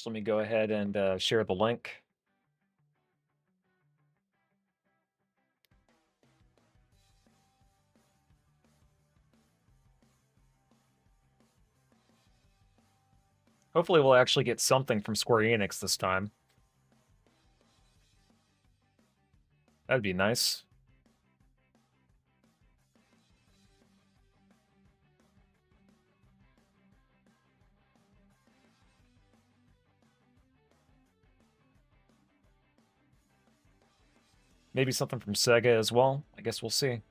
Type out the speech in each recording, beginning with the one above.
Just let me go ahead and share the link. Hopefully we'll actually get something from Square Enix this time. That'd be nice. Maybe something from Sega as well. I guess we'll see.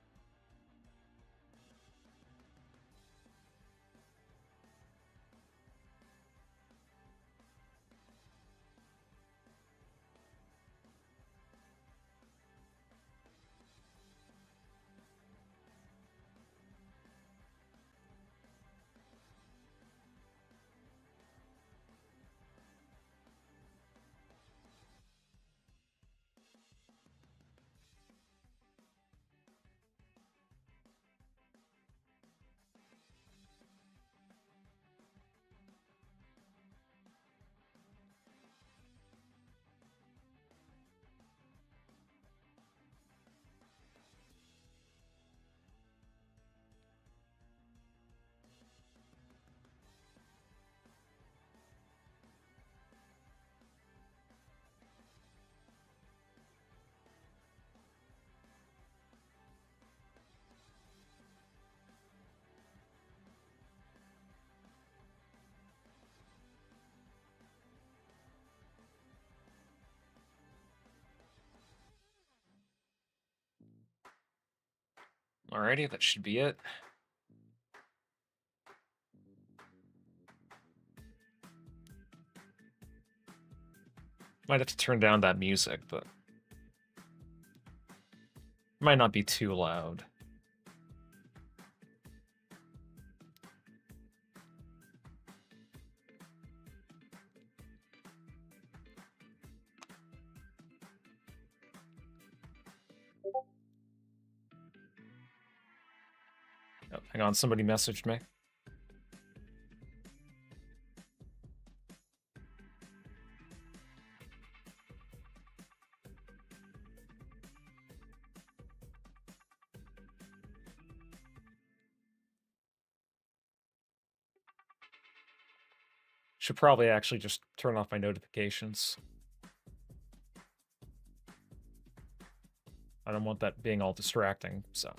Alrighty, that should be it. Might have to turn down that music, but might not be too loud. Oh, hang on, somebody messaged me. Should probably actually just turn off my notifications. I don't want that being all distracting, so.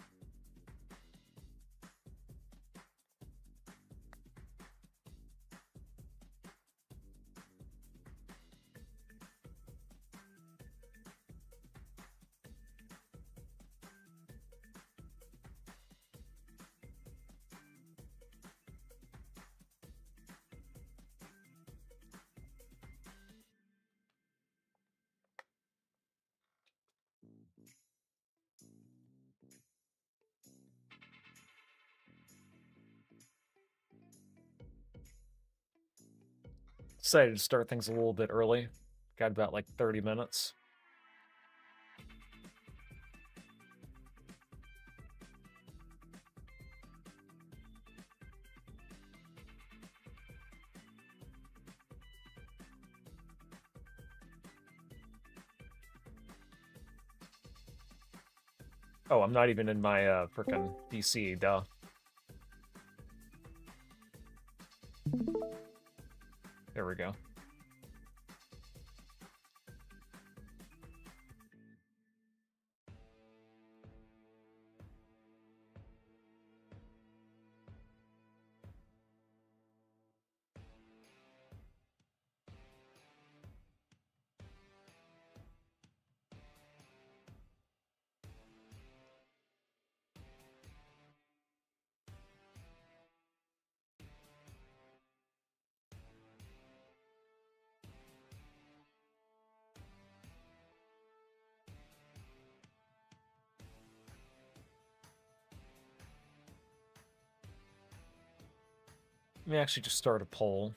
Decided to start things a little bit early. Got about like 30 minutes. Oh, I'm not even in my frickin' PC, duh. There we go. Let me actually just start a poll.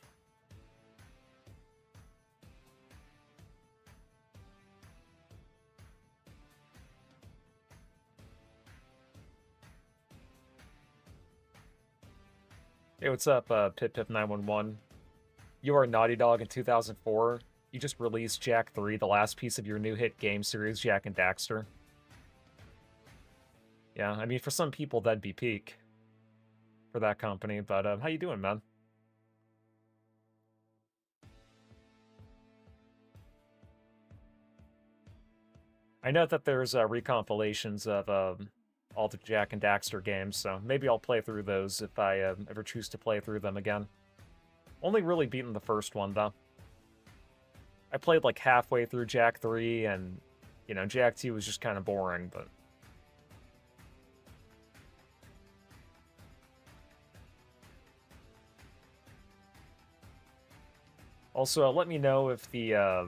Hey, what's up, Pip911? You are Naughty Dog in 2004. You just released Jak 3, the last piece of your new hit game series, Jak and Daxter. Yeah, I mean, for some people, that'd be peak for that company, but how you doing, man? I know that there's recompilations of all the Jak and Daxter games, so maybe I'll play through those if I ever choose to play through them again. Only really beaten the first one, though. I played like halfway through Jak 3, and, you know, Jak 2 was just kind of boring, but... Also, let me know if the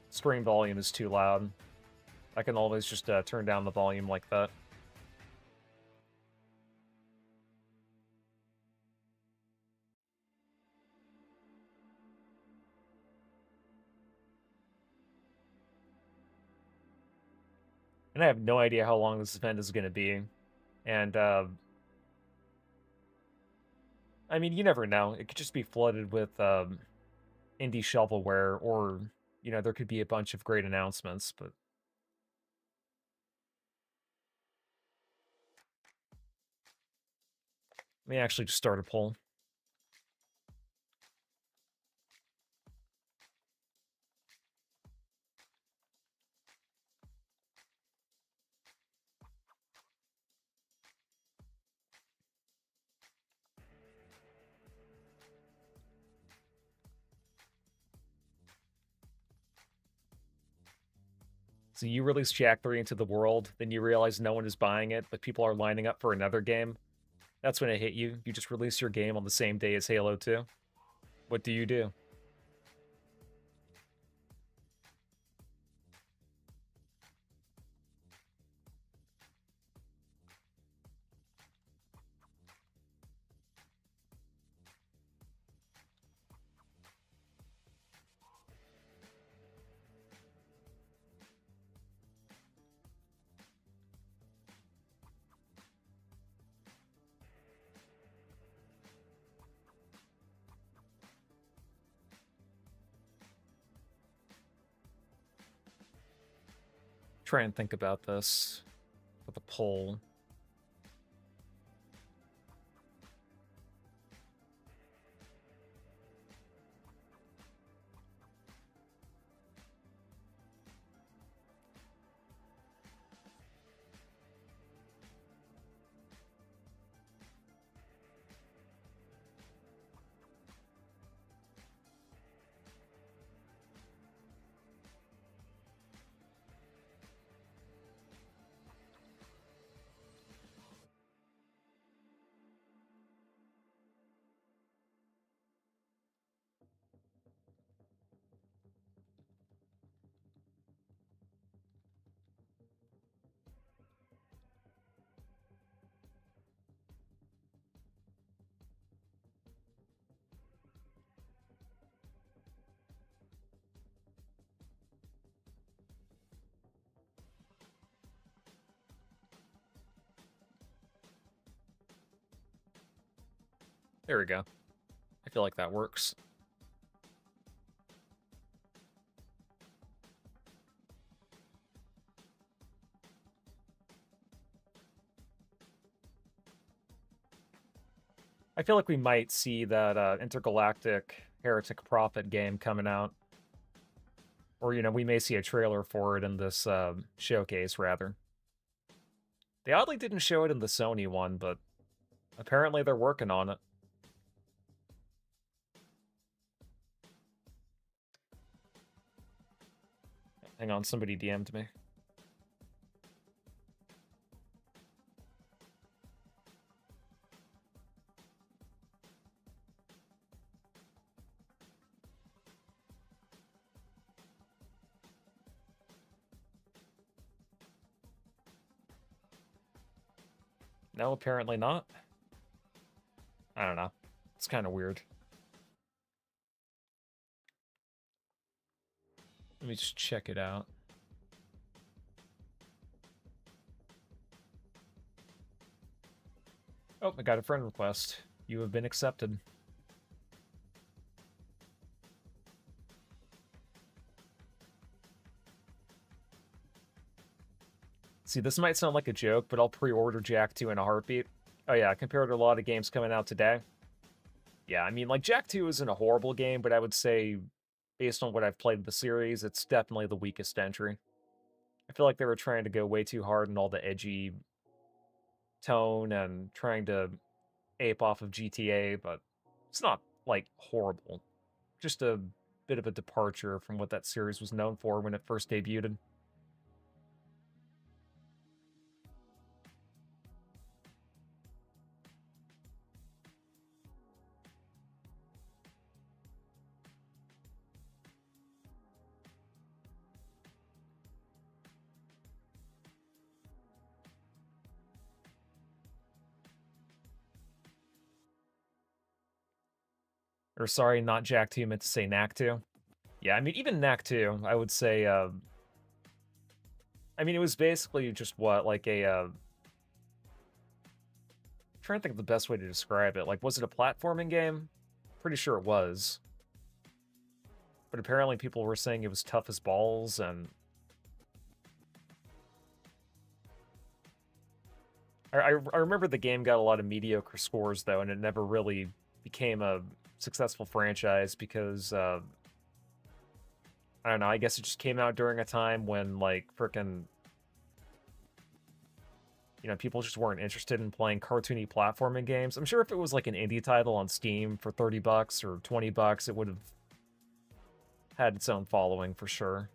screen volume is too loud. I can always just turn down the volume like that. And I have no idea how long this event is going to be. And, I mean, you never know. It could just be flooded with indie shovelware, or, you know, there could be a bunch of great announcements, but... Let me actually just start a poll. So you release Jak 3 into the world, then you realize no one is buying it, but people are lining up for another game. That's when it hit you. You just release your game on the same day as Halo 2. What do you do? Try and think about this with a poll. There we go. I feel like that works. I feel like we might see that Intergalactic Heretic Prophet game coming out. Or, you know, we may see a trailer for it in this showcase, rather. They oddly didn't show it in the Sony one, but apparently they're working on it. Hang on, somebody DM'd me. No, apparently not. I don't know. It's kind of weird. Let me just check it out. Oh, I got a friend request. You have been accepted. See, this might sound like a joke, but I'll pre-order Jak 2 in a heartbeat. Oh yeah, compared to a lot of games coming out today. Yeah, I mean, like, Jak 2 isn't a horrible game, but I would say, based on what I've played of the series, it's definitely the weakest entry. I feel like they were trying to go way too hard in all the edgy tone and trying to ape off of GTA, but it's not, like, horrible. Just a bit of a departure from what that series was known for when it first debuted. Or sorry, not Jak 2, meant to say Knack 2. Yeah, I mean, even Knack 2, I would say, I mean, it was basically just what, like a, trying to think of the best way to describe it. Like, was it a platforming game? Pretty sure it was. But apparently people were saying it was tough as balls, and I remember the game got a lot of mediocre scores, though, and it never really became a successful franchise because, I don't know, I guess it just came out during a time when, like, frickin', you know, people just weren't interested in playing cartoony platforming games. I'm sure if it was, like, an indie title on Steam for $30 or $20, it would have had its own following for sure.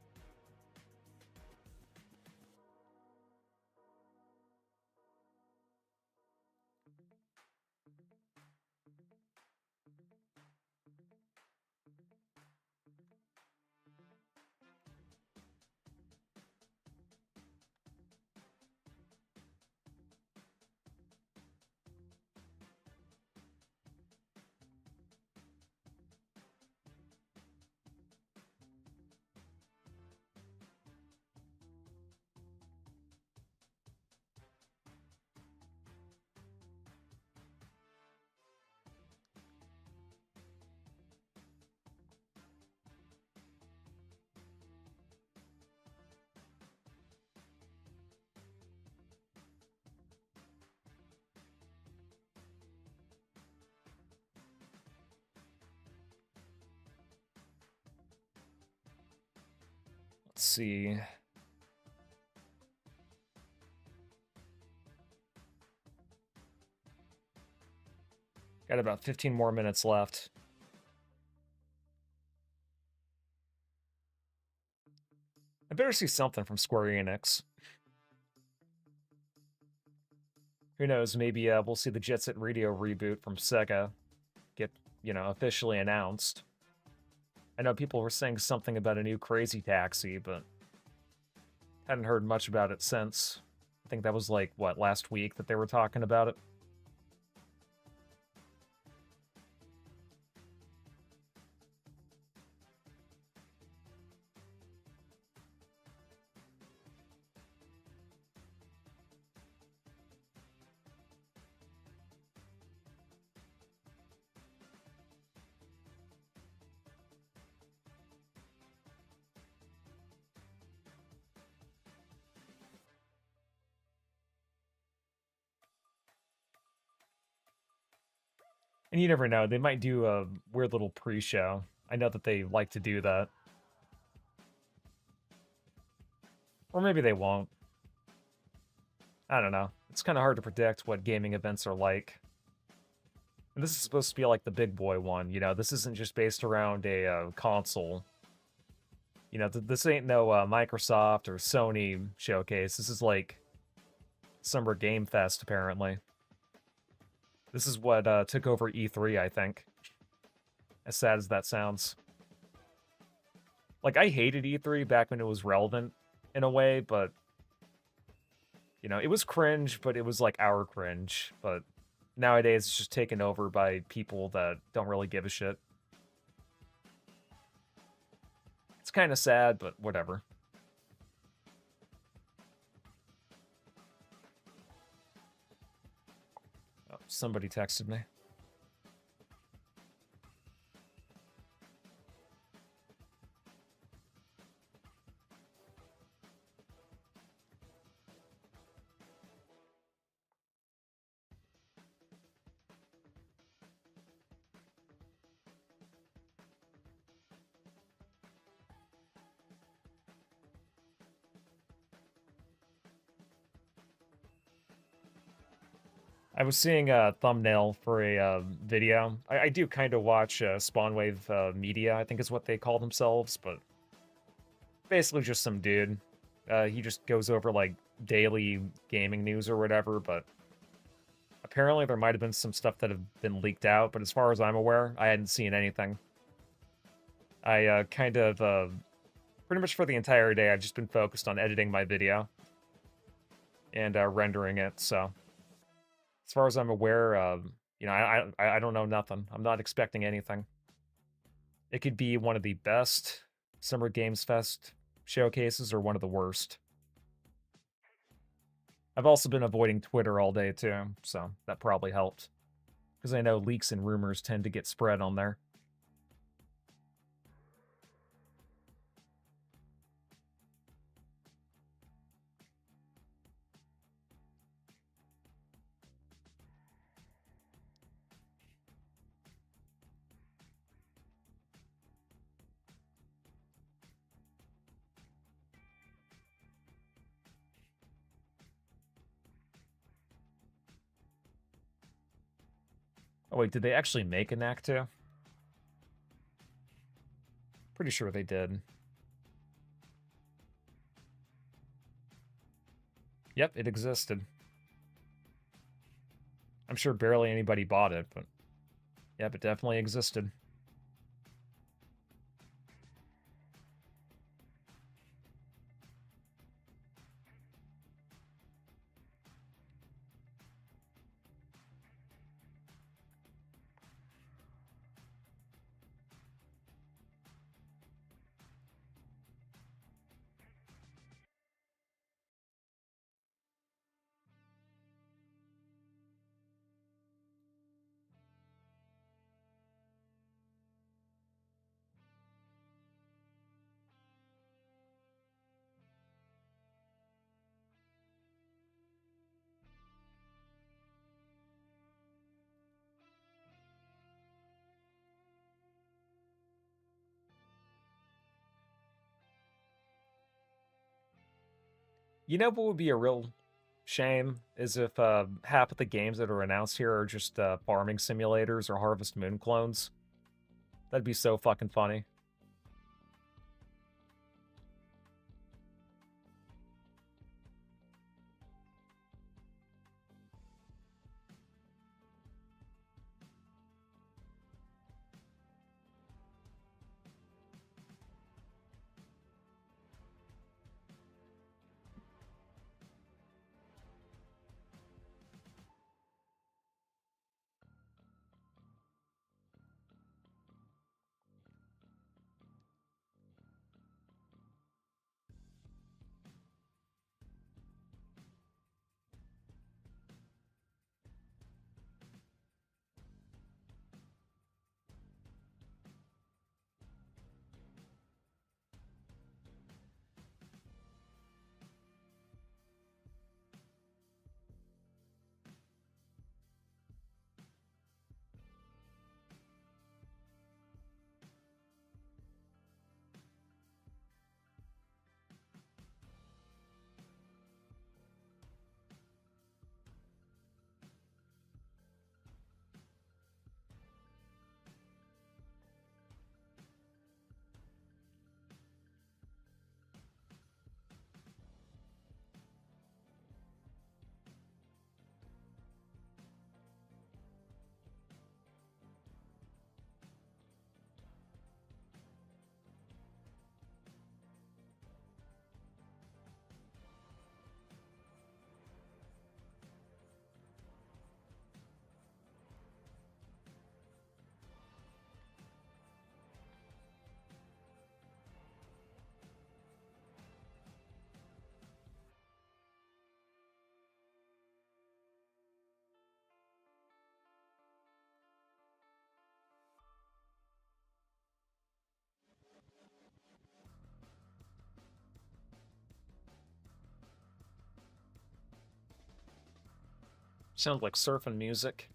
Let's see. Got about 15 more minutes left. I better see something from Square Enix. Who knows, maybe we'll see the Jet Set Radio reboot from Sega get, you know, officially announced. I know people were saying something about a new Crazy Taxi, but hadn't heard much about it since. I think that was like, what, last week that they were talking about it? And you never know, they might do a weird little pre-show. I know that they like to do that. Or maybe they won't. I don't know. It's kind of hard to predict what gaming events are like. And this is supposed to be like the big boy one, you know? This isn't just based around a console. You know, this ain't no Microsoft or Sony showcase. This is like Summer Game Fest, apparently. This is what took over E3, I think. As sad as that sounds. Like, I hated E3 back when it was relevant, in a way, but... You know, it was cringe, but it was like our cringe. But nowadays, it's just taken over by people that don't really give a shit. It's kind of sad, but whatever. Oh, somebody texted me. I was seeing a thumbnail for a video. I do kind of watch Spawnwave Media, I think is what they call themselves, but basically just some dude. He just goes over like daily gaming news or whatever, but apparently there might have been some stuff that have been leaked out, but as far as I'm aware, I hadn't seen anything. I kind of, pretty much for the entire day, I've just been focused on editing my video and rendering it, so as far as I'm aware, you know, I don't know nothing. I'm not expecting anything. It could be one of the best Summer Games Fest showcases or one of the worst. I've also been avoiding Twitter all day too, so that probably helped. Because I know leaks and rumors tend to get spread on there. Oh wait, did they actually make an Act 2? Pretty sure they did. Yep, it existed. I'm sure barely anybody bought it, but yep, it definitely existed. You know what would be a real shame is if half of the games that are announced here are just farming simulators or Harvest Moon clones. That'd be so fucking funny. Sounds like surfing music.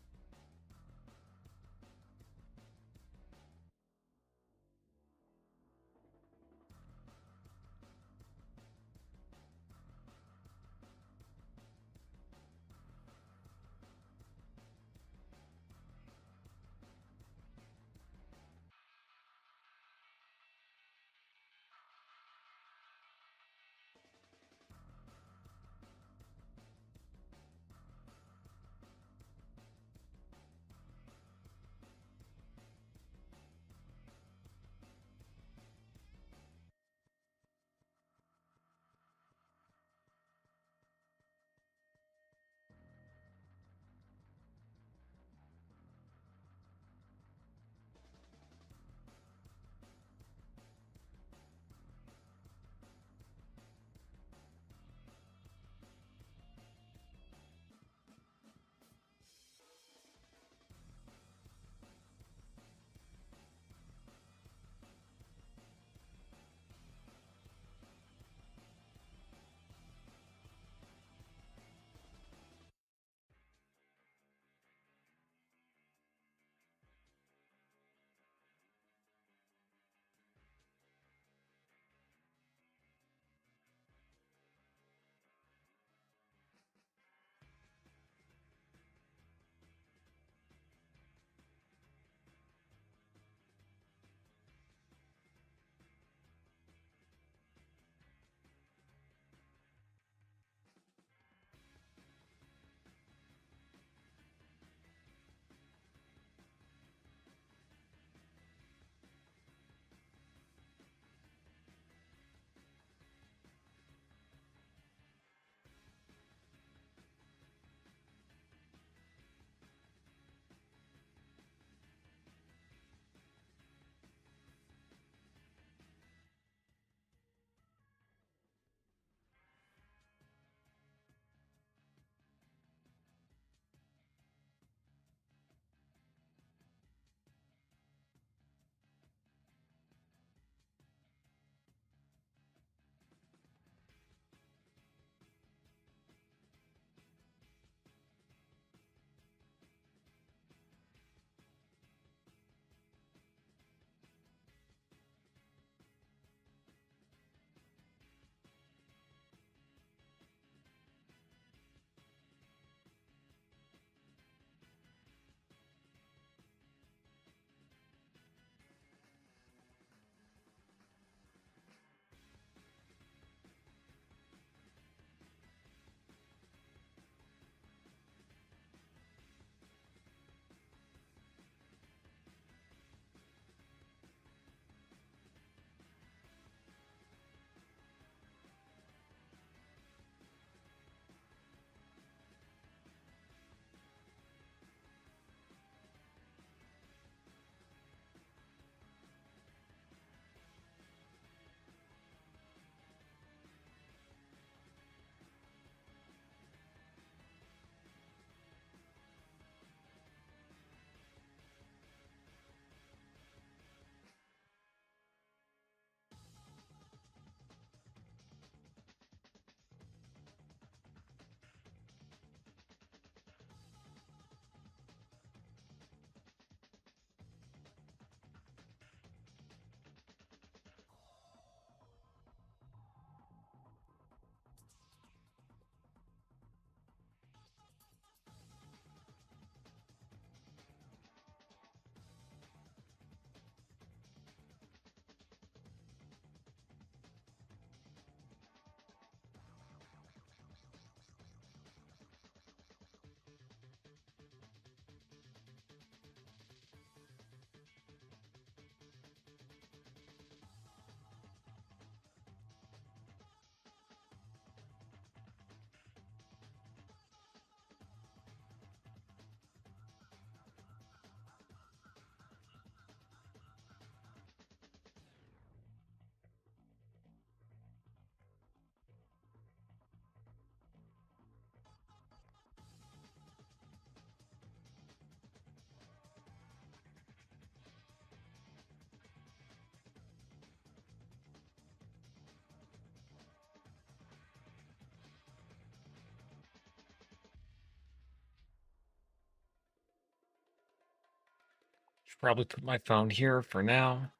Should probably put my phone here for now.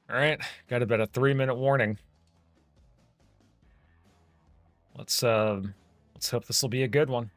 All right, got about a 3-minute warning. Let's hope this will be a good one.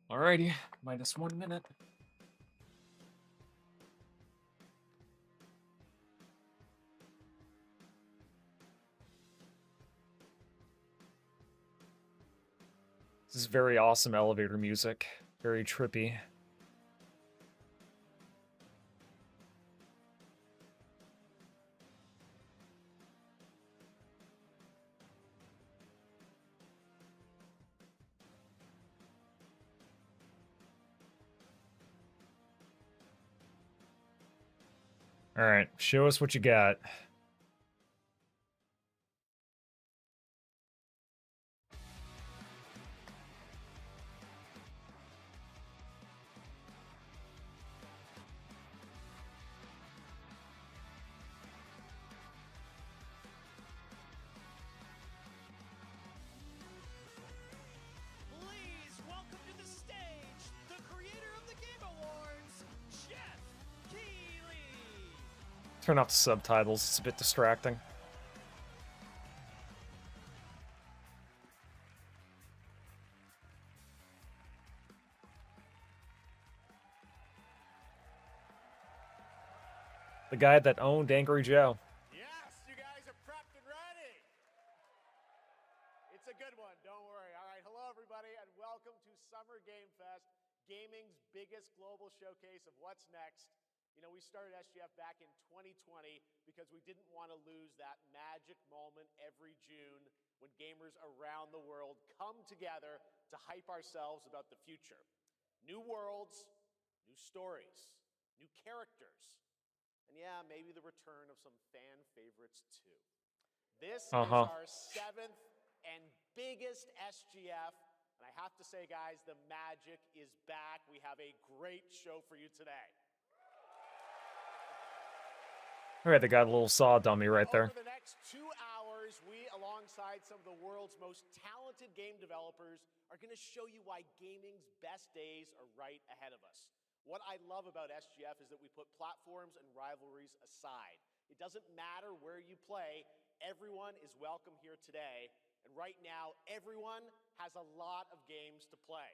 Alrighty, minus 1 minute. This is very awesome elevator music. Very trippy. Alright, show us what you got. Please welcome to the stage the creator of the Game Awards, Jeff Keighley. Turn off the subtitles, it's a bit distracting. The guy that owned Angry Joe. Yes, you guys are prepped and ready. It's a good one, don't worry. All right, hello everybody and welcome to Summer Game Fest, gaming's biggest global showcase of what's next. You know, we started SGF back in 2020 because we didn't want to lose that magic moment every June when gamers around the world come together to hype ourselves about the future. New worlds, new stories, new characters, And yeah, maybe the return of some fan favorites too. This is Uh-huh. our 7th and biggest SGF. And I have to say, guys, the magic is back. We have a great show for you today. Alright, they got a little saw dummy right there. Over the next 2 hours, we, alongside some of the world's most talented game developers, are going to show you why gaming's best days are right ahead of us. What I love about SGF is that we put platforms and rivalries aside. It doesn't matter where you play, everyone is welcome here today. And right now, everyone has a lot of games to play.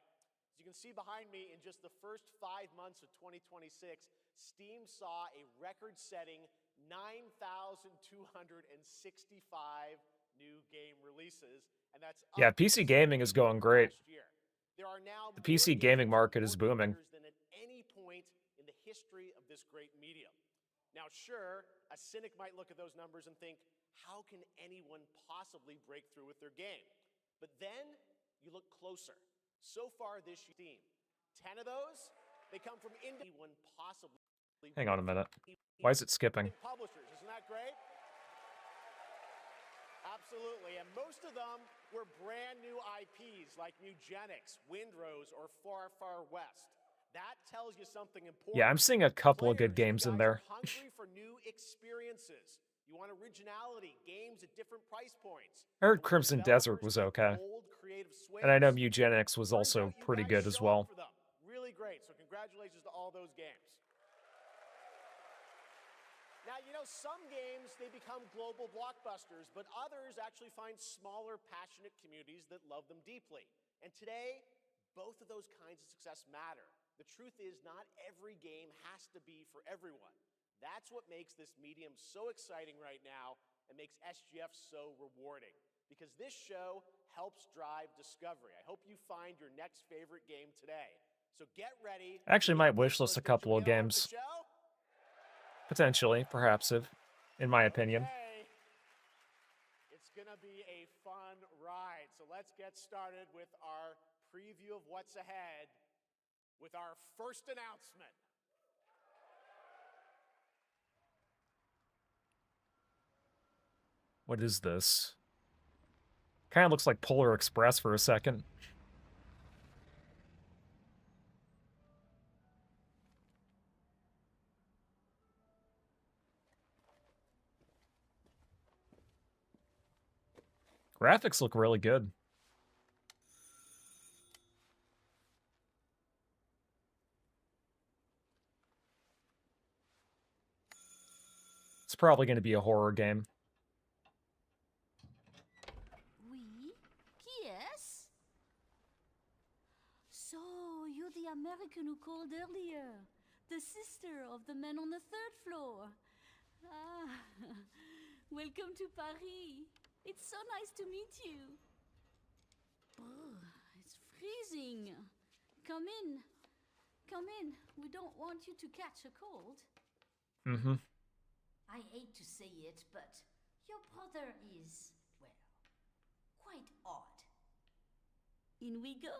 As you can see behind me, in just the first 5 months of 2026, Steam saw a record-setting 9,265 new game releases, and that's up Yeah, PC gaming is going great. last year. There are now The more PC games gaming and market is more booming. creators than at any point in the history of this great medium. Now, sure, a cynic might look at those numbers and think, how can anyone possibly break through with their game? But then you look closer. So far this Steam, 10 of those, they come from anyone possibly. Hang on a minute. Why is it skipping? Publishers, isn't that great? Absolutely, and most of them were brand new IPs like Nugenics, Windrose, or Far Far West. That tells you something important. Yeah, I'm seeing a couple of good Players, games in you guys there. are hungry for new experiences. You want originality, games at different price points. I heard And when Crimson Desert developers was take okay. bold, creative swings, And I know Mugenics was turns also out you pretty guys good as show well. up for them. Really great. So congratulations to all those games. Now, you know, some games, they become global blockbusters, but others actually find smaller, passionate communities that love them deeply. And today, both of those kinds of success matter. The truth is, not every game has to be for everyone. That's what makes this medium so exciting right now and makes SGF so rewarding. Because this show helps drive discovery. I hope you find your next favorite game today. So get ready. I actually might wishlist a Did you couple of get on with games. the show? Potentially, perhaps, in my opinion. Okay. It's going to be a fun ride. So let's get started with our preview of what's ahead with our first announcement. What is this? Kind of looks like Polar Express for a second. Graphics look really good. It's probably going to be a horror game. Oui? Qui est-ce? So, you're the American who called earlier. The sister of the man on the 3rd floor. Ah, welcome to Paris. It's so nice to meet you. Brr, it's freezing. Come in. Come in. We don't want you to catch a cold. Mm-hmm. I hate to say it, but your brother is, well, quite odd. In we go.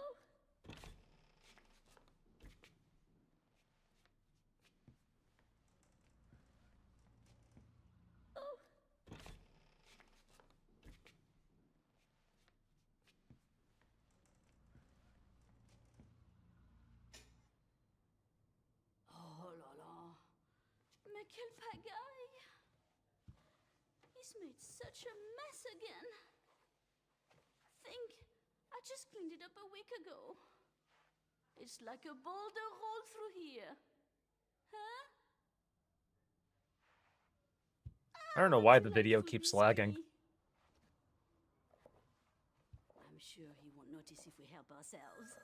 Oh. Oh là là. Mais quelle pagaille. He's made such a mess again. Think, I just cleaned it up a week ago. It's like a boulder rolled through here. Huh? I don't know Would why you the like video food, keeps Miss lagging. Kitty? I'm sure he won't notice if we help ourselves.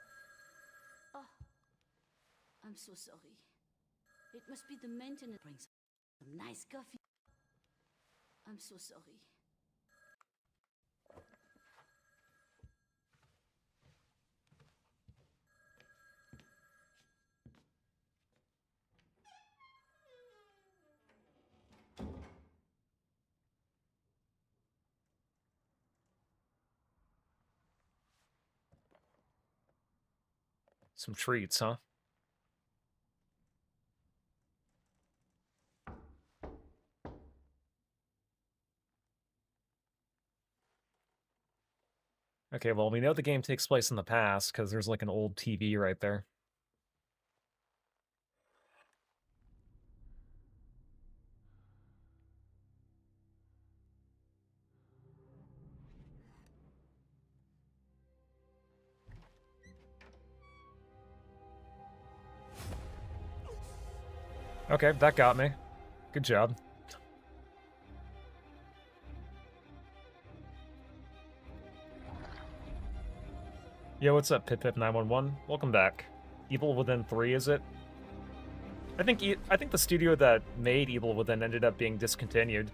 Oh, I'm so sorry. It must be the maintenance. Bring some nice coffee. I'm so sorry. Some treats, huh? Okay, well, we know the game takes place in the past because there's like an old TV right there. Okay, that got me. Good job. Yo, what's up, Pip911? Welcome back. Evil Within 3, is it? I think the studio that made Evil Within ended up being discontinued.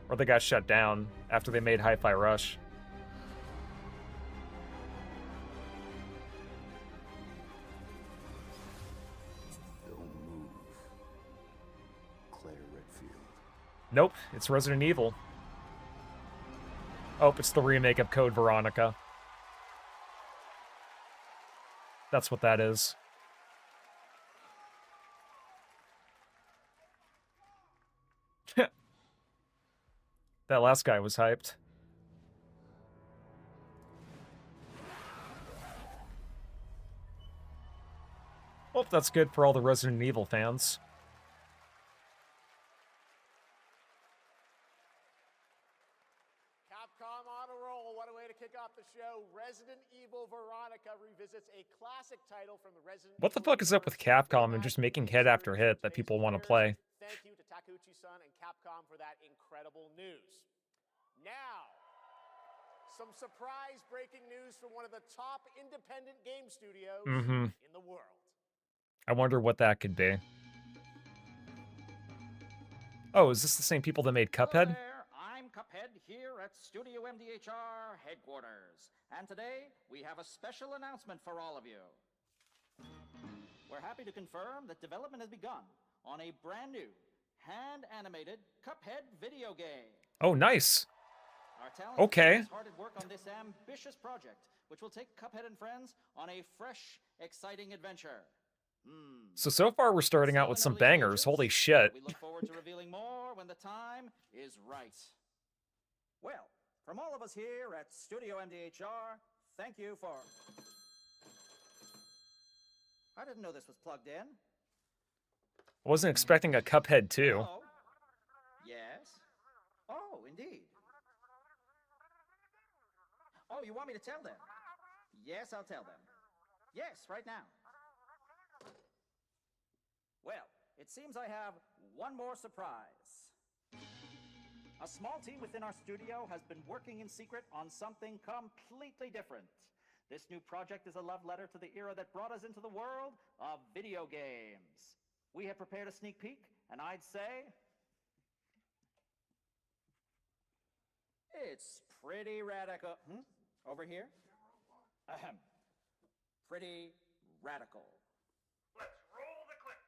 Or they got shut down after they made Hi-Fi Rush. Don't move. Claire Redfield. Nope, it's Resident Evil. Oh, it's the remake of Code Veronica. That's what that is. That last guy was hyped. Well, that's good for all the Resident Evil fans. Capcom on a roll. What a way to kick off the show. Resident Evil Veronica revisits a classic title from the Resident What the Evil fuck is up with universe. Capcom and just making hit after hit that people want to play? Thank you to Takeuchi-san and Capcom for that incredible news. Now, some surprise breaking news from one of the top independent game studios in the world. I wonder what that could be. Oh, is this the same people that made Cuphead? Hello there, I'm Cuphead here at Studio MDHR headquarters. And today, we have a special announcement for all of you. We're happy to confirm that development has begun on a brand new, hand-animated Cuphead video game. Oh, nice. Our talented Okay. team is hard at work on this ambitious project, which will take Cuphead and friends on a fresh, exciting adventure. So far we're starting out with some Early bangers. stages, Holy shit. We look forward to revealing more when the time is right. Well, from all of us here at Studio MDHR, thank you for... I didn't know this was plugged in. I wasn't expecting a Cuphead 2. Oh. Yes? Oh, indeed. Oh, you want me to tell them? Yes, I'll tell them. Yes, right now. Well, it seems I have one more surprise. A small team within our studio has been working in secret on something completely different. This new project is a love letter to the era that brought us into the world of video games. We have prepared a sneak peek, and I'd say... it's pretty radical. Over here? Ahem. Pretty radical. Let's roll the clip.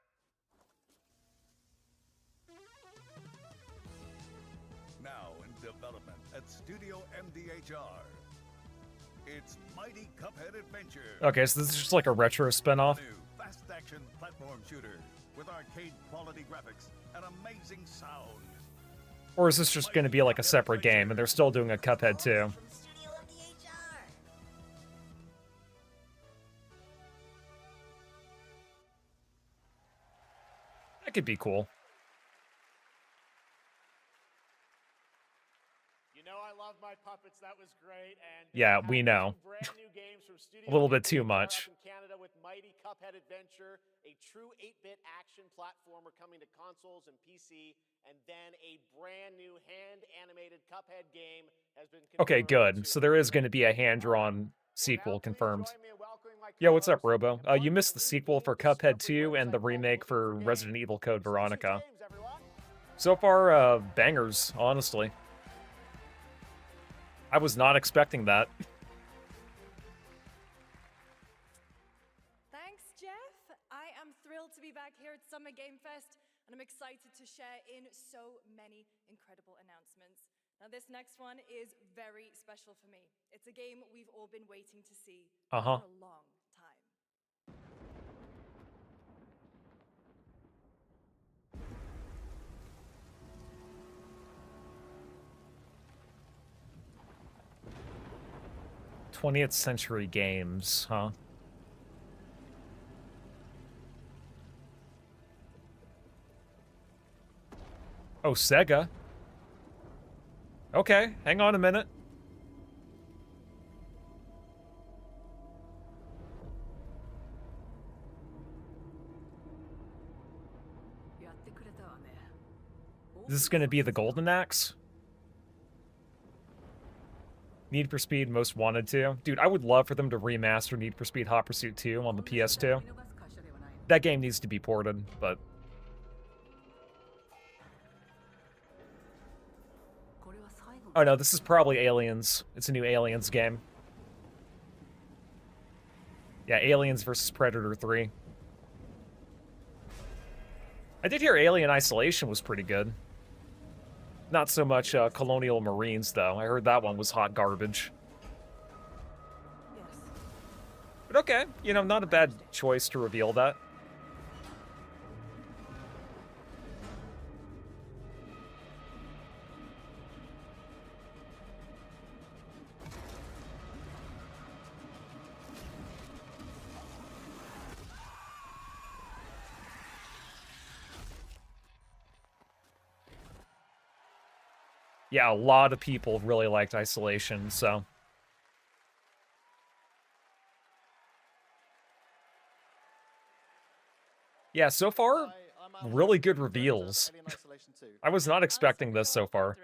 Now in development at Studio MDHR. It's Mighty Cuphead Adventure. Okay, so this is just like a retro spinoff. New fast action platform shooter with arcade quality graphics and amazing sound. Or is this just going to be like a separate game and they're still doing a Cuphead 2? From Studio MDHR. That could be cool. You know I love my puppets. That was great. And Yeah, we know. two brand new games from Studio A little bit too MDHR much. up in Canada with Mighty Cuphead Adventure, a true 8-bit action platformer coming to consoles and PC, and then a brand new hand-animated Cuphead game has been Okay, confirmed good. too. So there is going to be a hand-drawn sequel confirmed. Yo, what's up, Robo? You missed the sequel for Cuphead 2 and the remake for Resident Evil Code Veronica. So far, bangers, honestly. I was not expecting that. Thanks, Jeff. I am thrilled to be back here at Summer Game Fest, and I'm excited to share in so many incredible announcements. Now, this next one is very special for me. It's a game we've all been waiting to see for a long time. 20th century games, huh? Oh, Sega. Okay, hang on a minute. Is this gonna be the Golden Axe? Need for Speed Most Wanted 2. Dude, I would love for them to remaster Need for Speed Hot Pursuit 2 on the PS2. That game needs to be ported, but... Oh no, this is probably Aliens. It's a new Aliens game. Yeah, Aliens vs. Predator 3. I did hear Alien Isolation was pretty good. Not so much Colonial Marines, though. I heard that one was hot garbage. But okay, you know, not a bad choice to reveal that. Yeah, a lot of people really liked Isolation, so... Yeah, so far, really good reveals. I was not expecting this so far.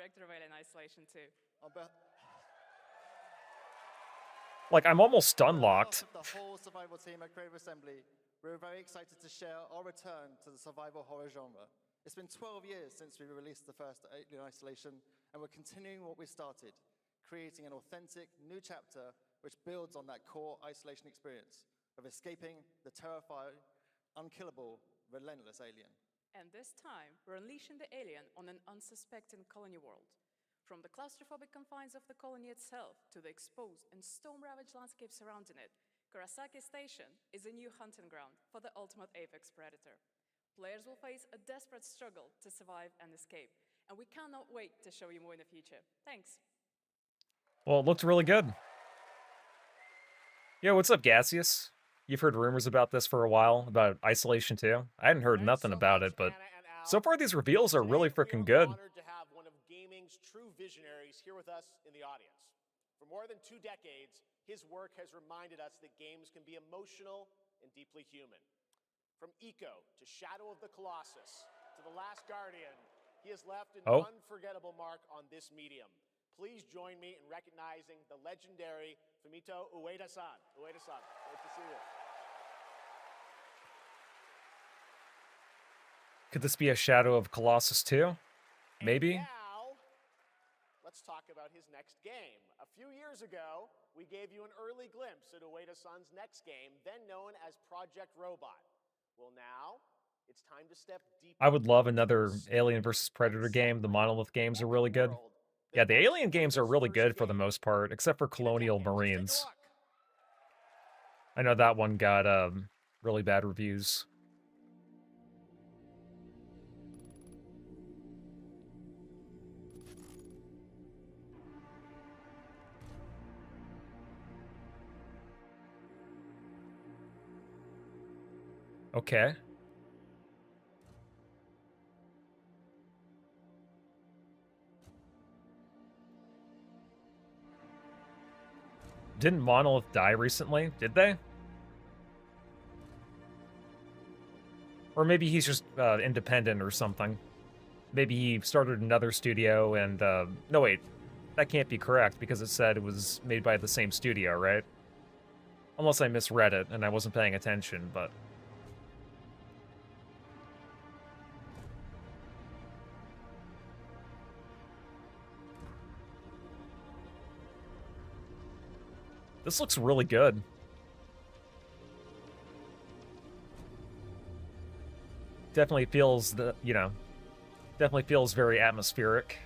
Like, I'm almost unlocked. The whole survival team at Creative Assembly, we're very excited to share our return to the survival horror genre. It's been 12 years since we released the first Alien Isolation, and we're continuing what we started, creating an authentic new chapter which builds on that core Isolation experience of escaping the terrifying, unkillable, relentless alien. And this time, we're unleashing the alien on an unsuspecting colony world. From the claustrophobic confines of the colony itself to the exposed and storm-ravaged landscape surrounding it, Kurosaki Station is a new hunting ground for the ultimate apex predator. Players will face a desperate struggle to survive and escape, and we cannot wait to show you more in the future. Thanks. Well, it looked really good. Yo, what's up, Gaseous? You've heard rumors about this for a while, about Isolation 2. I hadn't heard nothing about it, but so far these reveals are really freaking good. We're honored to have one of gaming's true visionaries here with us in the audience. For more than 2 decades, his work has reminded us that games can be emotional and deeply human. From Eco to Shadow of the Colossus to The Last Guardian, he has left an unforgettable mark on this medium. Please join me in recognizing the legendary Fumito Ueda-san. Ueda-san, great to see you. Could this be a Shadow of Colossus 2? Maybe? And now, let's talk about his next game. A few years ago, we gave you an early glimpse at Ueda-san's next game, then known as Project Robot. Well, now, it's time to step deeper. I would love another Alien vs. Predator game. The Monolith games are really good. Yeah, the Alien games are really good for the most part, except for Colonial Marines. I know that one got really bad reviews. Okay. Didn't Monolith die recently? Did they? Or maybe he's just independent or something. Maybe he started another studio and... no, wait. That can't be correct because it said it was made by the same studio, right? Unless I misread it and I wasn't paying attention, but... This looks really good. Definitely feels the, you know, definitely feels very atmospheric.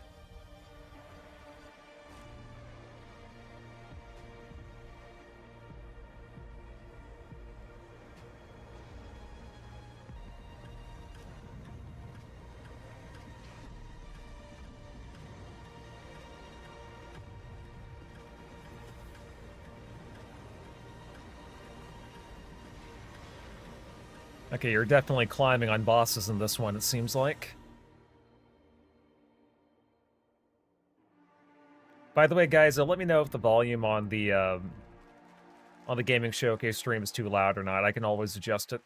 Okay, you're definitely climbing on bosses in this one, it seems like. By the way, guys, let me know if the volume on the Gaming Showcase stream is too loud or not. I can always adjust it.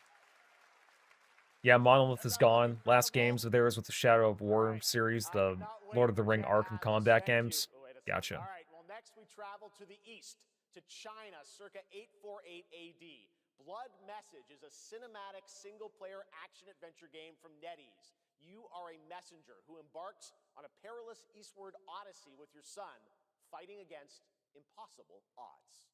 Yeah, Monolith is gone. Last games of theirs with the Shadow of War series, the Lord of the Ring Arkham Combat games. Gotcha. All right, well, next we travel to the east, to China, circa 848 AD. Blood Message is a cinematic single-player action-adventure game from NetEase. You are a messenger who embarks on a perilous eastward odyssey with your son, fighting against impossible odds.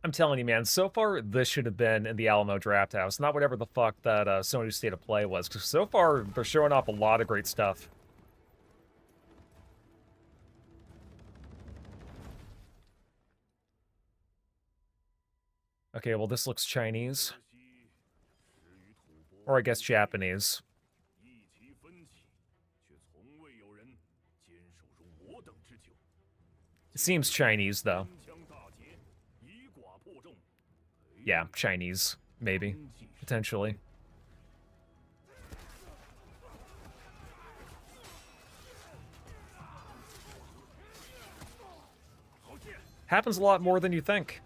I'm telling you, man, so far this should have been in the Alamo Drafthouse, not whatever the fuck that Sony State of Play was, because so far they're showing off a lot of great stuff. Okay, well this looks Chinese. Or I guess Japanese. It seems Chinese, though. Yeah, Chinese, maybe, potentially. Happens a lot more than you think.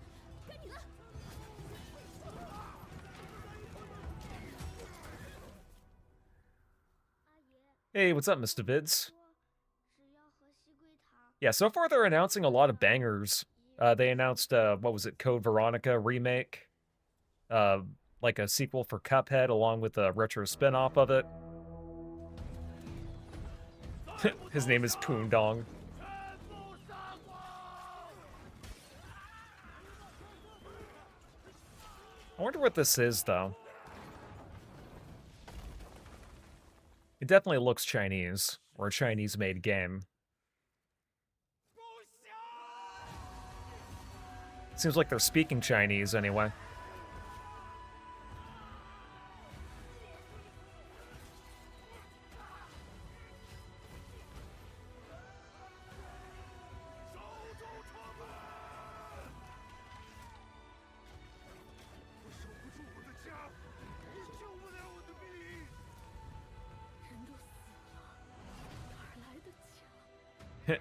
Hey, what's up, Mr. Vids? Yeah, so far they're announcing a lot of bangers. They announced, what was it, Code Veronica remake. Like a sequel for Cuphead along with a retro spin-off of it. His name is Poondong. I wonder what this is, though. It definitely looks Chinese, or a Chinese-made game. Seems like they're speaking Chinese, anyway.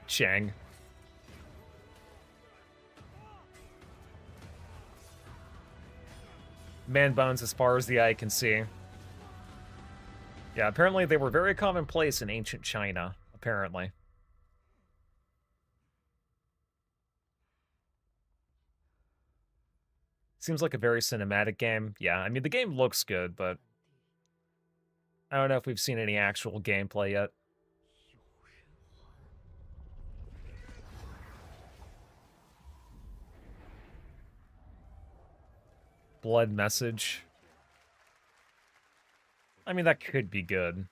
Chang. Man buns as far as the eye can see. Yeah, apparently they were very commonplace in ancient China, apparently. Seems like a very cinematic game. Yeah, I mean, the game looks good, but I don't know if we've seen any actual gameplay yet. Blood Message. I mean, that could be good.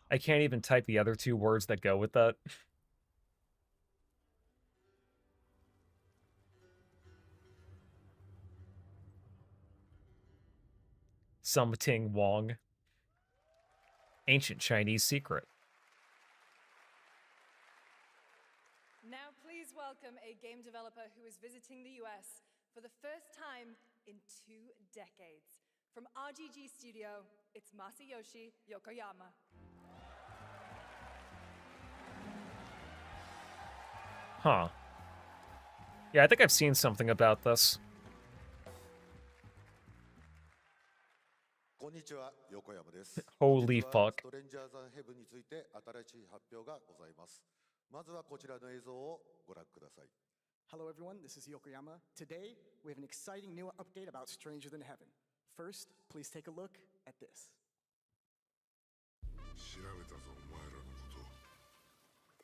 I can't even type the other two words that go with that. Something Wong. Ancient Chinese secret. Now please welcome a game developer who is visiting the US for the first time in 2 decades. From RGG Studio, it's Masayoshi Yokoyama. Huh. Yeah, I think I've seen something about this. こんにちは、横山です。 Holy fuck. ストレンジャーズ・ヘブンについて新しい発表がございます。まずはこちらの映像をご覧ください。 Hello everyone, this is Yokoyama. Today, we have an exciting new update about Stranger Than Heaven. First, please take a look at this. 調べたぞ、お前らのこと。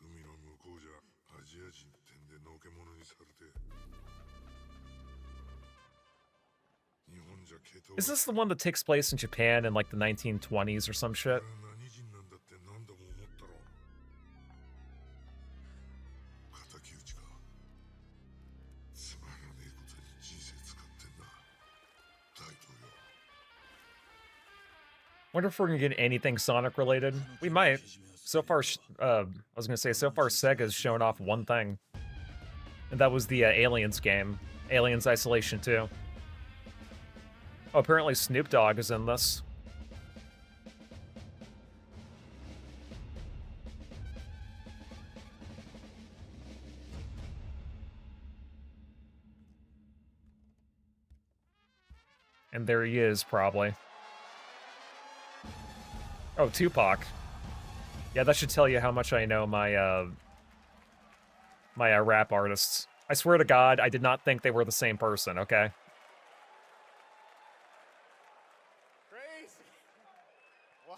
海の向こうじゃアジア人ってんでのけ者にされて。 Is this the one that takes place in Japan in like the 1920s or some shit? Wonder if we're gonna get anything Sonic related. We might. So far, I was gonna say, so far Sega's shown off one thing. And that was the Aliens game. Aliens Isolation 2. Oh, apparently Snoop Dogg is in this. And there he is, probably. Oh, Tupac. Yeah, that should tell you how much I know my, my rap artists. I swear to God, I did not think they were the same person, okay?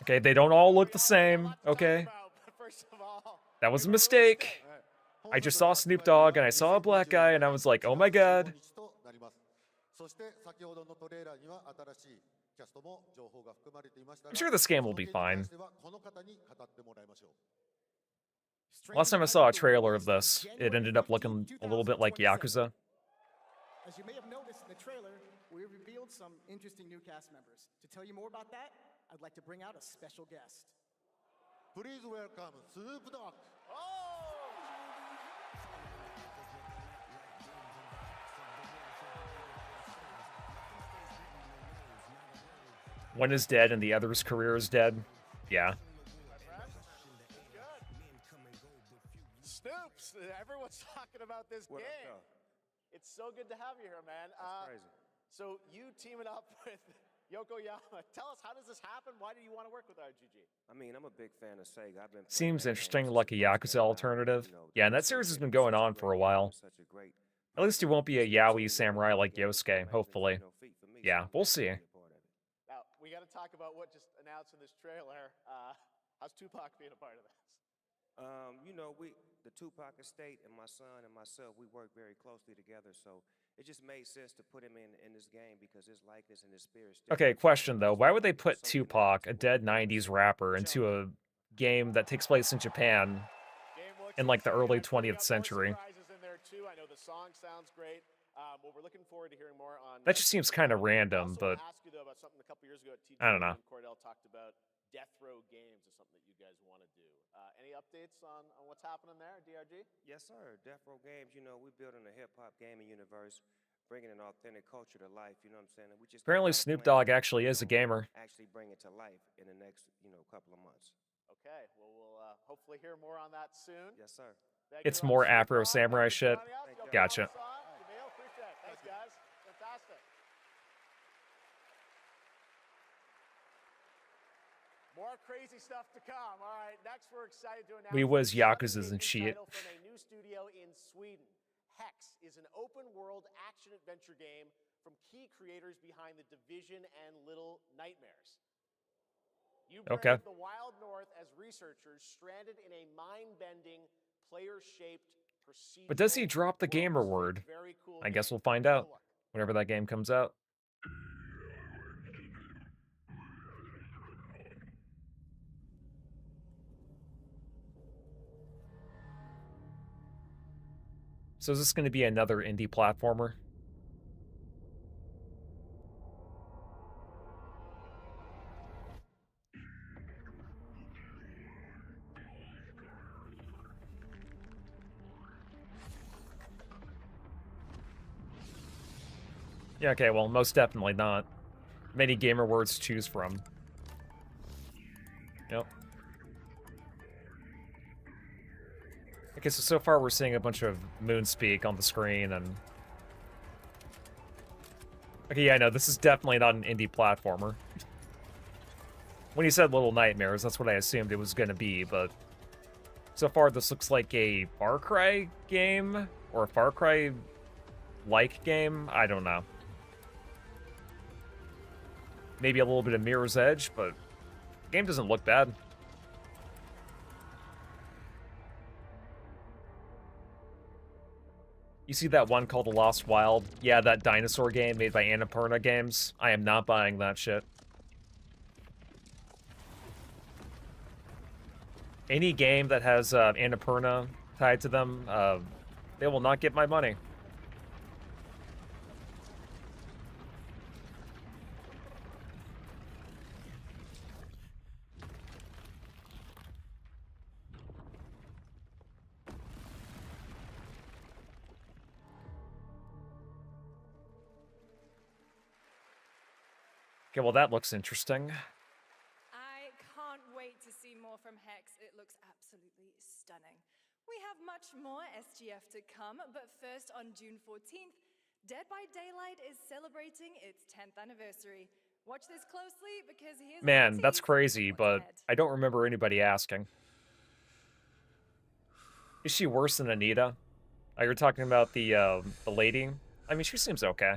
Okay, they don't all look the same, okay? That was a mistake. I just saw Snoop Dogg and I saw a black guy and I was like, oh my God. そして先ほどのトレーラーには新しいキャストも情報が含まれていましたが I'm sure this game will be fine. この方に語ってもらいましょう Last time I saw a trailer of this, it ended up looking a little bit like Yakuza. As you may have noticed in the trailer, we revealed some interesting new cast members. To tell you more about that, I'd like to bring out a special guest. Please welcome Snoop Dogg. One is dead and the other's career is dead. Yeah. Snoops, everyone's talking about this game. It's so good to have you here, man. That's crazy. So you teaming up with Yokoyama. Tell us, how does this happen? Why do you want to work with RGG? I mean, I'm a big fan of Sega. I've been Seems interesting, like a Yakuza alternative. Yeah, and that series has been going on for a while. At least it won't be a yaoi samurai like Yosuke, hopefully. Yeah, we'll see. Now, we got to talk about what just announced in this trailer. How's Tupac being a part of this? You know, the Tupac estate and my son and myself, we work very closely together, so it just made sense to put him in this game because his likeness and his spirit. Okay, question though. Why would they put Tupac, a dead 90s rapper, into a game that takes place in Japan in like the early 20th century? I know the song sounds great. Well, we're looking forward to hearing more on That just seems kind of random, but ask you though about something a couple years ago at TGS. I don't know. Cordell talked about Death Row Games is something that you guys want to do. Any updates on what's happening there, DRG? Yes, sir. Death Row Games, you know, we're building a hip-hop gaming universe, bringing an authentic culture to life, you know what I'm saying? And we just apparently Snoop Dogg actually is a gamer. Actually bring it to life in the next, couple of months. Okay, well, we'll hopefully hear more on that soon. Yes, sir. It's more Afro Samurai shit. Gotcha. Thanks, guys. Fantastic. More crazy stuff to come. All right, next we're excited to announce We was Yakuzas and shit. from a new studio in Sweden. Hex is an open-world action-adventure game from key creators behind The Division and Little Nightmares. You brave the Wild North as researchers stranded in a mind-bending, player-shaped procedural. But does he drop the gamer word? I guess we'll find out whenever that game comes out. So is this going to be another indie platformer? Yeah, okay, well, most definitely not. Many gamer words to choose from. Yep. Okay, so far we're seeing a bunch of Moonspeak on the screen, and... Okay, yeah, no, this is definitely not an indie platformer. When you said Little Nightmares, that's what I assumed it was gonna be, but... So far, this looks like a Far Cry game? Or a Far Cry-like game? I don't know. Maybe a little bit of Mirror's Edge, but... The game doesn't look bad. You see that one called The Lost Wild? Yeah, that dinosaur game made by Annapurna Games. I am not buying that shit. Any game that has Annapurna tied to them, they will not get my money. Okay, well that looks interesting. I can't wait to see more from Hex. It looks absolutely stunning. We have much more SGF to come, but first on June 14th, Dead by Daylight is celebrating its 10th anniversary. Watch this closely because here's Man, that's crazy, but I don't remember anybody asking. Is she worse than Anita? Oh, you're talking about the lady? I mean, she seems okay.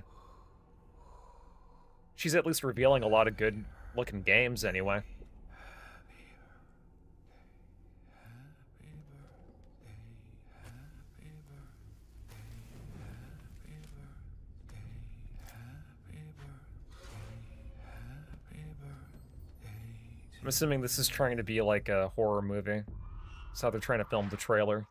She's at least revealing a lot of good-looking games, anyway. I'm assuming this is trying to be like a horror movie. That's how they're trying to film the trailer.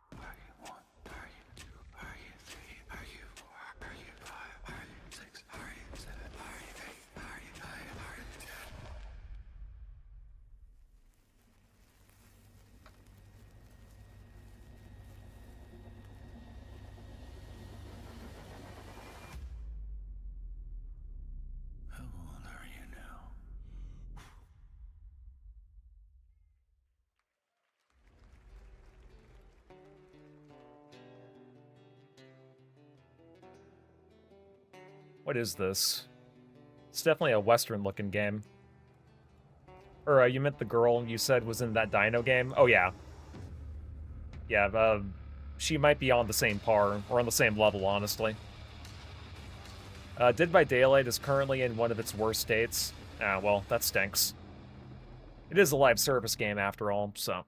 What is this? It's definitely a Western-looking game. Or, you meant the girl you said was in that Dino game? Oh, yeah. Yeah, she might be on the same par, or on the same level, honestly. Dead by Daylight is currently in one of its worst states. Ah, well, that stinks. It is a live service game, after all, so...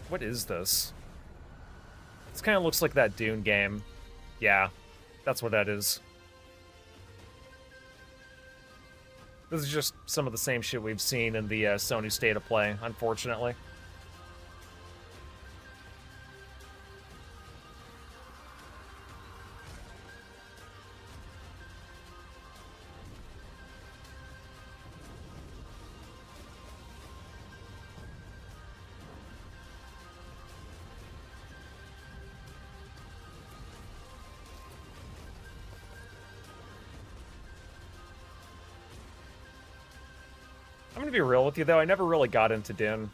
What is this? This kind of looks like that Dune game. Yeah, that's what that is. This is just some of the same shit we've seen in the Sony State of Play, unfortunately. I'm gonna be real with you, though. I never really got into Dune.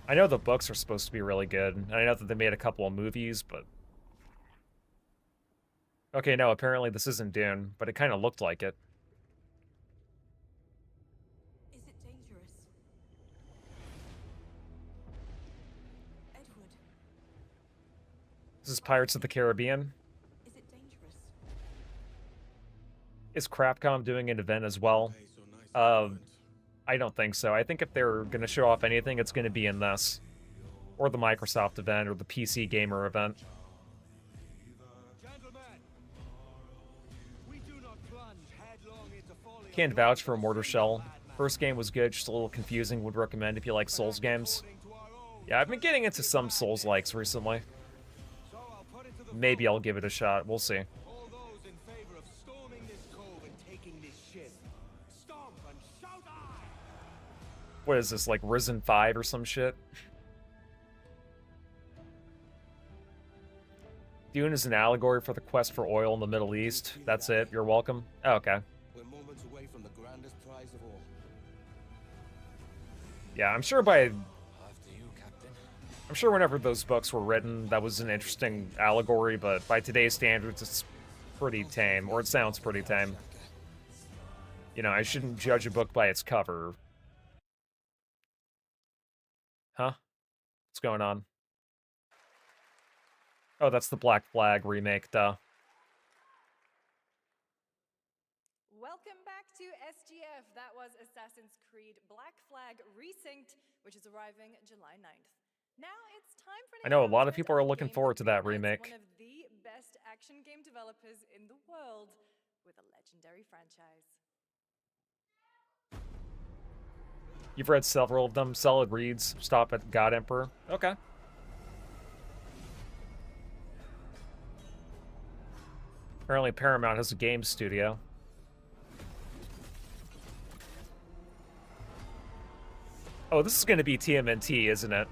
I know the books are supposed to be really good, and I know that they made a couple of movies, but... Okay, no, apparently this isn't Dune, but it kind of looked like it. Is it dangerous? Edward, This is Pirates of the Caribbean. is it dangerous? Is Crapcom doing an event as well? I don't think so. I think if they're going to show off anything, it's going to be in this. Or the Microsoft event, or the PC Gamer event. Can't vouch for Mortar Shell. First game was good, just a little confusing. Would recommend if you like Souls games. Yeah, I've been getting into some Souls-likes recently. Maybe I'll give it a shot. We'll see. What is this, like Risen 5 or some shit? Dune is an allegory for the quest for oil in the Middle East. That's it. You're welcome. Oh, okay. We're moments away from the grandest prize of all. Yeah, I'm sure by... I'm sure whenever those books were written, that was an interesting allegory, but by today's standards, it's pretty tame, or it sounds pretty tame. You know, I shouldn't judge a book by its cover. Huh? What's going on? Oh, that's the Black Flag remake, duh. Welcome back to SGF. That was Assassin's Creed Black Flag Resynced, which is arriving July 9th. Now it's time for I know a lot of people are looking forward to that remake. one of the best action game developers in the world with a legendary franchise. You've read several of them. Solid reads. Stop at God Emperor. Okay. Apparently Paramount has a game studio. Oh, this is going to be TMNT, isn't it?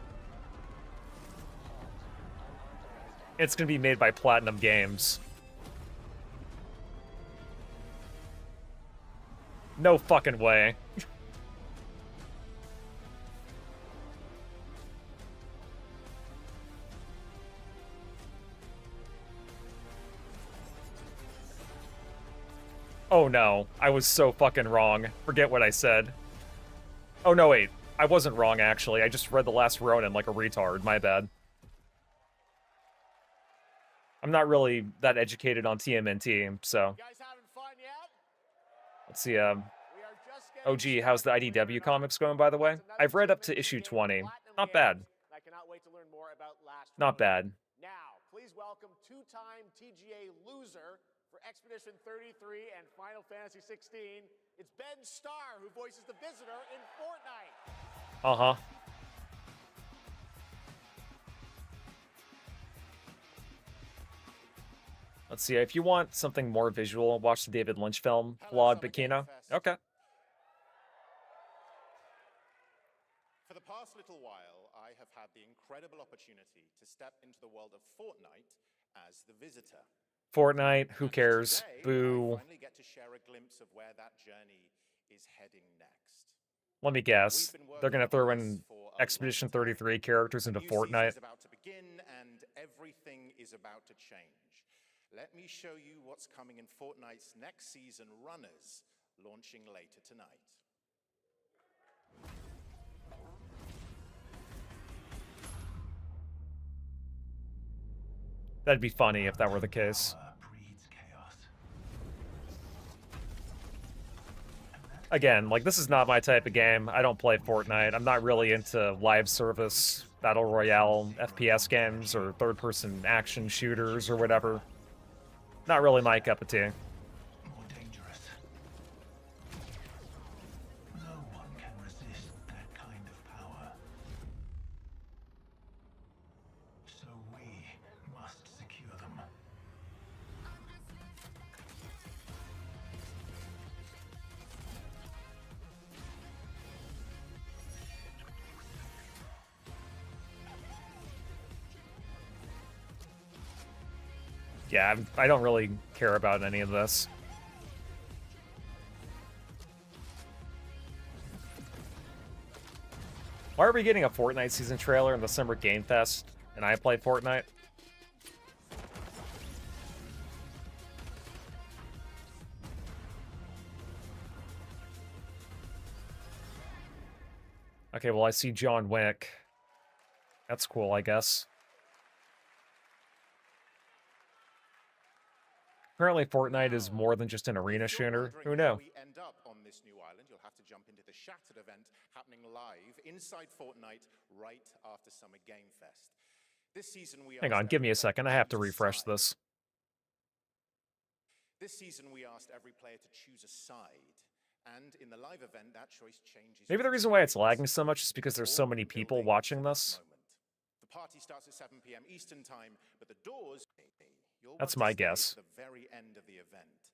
It's gonna be made by Platinum Games. No fucking way. Oh no, I was so fucking wrong. Forget what I said. Oh no, wait. I wasn't wrong, actually. I just read The Last Ronin like a retard. My bad. I'm not really that educated on TMNT, so... Let's see, Oh gee, how's the IDW comics going, by the way? I've read up to issue 20. Not bad. I cannot wait to learn more about Last Not bad. Now, please welcome two-time TGA loser for Expedition 33 and Final Fantasy 16. It's Ben Starr, who voices the Visitor in Fortnite. Uh-huh. Let's see, if you want something more visual, watch the David Lynch film, Flawed Bikina. Okay. For the past little while, I have had the incredible opportunity to step into the world of Fortnite as the Visitor. Fortnite, who cares? Boo. I finally get to share a glimpse of where that journey is heading next. Let me guess. They're gonna throw in Expedition 33 characters into Fortnite. Is about to begin and everything is about to change. Let me show you what's coming in Fortnite's next season, Runners, launching later tonight. That'd be funny if that were the case. Again, like, this is not my type of game. I don't play Fortnite. I'm not really into live service, battle royale, FPS games, or third-person action shooters, or whatever. Not really my cup of tea. More dangerous. No one can resist that kind of power. So we must secure them. Yeah, I don't really care about any of this. Why are we getting a Fortnite season trailer in the Summer Game Fest and I play Fortnite? Okay, well, I see John Wick. That's cool, I guess. Apparently Fortnite is more than just an arena shooter. Who knew? We end up on this new island. You'll have to jump into the Shattered event happening live inside Fortnite right after Summer Game Fest. This season we Hang on, give me a second. I have to refresh this. This season we asked every player to choose a side. And in the live event, that choice changes. Maybe the reason why it's lagging so much is because there's so many people watching this. The party starts at 7 p.m. Eastern time, but the doors... That's my guess. The very end of the event.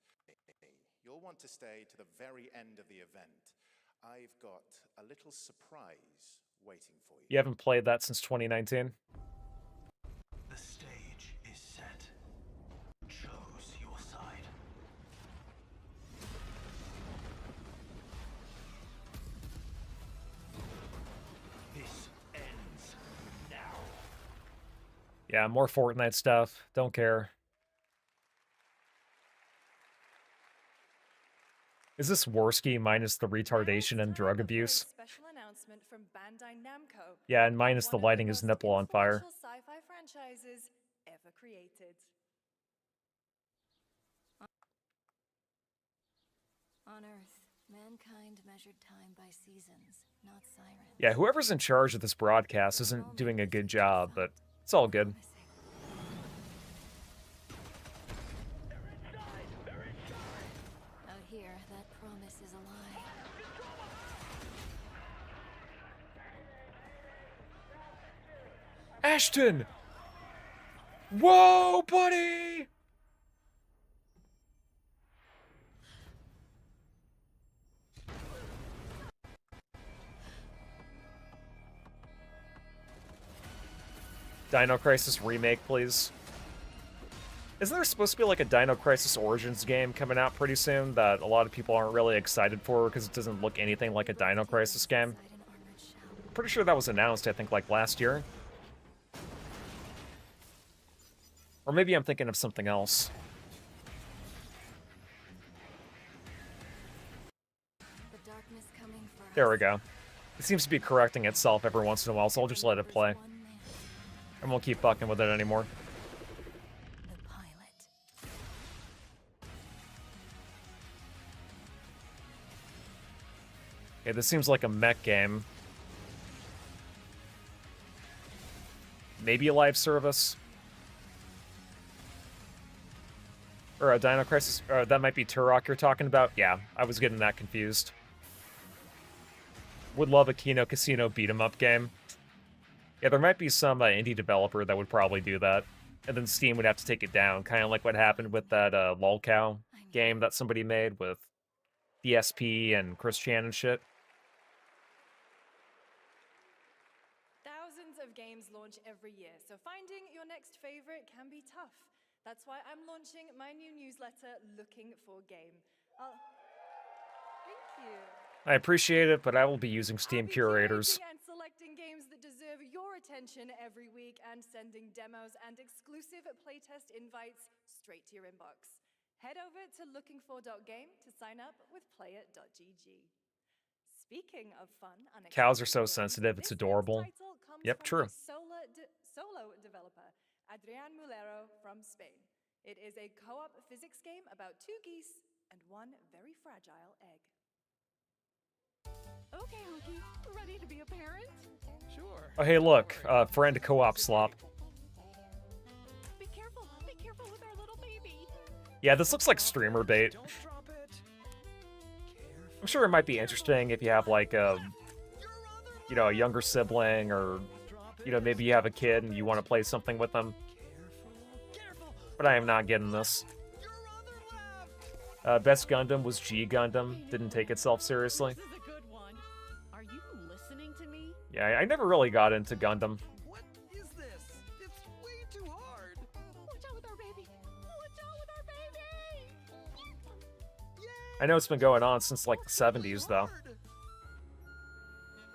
You'll want to stay to the very end of the event. I've got a little surprise waiting for you. You haven't played that since 2019? The stage is set. Choose your side. This ends now. Yeah, more Fortnite stuff. Don't care. Is this Worski minus the retardation and drug abuse? Special announcement from Bandai Namco. Yeah, and minus the lighting his nipple on fire. Sci-fi franchises ever created. On Earth, mankind measured time by seasons, not sirens. Yeah, whoever's in charge of this broadcast isn't doing a good job, but it's all good. Out here, that promise is a lie. Ashton! Whoa, buddy! Dino Crisis remake, please. Isn't there supposed to be like a Dino Crisis Origins game coming out pretty soon that a lot of people aren't really excited for because it doesn't look anything like a Dino Crisis game? Pretty sure that was announced, I think, like last year. Or maybe I'm thinking of something else. There we go. It seems to be correcting itself every once in a while, so I'll just let it play. I won't keep fucking with it anymore. Okay, this seems like a mech game. Maybe a live service? Or a Dino Crisis? That might be Turok you're talking about? Yeah, I was getting that confused. Would love a Kino Casino beat-em-up game. Yeah, there might be some indie developer that would probably do that. And then Steam would have to take it down, kind of like what happened with that Lolcow game that somebody made with DSP and Chris Chan and shit. Thousands of games launch every year, so finding your next favorite can be tough. That's why I'm launching my new newsletter, Looking for Game. Thank you. I appreciate it, but I will be using Steam curators. And selecting games that deserve your attention every week and sending demos and exclusive playtest invites straight to your inbox. Head over to lookingfor.game to sign up with playit.gg. Speaking of fun, Cows are so sensitive, it's adorable. Yep, true. Solo developer Adrian Mulero from Spain. It is a co-op physics game about 2 geese and 1 very fragile egg. Okay, Honky, ready to be a parent? Sure. Oh, hey, look, friend co-op slop. Be careful with our little baby. Yeah, this looks like streamer bait. I'm sure it might be interesting if you have like a, you know, a younger sibling, or, you know, maybe you have a kid and you want to play something with them. But I am not getting this. Best Gundam was G Gundam. Didn't take itself seriously. Yeah, I never really got into Gundam. What is this? It's way too hard. Watch out with our baby. Watch out with our baby. I know it's been going on since like the 70s though.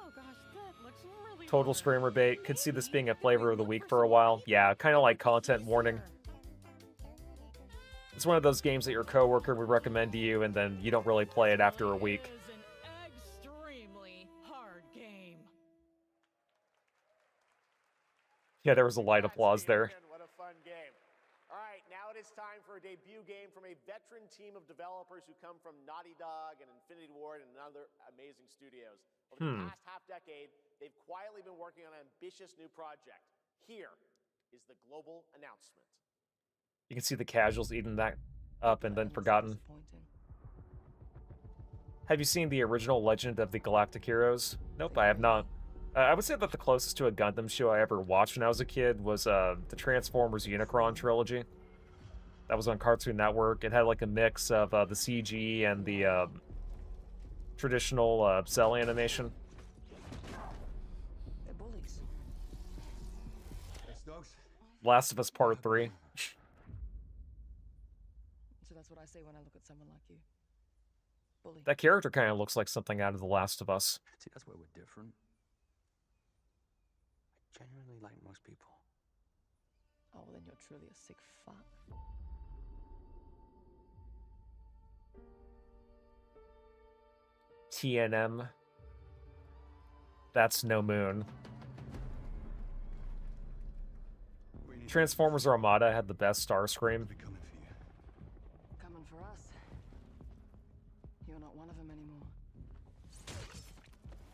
Oh gosh, that looks really Total streamer bait. Could see this being a flavor of the week for a while. Yeah, kind of like content warning. It's one of those games that your coworker would recommend to you and then you don't really play it after a week. Yeah, there was a light applause there. What a fun game. All right, now it is time for a debut game from a veteran team of developers who come from Naughty Dog and Infinity Ward and other amazing studios. Over the past half-decade, they've quietly been working on an ambitious new project. Here is the global announcement. You can see the casuals eating that up and then forgotten. Have you seen the original Legend of the Galactic Heroes? Nope, I have not. I would say that the closest to a Gundam show I ever watched when I was a kid was the Transformers Unicron trilogy. That was on Cartoon Network. It had like a mix of the CG and the traditional cell animation. They're bullies. Last of Us Part 3. So that's what I say when I look at someone like you. Bully. That character kind of looks like something out of The Last of Us. See, that's where we're different. I genuinely like most people. Oh, then you're truly a sick fuck. TNM. That's no moon. Transformers Armada had the best Starscream. Coming for us. You're not one of them anymore.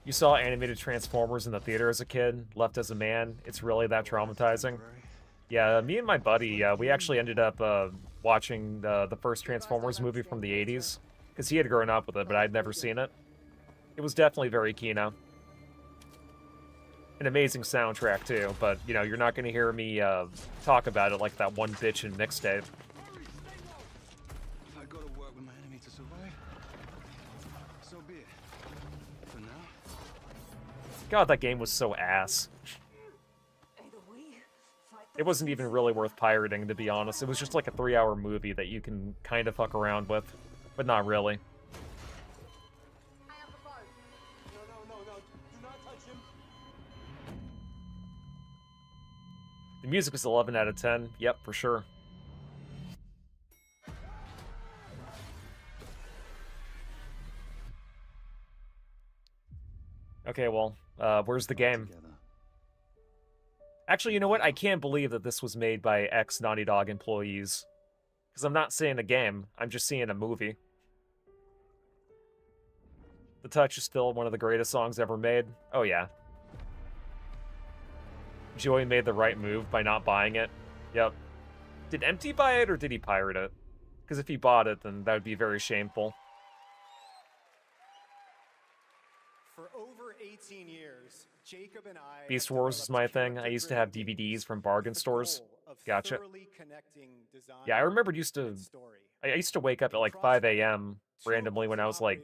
You saw animated Transformers in the theater as a kid, left as a man. It's really that traumatizing. Yeah, me and my buddy, we actually ended up watching the first Transformers movie from the 80s. Because he had grown up with it, but I'd never seen it. It was definitely very Kino. An amazing soundtrack, too, but, you know, you're not going to hear me talk about it like that one bitch in Mixtape. If I go to work with my enemy to survive, so be it. For now, God, that game was so ass. It wasn't even really worth pirating, to be honest. It was just like a 3-hour movie that you can kind of fuck around with, but not really. The music was 11 out of 10. Yep, for sure. Okay, well, where's the game? Actually, you know what? I can't believe that this was made by ex-Naughty Dog employees. Because I'm not seeing a game, I'm just seeing a movie. The Touch is still one of the greatest songs ever made. Oh yeah. Joey made the right move by not buying it. Yep. Did Empty buy it or did he pirate it? Because if he bought it, then that would be very shameful. For over 18 years, Jacob and I Beast Wars is my thing. I used to have DVDs from bargain stores. Gotcha. Yeah, I remember I used to wake up at like 5 a.m. randomly when I was like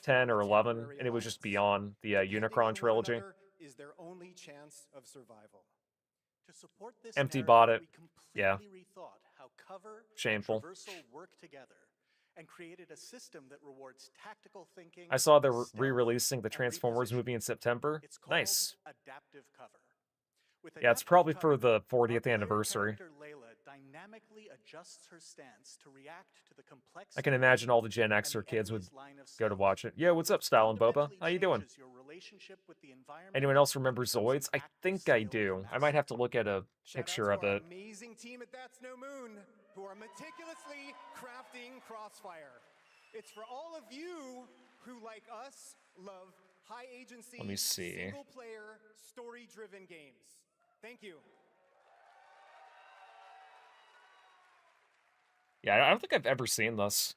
10 or 11, and it was just beyond the Unicron trilogy. Is their only chance of survival. To support this Empty bought it. We Yeah. completely rethought how cover Shameful. and traversal work together and created a system that rewards tactical thinking. I saw they're re-releasing the Transformers movie in September. Nice. Adaptive cover. With Yeah, it's probably for the 40th anniversary. Layla dynamically adjusts her stance to react to the complex. I can imagine all the Gen Xer kids would go to watch it. Yo, what's up, Style and Boba? How you doing? Anyone else remember Zoids? I think I do. I might have to look at a picture of it. Amazing team at That's No Moon who are meticulously crafting Crossfire. It's for all of you who, like us, love high agency, Let me see. single player, story driven games. Thank you. Yeah, I don't think I've ever seen this.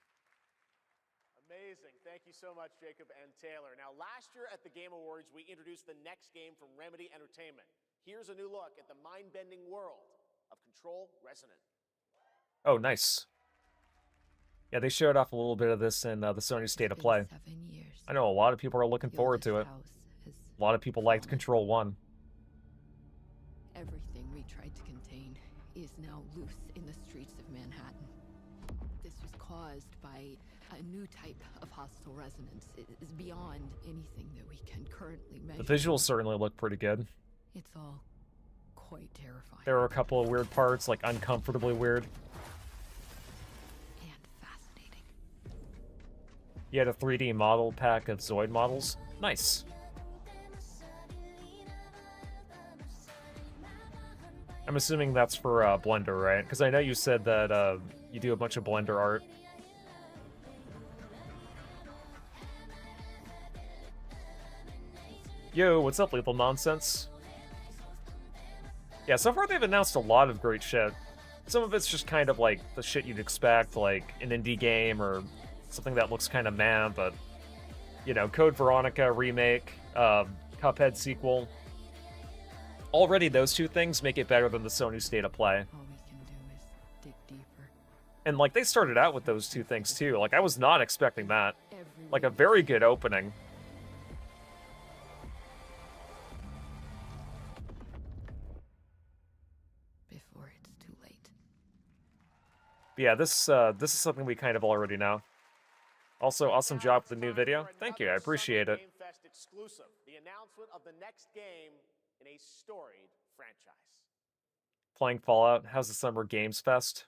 Amazing. Thank you so much, Jacob and Taylor. Now, last year at the Game Awards, we introduced the next game from Remedy Entertainment. Here's a new look at the mind-bending world of Control Resonant. Oh, nice. Yeah, they showed off a little bit of this in the Sony State of Play. I know a lot of people are looking forward to it. A lot of people liked Control 1. Everything we tried to contain is now loose in the streets of Manhattan. This was caused by a new type of hostile resonance. It is beyond anything that we can currently measure. The visuals certainly look pretty good. It's all quite terrifying. There were a couple of weird parts, like uncomfortably weird. And fascinating. You had a 3D model pack of Zoid models. Nice. I'm assuming that's for Blender, right? Because I know you said that you do a bunch of Blender art. Yo, what's up, Lethal Nonsense? Yeah, so far they've announced a lot of great shit. Some of it's just kind of like the shit you'd expect, like an indie game or something that looks kind of meh, but, you know, Code Veronica remake, Cuphead sequel. Already those two things make it better than the Sony State of Play. All we can do is dig deeper. And, like, they started out with those two things, too. Like, I was not expecting that. Like, a very good opening. Before it's too late. But yeah, this is something we kind of already know. Also, awesome job with the new video. Thank you, I appreciate it. Game Fest exclusive, the announcement of the next game in a storied franchise. Playing Fallout. How's the Summer Games Fest?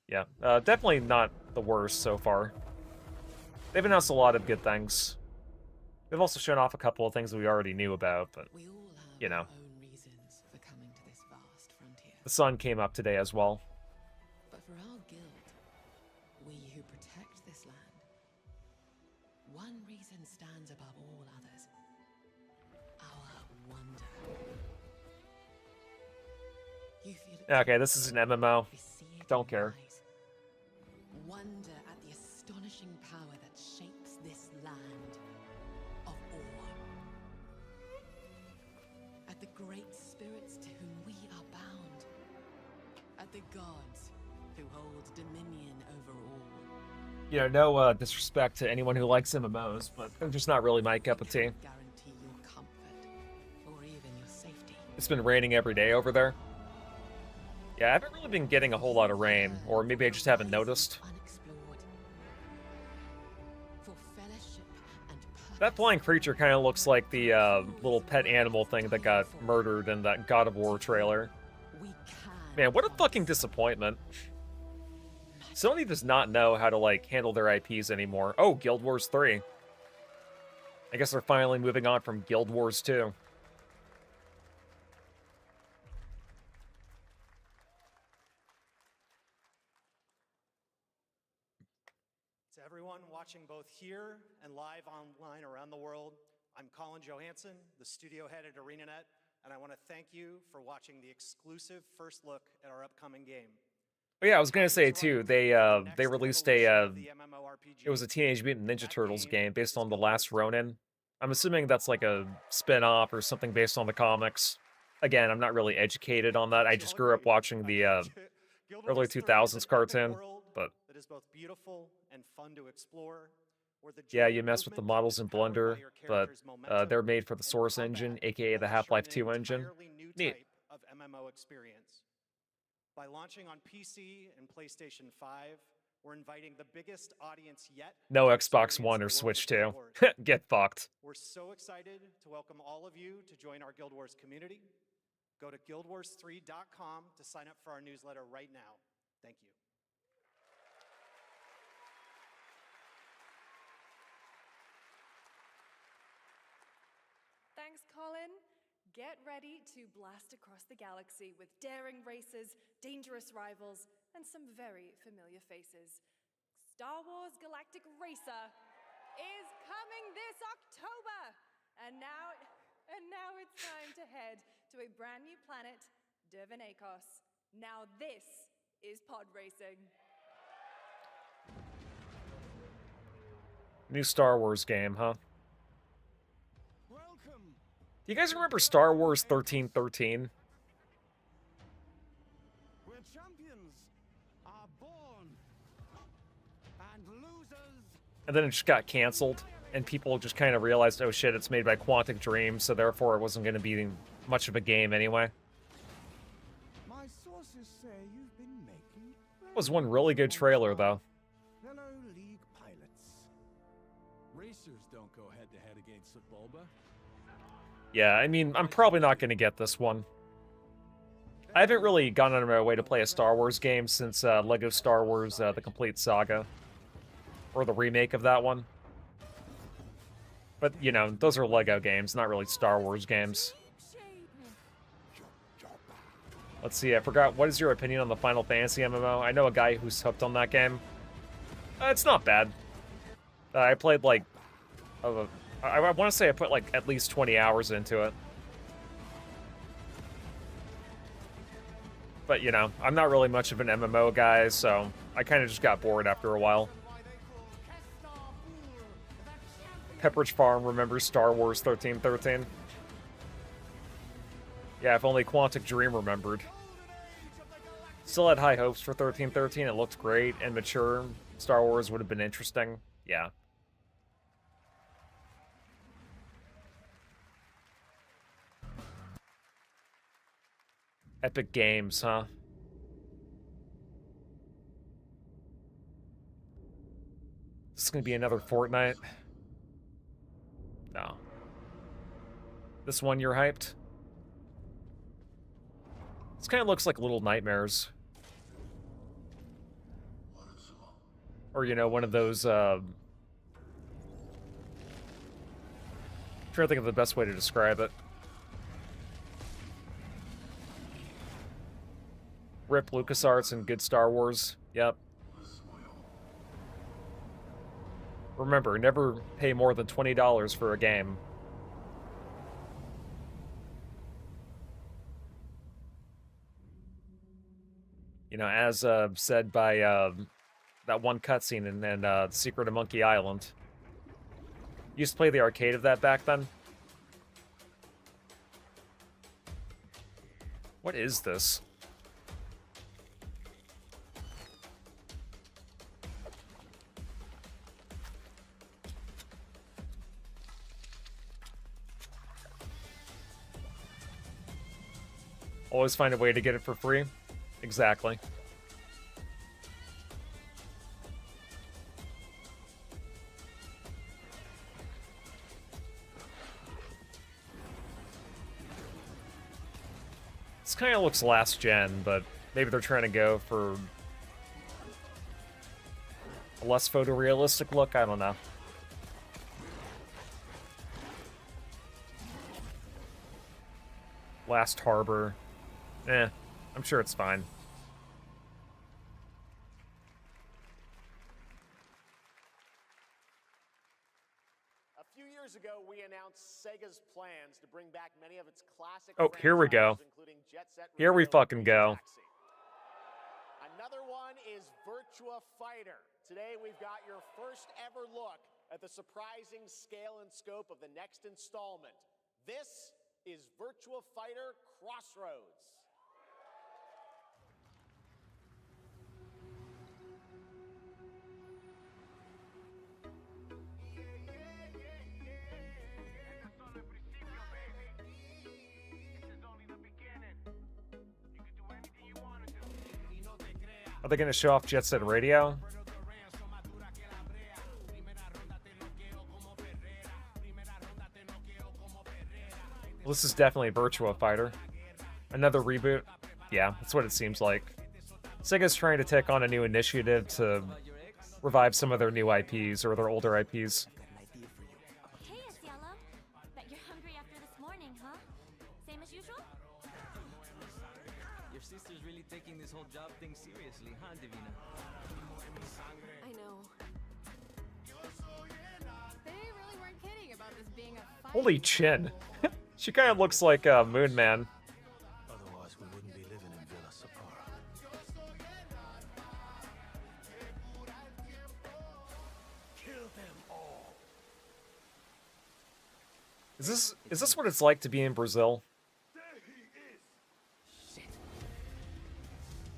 Yeah, definitely not the worst so far. They've announced a lot of good things. They've also shown off a couple of things that we already knew about, but, you know. The sun came up today as well. But for our guild, we who protect this land, one reason stands above all others. Our wonder. You feel it Okay, this is an MMO. Don't care. wonder at the astonishing power that shapes this land of awe. At the great spirits to whom we are bound. At the gods who hold dominion over all. You know, no disrespect to anyone who likes MMOs, but they're just not really my cup of tea. Guarantee your comfort or even your safety. It's been raining every day over there. Yeah, I haven't really been getting a whole lot of rain, or maybe I just haven't noticed. That flying creature kind of looks like the little pet animal thing that got murdered in that God of War trailer. Man, what a fucking disappointment. Sony does not know how to, like, handle their IPs anymore. Oh, Guild Wars 3. I guess they're finally moving on from Guild Wars 2. To everyone watching both here and live online around the world, I'm Colin Johansson, the studio head at ArenaNet, and I want to thank you for watching the exclusive first look at our upcoming game. Oh yeah, I was gonna say too. They released a it was a Teenage Mutant Ninja Turtles game based on The Last Ronin. I'm assuming that's like a spin-off or something based on the comics. Again, I'm not really educated on that. I just grew up watching the early 2000s cartoon, but that is both beautiful and fun to explore. Yeah, you mess with the models in Blender, but they're made for the Source engine, aka the Half-Life 2 engine. Neat. Of MMO experience. By launching on PC and PlayStation 5, we're inviting the biggest audience yet. No Xbox One or Switch 2. Get fucked. We're so excited to welcome all of you to join our Guild Wars community. Go to guildwars3.com to sign up for our newsletter right now. Thank you. Thanks, Colin. Get ready to blast across the galaxy with daring races, dangerous rivals, and some very familiar faces. Star Wars Galactic Racer is coming this October! And now it's time to head to a brand new planet, Dervenakos. Now this is pod racing. New Star Wars game, huh? Do you guys remember Star Wars 1313? Where champions are born and losers. And then it just got canceled, and people just kind of realized, oh shit, it's made by Quantic Dream, so therefore it wasn't going to be much of a game anyway. My sources say you've been making. That was one really good trailer, though. Fellow League pilots. Racers don't go head to head against Bulba. Yeah, I mean, I'm probably not going to get this one. I haven't really gone out of my way to play a Star Wars game since LEGO Star Wars The Complete Saga. Or the remake of that one. But, you know, those are LEGO games, not really Star Wars games. Let's see, I forgot, what is your opinion on the Final Fantasy MMO? I know a guy who's hooked on that game. It's not bad. I played, like, I want to say I put, like, at least 20 hours into it. But, you know, I'm not really much of an MMO guy, so I kind of just got bored after a while. Pepperidge Farm remembers Star Wars 1313. Yeah, if only Quantic Dream remembered. Still had high hopes for 1313. It looked great and mature. Star Wars would have been interesting. Yeah. Epic Games, huh? This is gonna be another Fortnite? No. This one you're hyped? This kind of looks like Little Nightmares. Or, you know, one of those, I'm trying to think of the best way to describe it. Rip LucasArts and good Star Wars. Yep. Remember, never pay more than $20 for a game. You know, as said by that one cutscene in Secret of Monkey Island. Used to play the arcade of that back then. What is this? Always find a way to get it for free. Exactly. This kind of looks last gen, but maybe they're trying to go for a less photorealistic look. I don't know. Last Harbor. I'm sure it's fine. A few years ago, we announced Sega's plans to bring back many of its classic Oh, here we go. franchises, including Jet Set Here we Radio fucking go. Taxi. Another one is Virtua Fighter. Today, we've got your first ever look at the surprising scale and scope of the next installment. This is Virtua Fighter Crossroads. Are they going to show off Jet Set Radio? Well, this is definitely Virtua Fighter. Another reboot? Yeah, that's what it seems like. Sega's trying to take on a new initiative to revive some of their new IPs or their older IPs. Hey, Asiello. Bet you're hungry after this morning, huh? Same as usual? Your sister's really taking this whole job thing seriously, huh, Divina? I know. They really weren't kidding about this being a fight. Holy chin. She kind of looks like Moon Man. Otherwise, we wouldn't be living in Villa Sapara. Kill them all. Is this what it's like to be in Brazil?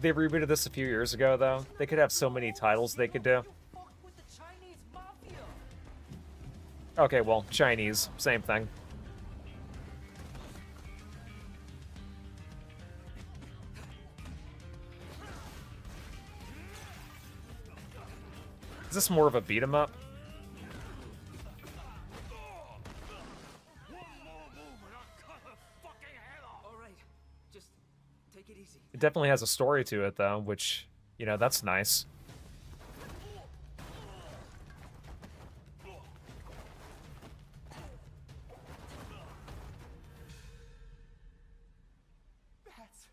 They rebooted this a few years ago, though. They could have so many titles they could do. Okay, well, Chinese, same thing. Is this more of a beat 'em up? It definitely has a story to it, though, which, you know, that's nice. That's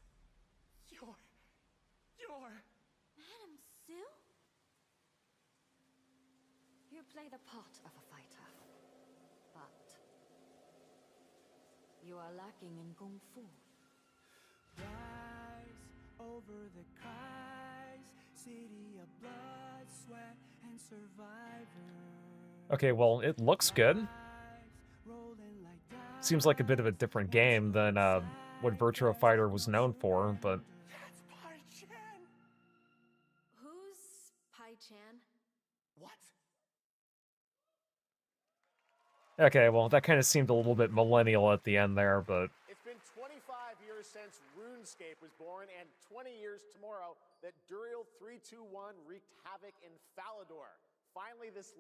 your... Madam Sue? You play the part of a fighter, but you are lacking in kung fu. Over the cries, city of blood, sweat, and survivor. Okay, well, it looks good. Seems like a bit of a different game than what Virtua Fighter was known for, but... Who's Pai Chan? What? Okay, well, that kind of seemed a little bit millennial at the end there, but... It's been 25 years since RuneScape was born, and 20 years tomorrow that Duriel 321 wreaked havoc in Falador. Finally, this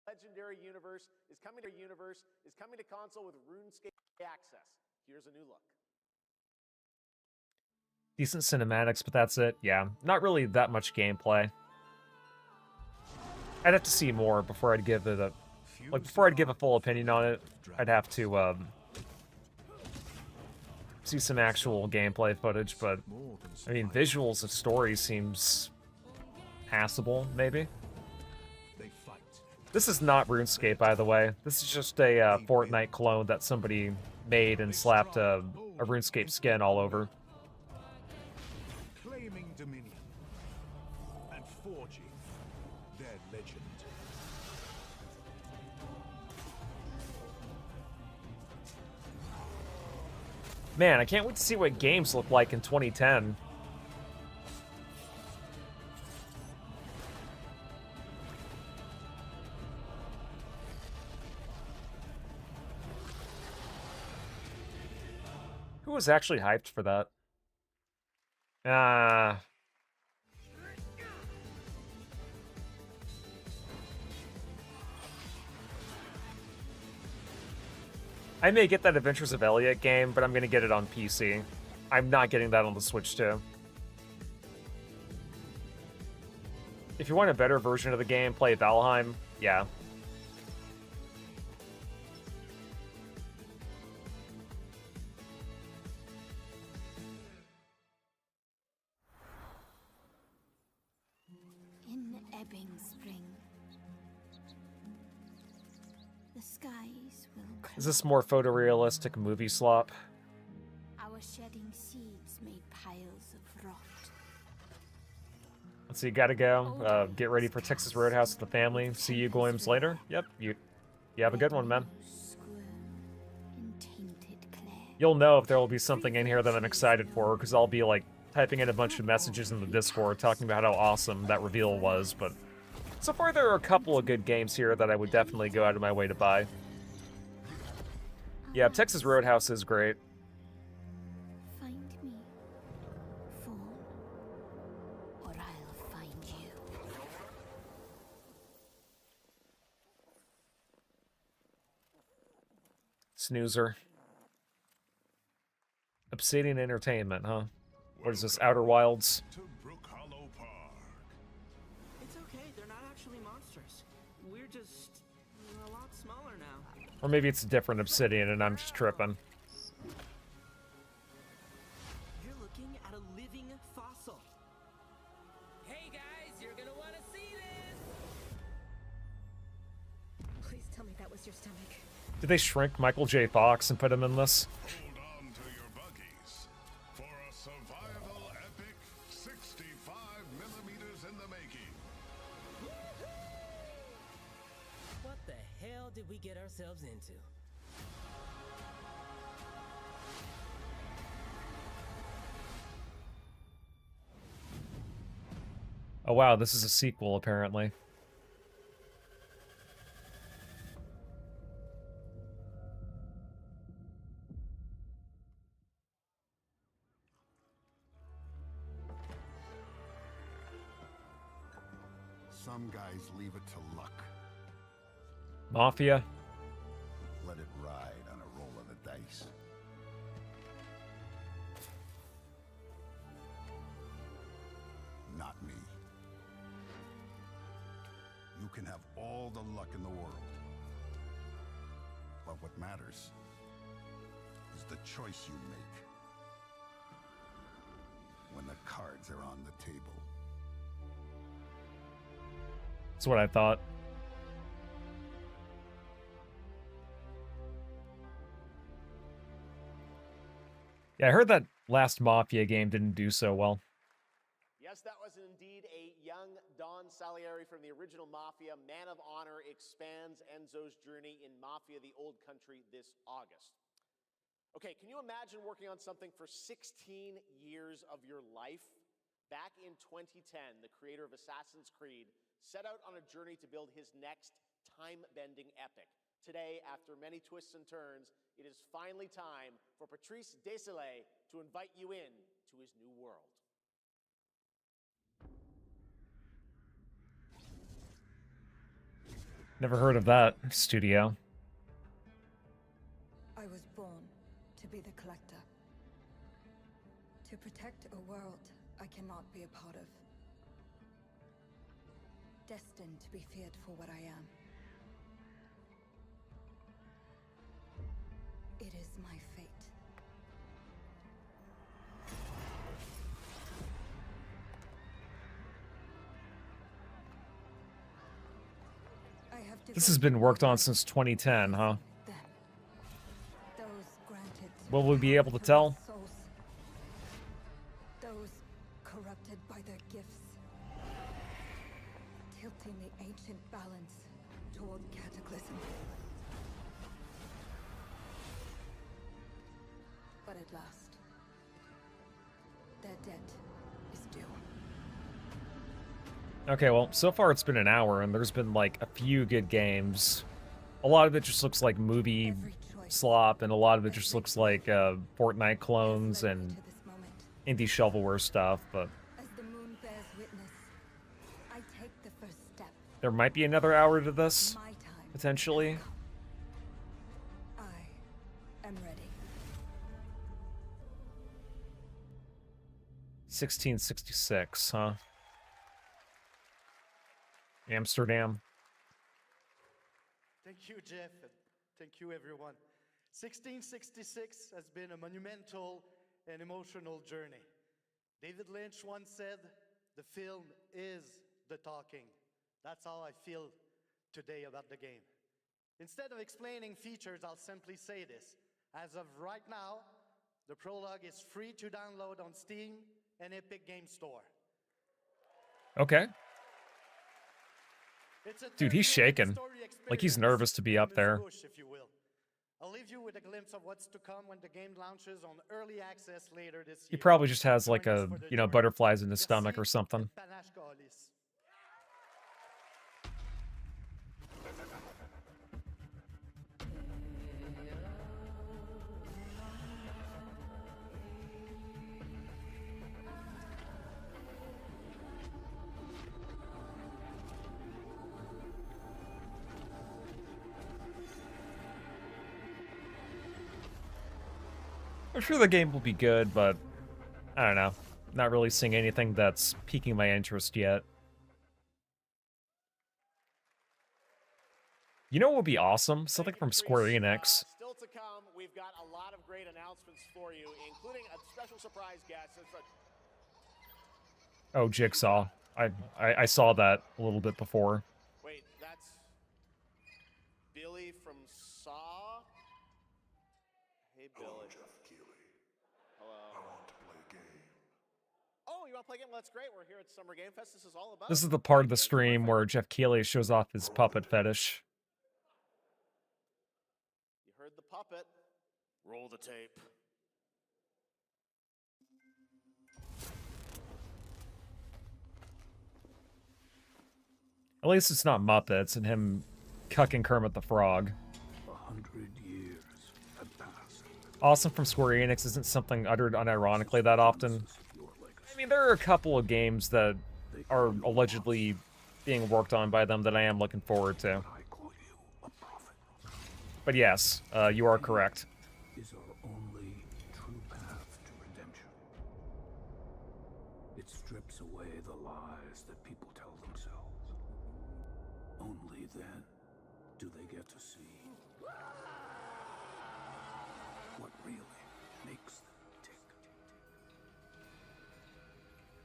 legendary universe is coming to console with RuneScape Access. Here's a new look. Decent cinematics, but that's it. Yeah, not really that much gameplay. I'd have to see more before I'd give it a... Like, before I'd give a full opinion on it, I'd have to, see some actual gameplay footage, but, I mean, visuals of story seems passable, maybe? This is not RuneScape, by the way. This is just a Fortnite clone that somebody made and slapped a RuneScape skin all over. Claiming dominion and forging their legend. Man, I can't wait to see what games look like in 2010. Who was actually hyped for that? Ah. I may get that Adventures of Elliot game, but I'm gonna get it on PC. I'm not getting that on the Switch too. If you want a better version of the game, play Valheim. Yeah. In ebbing spring, the skies will Is this more photorealistic movie slop? our shedding seeds made piles of rot. Let's see, gotta go. Get ready for Texas Roadhouse with the family. See you, Goyams, later. Yep, you have a good one, man. You'll know if there will be something in here that I'm excited for, because I'll be, like, typing in a bunch of messages in the Discord talking about how awesome that reveal was, but so far there are a couple of good games here that I would definitely go out of my way to buy. Yeah, Texas Roadhouse is great. Find me, Fawn, or I'll find you. Snoozer. Obsidian Entertainment, huh? What is this, Outer Wilds? It's okay, they're not actually monsters. We're just a lot smaller now. Or maybe it's a different Obsidian and I'm just tripping. You're looking at a living fossil. Hey guys, you're gonna want to see this. Please tell me that was your stomach. Did they shrink Michael J. Fox and put him in this? For a survival epic, 65 millimeters in the making. What the hell did we get ourselves into? Oh wow, this is a sequel apparently. Some guys leave it to luck. Mafia. Let it ride on a roll of the dice. Not me. You can have all the luck in the world. But what matters is the choice you make when the cards are on the table. That's what I thought. Yeah, I heard that last Mafia game didn't do so well. Yes, that was indeed a young Don Salieri from the original Mafia. Man of Honor expands Enzo's journey in Mafia: The Old Country this August. Okay, can you imagine working on something for 16 years of your life? Back in 2010, the creator of Assassin's Creed set out on a journey to build his next time-bending epic. Today, after many twists and turns, it is finally time for Patrice Désilets to invite you in to his new world. Never heard of that studio. I was born to be the collector. To protect a world I cannot be a part of. Destined to be feared for what I am. It is my fate. This has been worked on since 2010, huh? Those granted Will we be able to tell? souls. Those corrupted by their gifts. Tilting the ancient balance toward cataclysm. But at last, their debt is due. Okay, well, so far it's been an hour, and there's been, like, a few good games. A lot of it just looks like movie slop, and a lot of it just looks like Fortnite clones and indie shovelware stuff, but As the moon bears witness, I take the first step. there might be another hour to this, My time. potentially. I am ready. 1666, huh? Amsterdam. Thank you, Jeff, and thank you, everyone. 1666 has been a monumental and emotional journey. David Lynch once said, "The film is the talking." That's how I feel today about the game. Instead of explaining features, I'll simply say this. As of right now, the prologue is free to download on Steam and Epic Game Store. Okay. It's a Dude, he's 30-minute shaking. story Like he's experience, nervous to be up there. Push, if you will. I'll leave you with a glimpse of what's to come when the game launches on early access later this year. He probably just has like Join us a, for the you know, journey. butterflies in his Merci stomach or something. et panache Calis. I'm sure the game will be good, but I don't know. Not really seeing anything that's piquing my interest yet. You know what would be awesome? Something from Square Enix. Still to come, we've got a lot of great announcements for you, including a special surprise guest. Oh, Jigsaw. I saw that a little bit before. Wait, that's Billy from Saw? Hey, Billy. Hello, Jeff Keighley. Hello. I want to play a game. Oh, you want to play a game? That's great. We're here at Summer Game Fest. This is all about. This is the part of the stream where Jeff Keighley shows off his puppet fetish. You heard the puppet. Roll the tape. At least it's not Muppets and him cucking Kermit the Frog. 100 years have passed. Awesome from Square Enix isn't something uttered unironically that often. I mean, there are a couple of games that are allegedly being worked on by them that I am looking forward to. But yes, you are correct. Is our only true path to redemption. It strips away the lies that people tell themselves. Only then do they get to see what really makes them tick.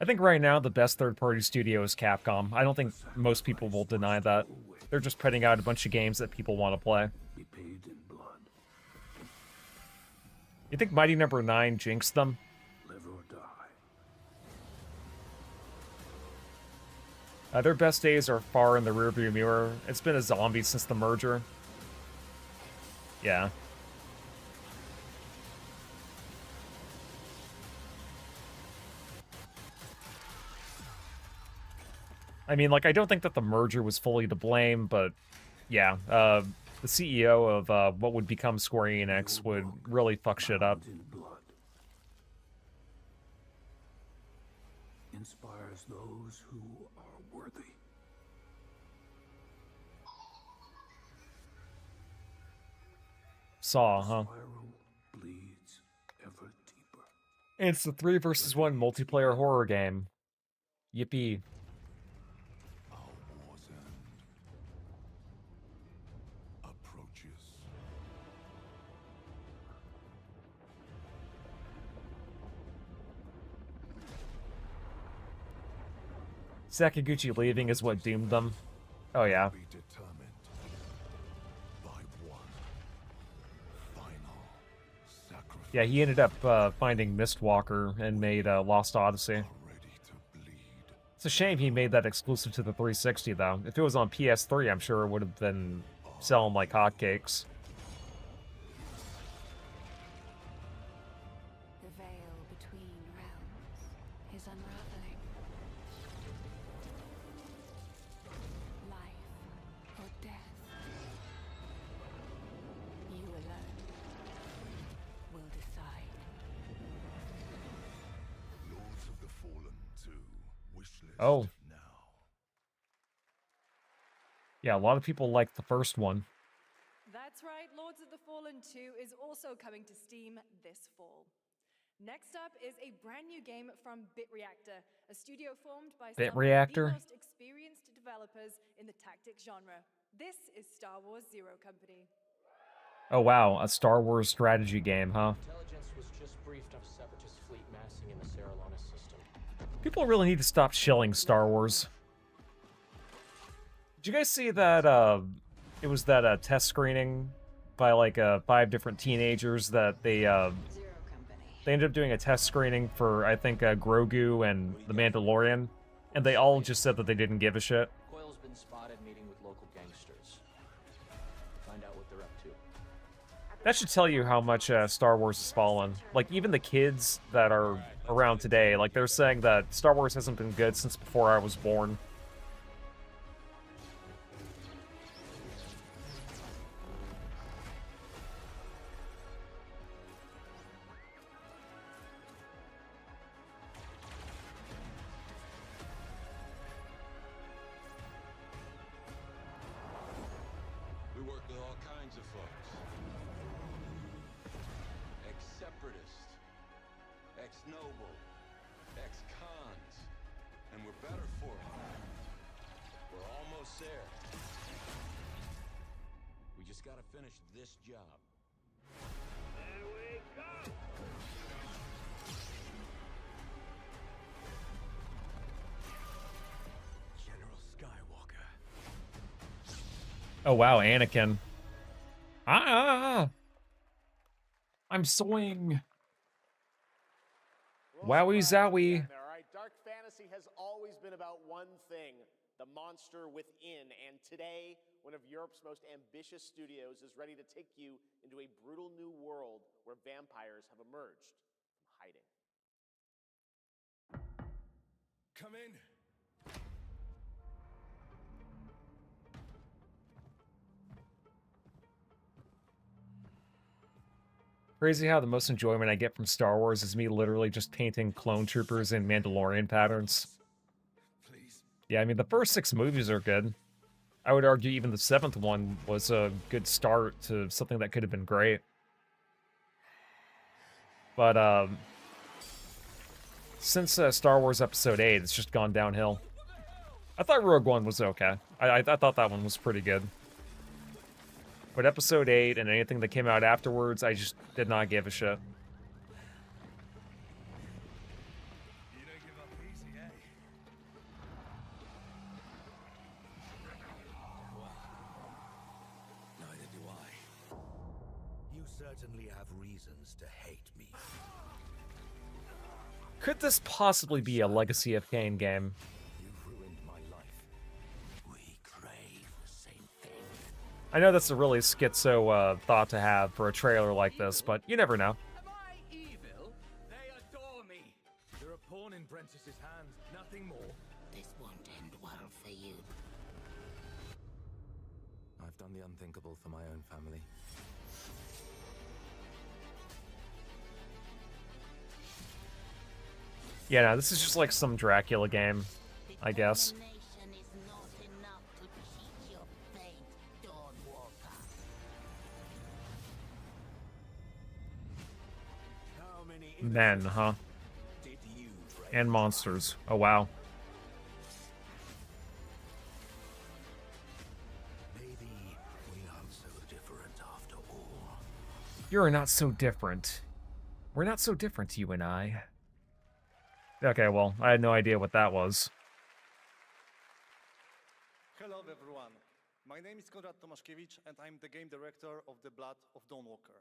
I think right now the best third-party studio is Capcom. I don't think most people will deny that. They're just putting out a bunch of games that people want to play. Be paid in blood. You think Mighty Number 9 jinxed them? Live or die. Their best days are far in the rearview mirror. It's been a zombie since the merger. Yeah. I mean, like, I don't think that the merger was fully to blame, but yeah, the CEO of what would become Square Enix would really fuck shit up. In blood. Inspires those who are worthy. Saw, huh? Spiral bleeds ever deeper. It's a 3 versus 1 multiplayer horror game. Yippee. Our war's end approaches. Sakaguchi leaving is what doomed them. Oh yeah. Be determined by one final sacrifice. Yeah, he ended up finding Mistwalker and made Lost Odyssey. It's a shame he made that exclusive to the 360, though. If it was on PS3, I'm sure it would have been selling like hotcakes. The veil between realms is unraveling. Life or death. You alone will decide. Oh. Yeah, a lot of people like the first one. That's right, Lords of the Fallen 2 is also coming to Steam this fall. Next up is a brand new game from BitReactor, a studio formed by some of the BitReactor? most experienced developers in the tactics genre. This is Star Wars Zero Company. Oh wow, a Star Wars strategy game, huh? Intelligence was just briefed of a separatist fleet massing in the Serralona system. People really need to stop shilling Star Wars. Did you guys see that, it was that, test screening by, like, 5 different teenagers that they ended up doing a test screening for, I think, Grogu and The Mandalorian, and they all just said that they didn't give a shit. Coil's been spotted meeting with local gangsters. Find out what they're up to. That should tell you how much Star Wars has fallen. Like, even the kids that are around today, like, they're saying that Star Wars hasn't been good since before I was born. We work with all kinds of folks. Ex-separatists, ex-noble, ex-cons, and we're better for it. We're almost there. We just gotta finish this job. There we go! General Skywalker. Oh wow, Anakin. Ah! I'm swing. Wowie zowie. All right, Dark Fantasy has always been about one thing, the monster within. And today, one of Europe's most ambitious studios is ready to take you into a brutal new world where vampires have emerged from hiding. Come in. Crazy how the most enjoyment I get from Star Wars is me literally just painting clone troopers in Mandalorian patterns. Yeah, I mean, the first 6 movies are good. I would argue even the 7th one was a good start to something that could have been great. But, since Star Wars Episode 8, it's just gone downhill. I thought Rogue One was okay. I thought that one was pretty good. But Episode 8 and anything that came out afterwards, I just did not give a shit. You don't give up easy, eh? Neither do I. You certainly have reasons to hate me. Could this possibly be a Legacy of Kain game? You've ruined my life. We crave the same thing. I know that's a really schizo thought to have for a trailer like this, but you never know. Am I evil? They adore me. You're a pawn in Brentus's hands, nothing more. This won't end well for you. I've done the unthinkable for my own family. Yeah, no, this is just like some Dracula game, I guess. Men, huh? And monsters. Oh, wow. Maybe we aren't so different after all. You're not so different. We're not so different, you and I. Okay, well, I had no idea what that was. Hello everyone. My name is Konrad Tomaszkiewicz and I'm the game director of The Blood of Dawnwalker.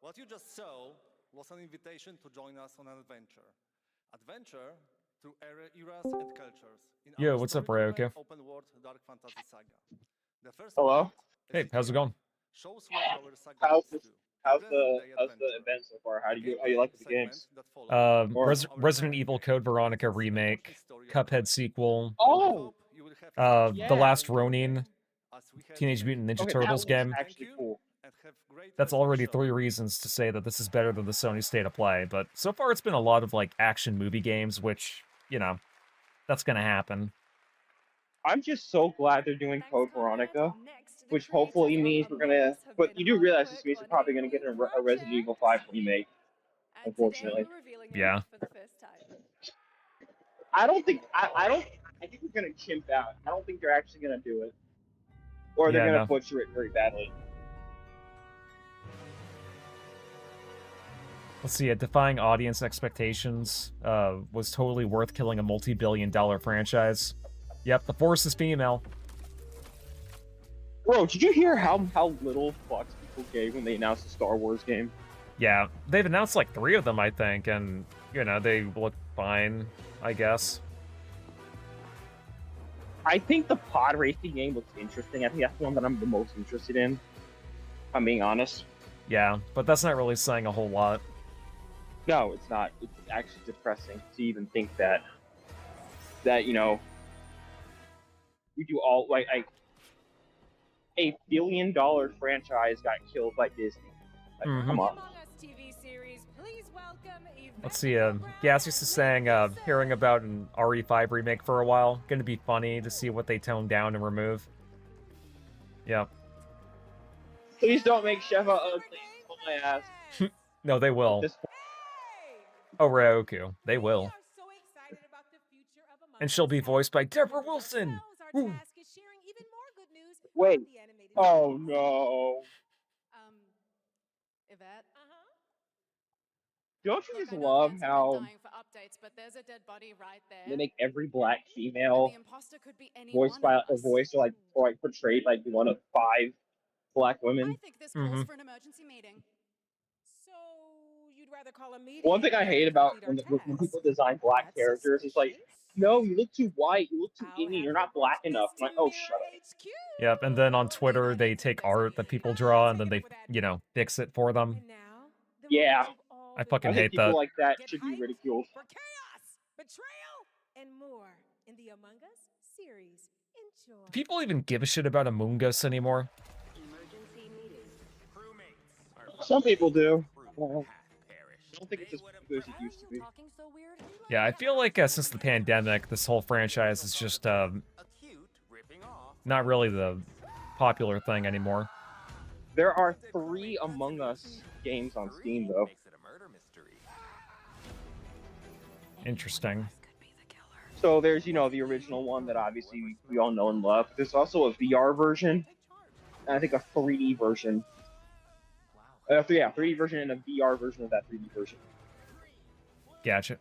What you just saw was an invitation to join us on an adventure. Adventure through eras and cultures. In Yo, our what's up, storytelling Ryoka? open world dark fantasy saga. The first Hello? event Hey, how's it going? shows where our saga How's leads this? to. How's Then the they how's the adventure. event so far? How do you like the games? Resident Evil Code Veronica remake, Cuphead sequel, Oh, The Last Ronin, Teenage Mutant Ninja okay, Turtles that game. looks actually cool. That's already 3 reasons to say that this is better than the Sony State of Play, but so far it's been a lot of, like, action movie games, which, you know, that's gonna happen. I'm just so glad they're doing Code Veronica, which hopefully means we're gonna. But you do realize this means we're probably gonna get a Resident Evil 5 remake, unfortunately. Yeah. I don't think. I don't. I think we're gonna chimp out. I don't think they're actually gonna do it, or they're Yeah, gonna no. butcher it very badly. Let's see, defying audience expectations was totally worth killing a multi-billion-dollar franchise. Yep, the Force is female. Bro, did you hear how little fucks people gave when they announced the Star Wars game? Yeah, they've announced like 3 of them, I think, and, you know, they look fine, I guess. I think the pod racing game looks interesting. I think that's the one that I'm the most interested in, if I'm being honest. Yeah, but that's not really saying a whole lot. No, it's not. It's actually depressing to even think that, you know, we do all, like a $1 billion franchise got killed by Disney. Like, come on. Let's see, Gaseous is saying, hearing about an RE5 remake for a while. Gonna be funny to see what they tone down and remove. Yep. Please don't make Sheva ugly. Oh my ass. No, they will. Oh, Ryoku. They will. And she'll be voiced by Deborah Wilson! Ooh. Wait. Oh no. Yvette? Don't you just love how Dying for updates, but there's a dead body right there. they make every black female The imposter could be any voiced one by of a us. voice or like portrayed like one of 5 black women? I think this calls for an emergency meeting. So you'd rather call a meeting? One thing I hate about when people design black characters is like, no, you look too white, you look too Indian, you're not black enough. I'm like, oh, shut up. Yep, and then on Twitter, they take art that people draw and then they, you know, fix it for them. Yeah. I fucking think hate people that. like that should be ridiculed. Betrayal and more in the Among Us series. Enjoy. Do people even give a shit about Among Us anymore? Some people do. I don't think it's as good as it used to be. Yeah, I feel like since the pandemic, this whole franchise is just not really the popular thing anymore. There are 3 Among Us games on Steam, though. Interesting. So there's, you know, the original one that obviously we all know and love. There's also a VR version, and I think a 3D version. Yeah, 3D version and a VR version of that 3D version. Gotcha.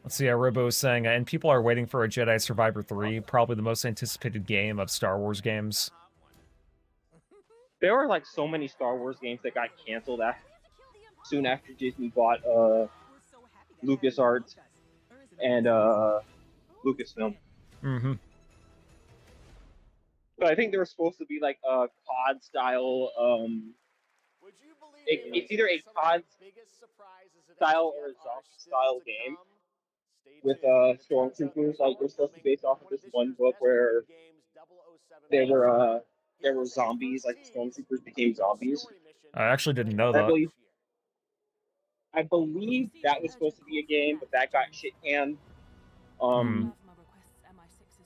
Let's see, Robo is saying, and people are waiting for a Jedi Survivor 3, probably the most anticipated game of Star Wars games. There were like so many Star Wars games that got canceled soon after Disney bought LucasArts and Lucasfilm. Mm-hmm. But I think there was supposed to be like a COD style. It's either a COD style or a zombie style game with stormtroopers. Like they're supposed to be based off of this one book where there were zombies, like the stormtroopers became zombies. I actually didn't know that. I believe that was supposed to be a game, but that got shit canned.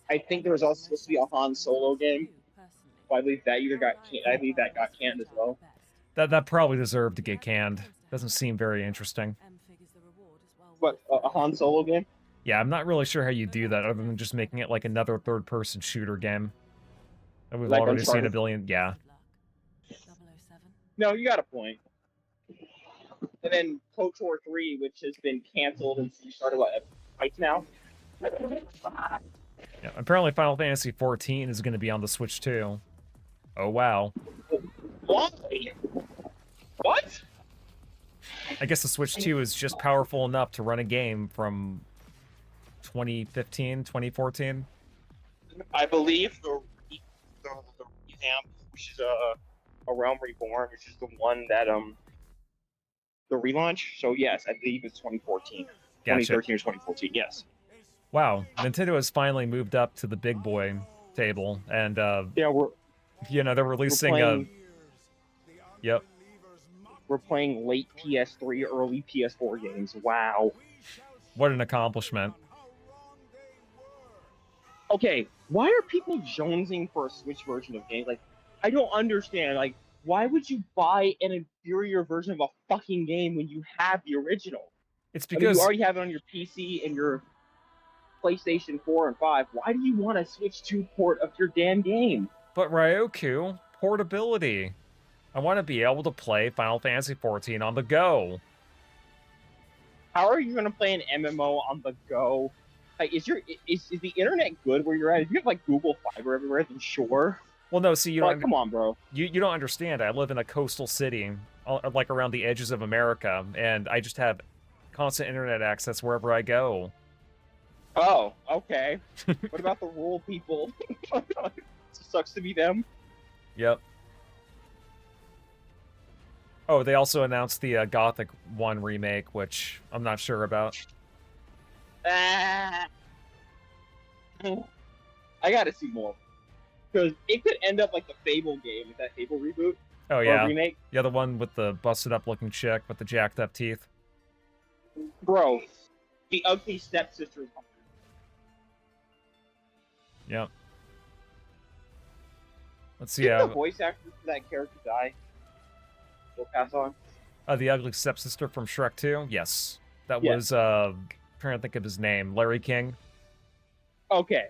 I think there was also supposed to be a Han Solo game. But I believe that got canned as well. That probably deserved to get canned. Doesn't seem very interesting. What, a Han Solo game? Yeah, I'm not really sure how you do that other than just making it like another third-person shooter game. And we've Like already seen Uncharted? a billion. Yeah. No, you got a point. And then KOTOR 3, which has been canceled and started fights now. Yeah. Apparently, Final Fantasy XIV is going to be on the Switch too. Oh wow. Why? What? I guess the Switch 2 is just powerful enough to run a game from 2015, 2014. I believe the revamp, which is a Realm Reborn, which is the one that the relaunch. So yes, I believe it's 2014, Gotcha. 2013 or 2014. Yes. Wow, Nintendo has finally moved up to the big boy table, and yeah, they're releasing playing, Yep. We're playing late PS3, early PS4 games. Wow. What an accomplishment. Okay, why are people jonesing for a Switch version of games? Like, I don't understand. Like, why would you buy an inferior version of a fucking game when you have the original? It's I mean, you because already have it on your PC and your PlayStation 4 and 5. Why do you want a Switch 2 port of your damn game? But Ryoku, portability. I want to be able to play Final Fantasy XIV on the go. How are you going to play an MMO on the go? Like, is the internet good where you're at? If you have like Google Fiber everywhere, then sure. Well, no, see, you But, don't. come on, bro. You don't understand. I live in a coastal city, like around the edges of America, and I just have constant internet access wherever I go. Oh, okay. What about the rural people? Sucks to be them. Yep. Oh, they also announced the Gothic 1 remake, which I'm not sure about. I gotta see more. Because it could end up like the Fable game, with that Fable reboot. Oh, or yeah. remake. Yeah, the one with the busted-up looking chick with the jacked-up teeth. Bro, the ugly stepsister is coming. Yep. Let's see. Did the voice actor for that character die? We'll pass on. The ugly stepsister from Shrek 2? Yes. That Yeah. was, trying to think of his name. Larry King? Okay.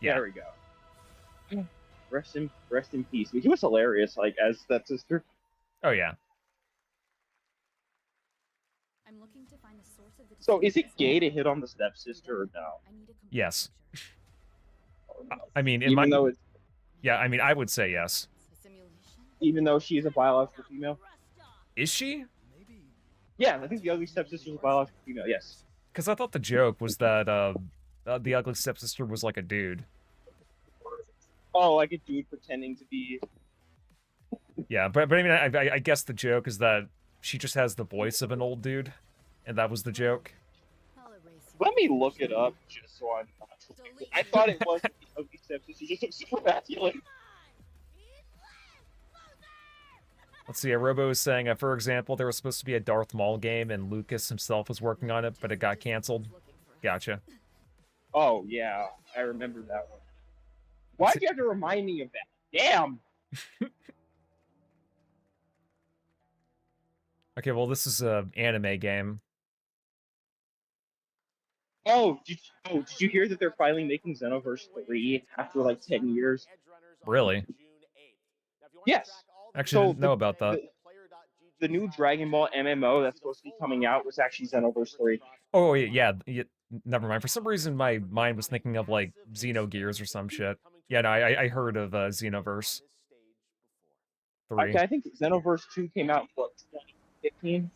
Yeah. There we go. Rest in peace. He was hilarious, like, as stepsister. Oh, yeah. I'm looking to find the source of the So, is it gay to hit on the stepsister or no? Yes. I mean, in Even my... though it's... Yeah, I mean, I would say yes. Even though she's a biological female? Is she? Yeah, I think the ugly stepsister is a biological female, yes. Because I thought the joke was that the ugly stepsister was like a dude. Oh, like a dude pretending to be... Yeah, but I mean, I guess the joke is that she just has the voice of an old dude, and that was the joke. Let me look it up, just so I'm not... I thought it was the ugly stepsister, just looks super masculine. Let's see, Robo is saying, for example, there was supposed to be a Darth Maul game, and Lucas himself was working on it, but it got canceled. Gotcha. Oh, yeah, I remember that one. Why'd you have to remind me of that? Damn! Okay, well, this is an anime game. Oh, did you hear that they're finally making Xenoverse 3 after like 10 years? Really? Yes. Actually, didn't know about that. The new Dragon Ball MMO that's supposed to be coming out was actually Xenoverse 3. Oh, yeah, never mind. For some reason, my mind was thinking of, like, Xenogears or some shit. Yeah, no, I heard of Xenoverse 3. Okay, I think Xenoverse 2 came out, what, 2015?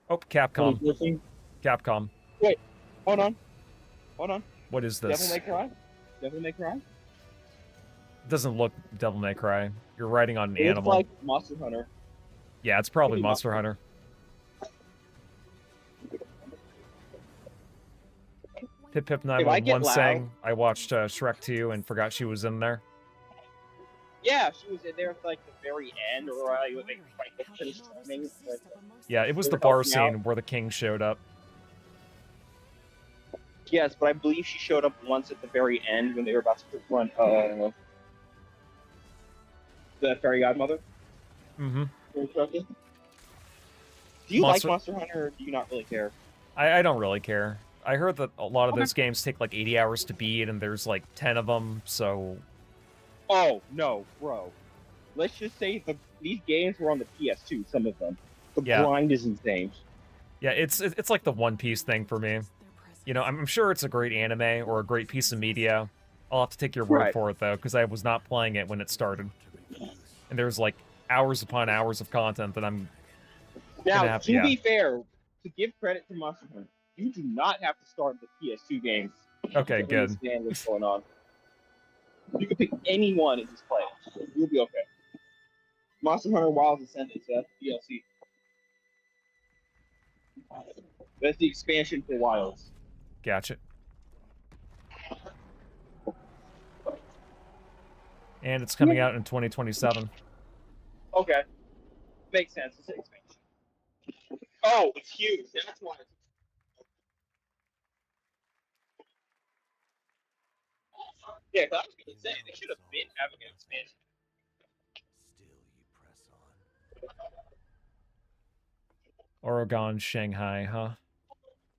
Oh, Capcom. 2014? Capcom. Wait, hold on. What is this? Devil May Cry? Devil May Cry? It doesn't look Devil May Cry. You're riding on an It's animal. like Monster Hunter. Yeah, it's probably Maybe Monster Hunter. Pip If I 911 get loud- saying, I watched Shrek 2 and forgot she was in there. Yeah, she was in there at like the very end, or like the finished filming. But Yeah, it was they the were bar helping scene out. where the king showed up. Yes, but I believe she showed up once at the very end when they were about to run the Fairy Godmother. Mm-hmm. Do you like Monster Hunter, or do you not really care? I don't really care. I heard that a lot of those games take like 80 hours to beat, and there's like 10 of them, so... Oh, no, bro. Let's just say these games were on the PS2, some of them. The Yeah. grind is insane. Yeah, it's like the One Piece thing for me. You know, I'm sure it's a great anime or a great piece of media. I'll have to take your word Right. for it, though, because I was not playing it when it started. And there's like hours upon hours of content that I'm gonna Now, have to yeah. be fair, to give credit to Monster Hunter, you do not have to start the PS2 games. Okay, to good. understand what's going on. You can pick any one and just play it. You'll be okay. Monster Hunter Wilds Ascendant, so that's DLC. That's the expansion for Wilds. Gotcha. And it's coming out in 2027. Okay. Makes sense. It's an expansion. Oh, it's huge. That's why. Yeah, 'cause I was gonna say they should have been having an expansion. Oregon, Shanghai, huh?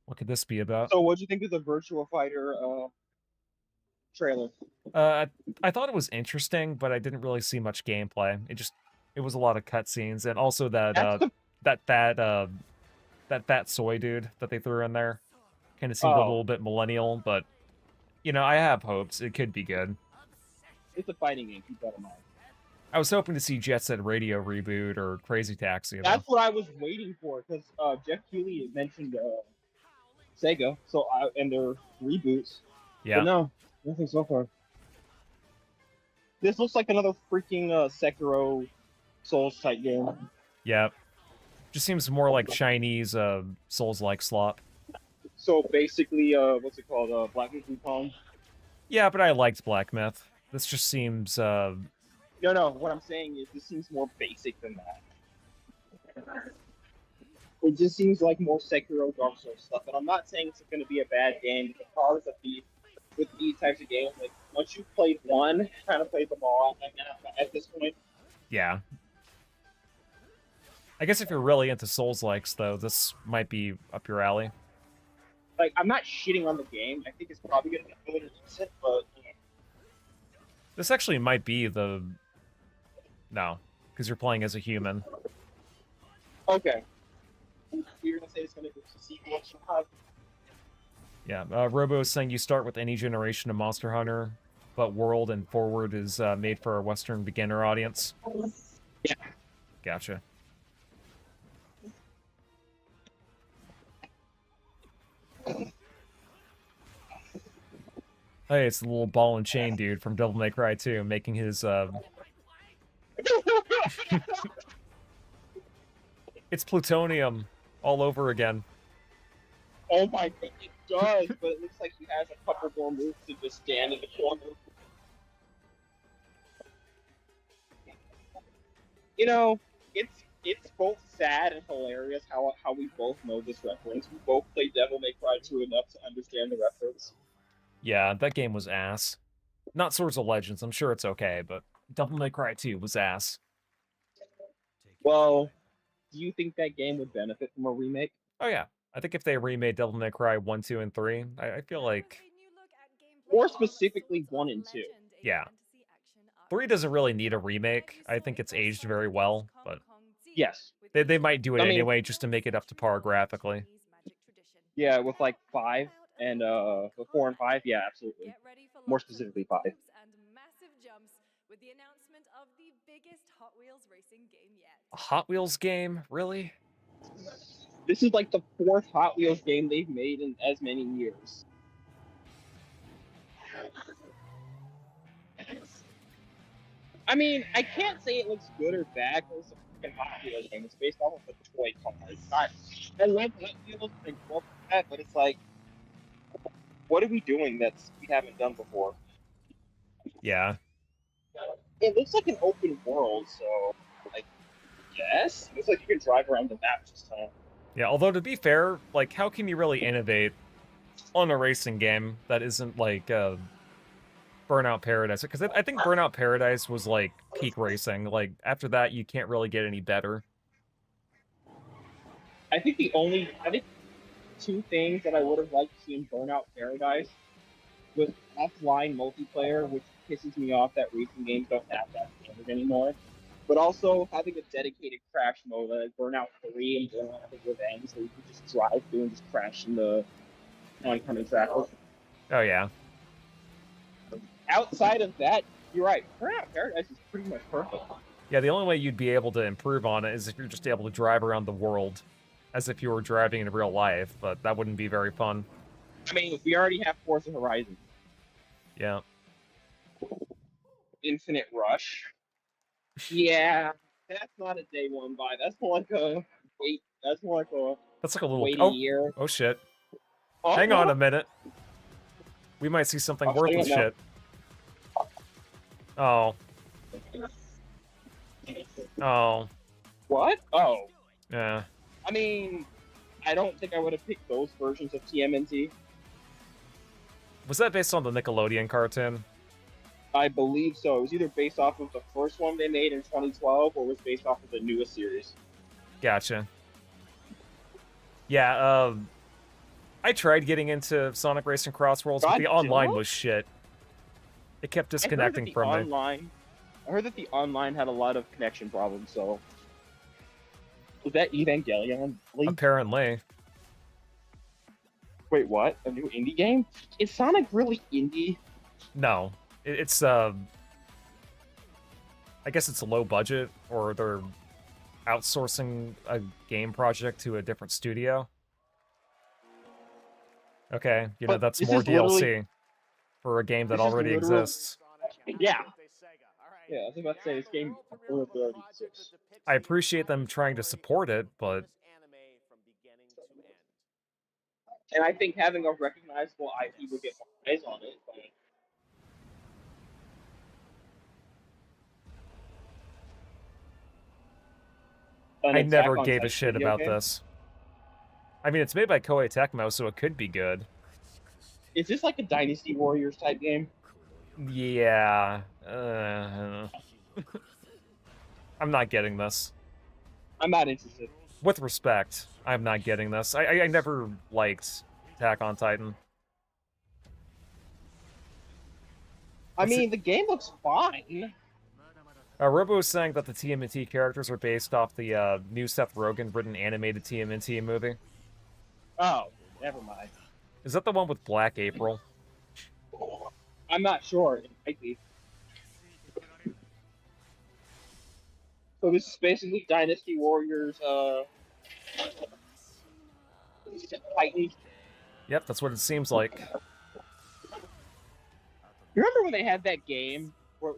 What could this be about? So, what'd you think of the Virtua Fighter trailer? I thought it was interesting, but I didn't really see much gameplay. It was a lot of cutscenes, and also that that fat soy dude that they threw in there kind of seemed a little bit millennial, but you know, I have hopes it could be good. It's a fighting game. Keep that in mind. I was hoping to see Jet Set Radio reboot or Crazy Taxi. That's what I was waiting for, because Jeff Keighley had mentioned Sega, and their reboots. Yeah. But no, nothing so far. This looks like another freaking Sekiro Souls type game. Yeah. Just seems more like Chinese Souls-like slop. So basically, what's it called? Black Myth Wukong? Yeah, but I liked Black Myth. This just seems No, what I'm saying is this seems more basic than that. It just seems like more Sekiro Dark Souls stuff, and I'm not saying it's going to be a bad game. The problem with these types of games, like, once you've played one, you kind of played them all at this point. Yeah. I guess if you're really into Souls-likes, though, this might be up your alley. Like, I'm not shitting on the game. I think it's probably going to be good and decent, but... This actually might be the... No, because you're playing as a human. Okay. You're going to say it's going to be a sequel somehow? Yeah, Robo is saying you start with any generation of Monster Hunter, but World and Forward is made for a Western beginner audience. Yeah. Gotcha. Hey, it's the little ball and chain dude from Devil May Cry 2 making his, It's plutonium all over again. Oh my god, it does, but it looks like he has a couple more moves to just stand in the corner. You know, it's both sad and hilarious how we both know this reference. We both played Devil May Cry 2 enough to understand the reference. Yeah, that game was ass. Not Swords of Legends, I'm sure it's okay, but Devil May Cry 2 was ass. Well, do you think that game would benefit from a remake? Oh yeah, I think if they remade Devil May Cry 1, 2, and 3, I feel like... More specifically 1 and 2. Yeah. 3 doesn't really need a remake. I think it's aged very well, but... Yes. They might do it anyway just to make it up to par graphically. Yeah, with like 5 and with 4 and 5, yeah, absolutely. More specifically 5. And massive jumps with the announcement of the biggest Hot Wheels racing game yet. A Hot Wheels game? Really? This is like the 4th Hot Wheels game they've made in as many years. I mean, I can't say it looks good or bad because it's a freaking Hot Wheels game. It's based off of a toy car. I love Hot Wheels and love that, but it's like, what are we doing that we haven't done before? Yeah. It looks like an open world, so, like, yes? It looks like you can drive around the map this time. Yeah, although to be fair, like, how can you really innovate on a racing game that isn't like Burnout Paradise? Because I think Burnout Paradise was like peak racing. Like, after that, you can't really get any better. I think 2 things that I would have liked to see in Burnout Paradise was offline multiplayer, which pisses me off that racing games don't have that standard anymore. But also having a dedicated crash mode like Burnout 3 and Burnout Revenge, where you can just drive through and just crash in the oncoming traffic. Oh yeah. Outside of that, you're right. Burnout Paradise is pretty much perfect. Yeah, the only way you'd be able to improve on it is if you're just able to drive around the world as if you were driving in real life, but that wouldn't be very fun. I mean, we already have Forza Horizon. Yeah. Infinite Rush. Yeah, that's not a day one buy. That's more like a wait. That's more like a. That's like a little. Wait a year. Oh shit! Oh, hang on a minute. We might see something worthless shit. Oh. Oh. What? Oh. Yeah. I mean, I don't think I would have picked those versions of TMNT. Was that based on the Nickelodeon cartoon? I believe so. It was either based off of the first one they made in 2012 or was based off of the newest series. Gotcha. Yeah, I tried getting into Sonic Racing Cross Worlds, but the online was shit. It kept disconnecting from me. I heard that the online had a lot of connection problems, so... Was that Evangelion? Apparently. Wait, what? A new indie game? Is Sonic really indie? No. It's, I guess it's low budget, or they're outsourcing a game project to a different studio. Okay, you know, that's more DLC for a game that already exists. Yeah. Yeah, I was about to say, this game already exists. I appreciate them trying to support it, but... And I think having a recognizable IP would get more eyes on it, but... I never gave a shit about this. I mean, it's made by Koei Tecmo, so it could be good. Is this like a Dynasty Warriors type game? Yeah. I'm not getting this. I'm not interested. With respect, I'm not getting this. I never liked Attack on Titan. I mean, the game looks fine. Robo is saying that the TMNT characters are based off the new Seth Rogen written animated TMNT movie. Oh, never mind. Is that the one with Black April? I'm not sure. It might be. So this is basically Dynasty Warriors, Titan. Yep, that's what it seems like. You remember when they had that game where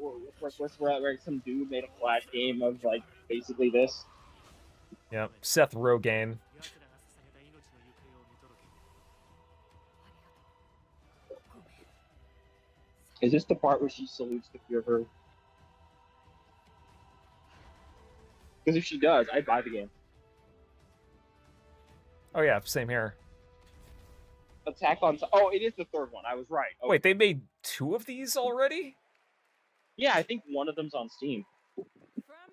some dude made a flash game of, like, basically this? Yep, Seth Rogen. Is this the part where she salutes the Führer? Because if she does, I'd buy the game. Oh yeah, same here. Attack on... Oh, it is the third one. I was right. Okay. Wait, they made 2 of these already? Yeah, I think one of them's on Steam. From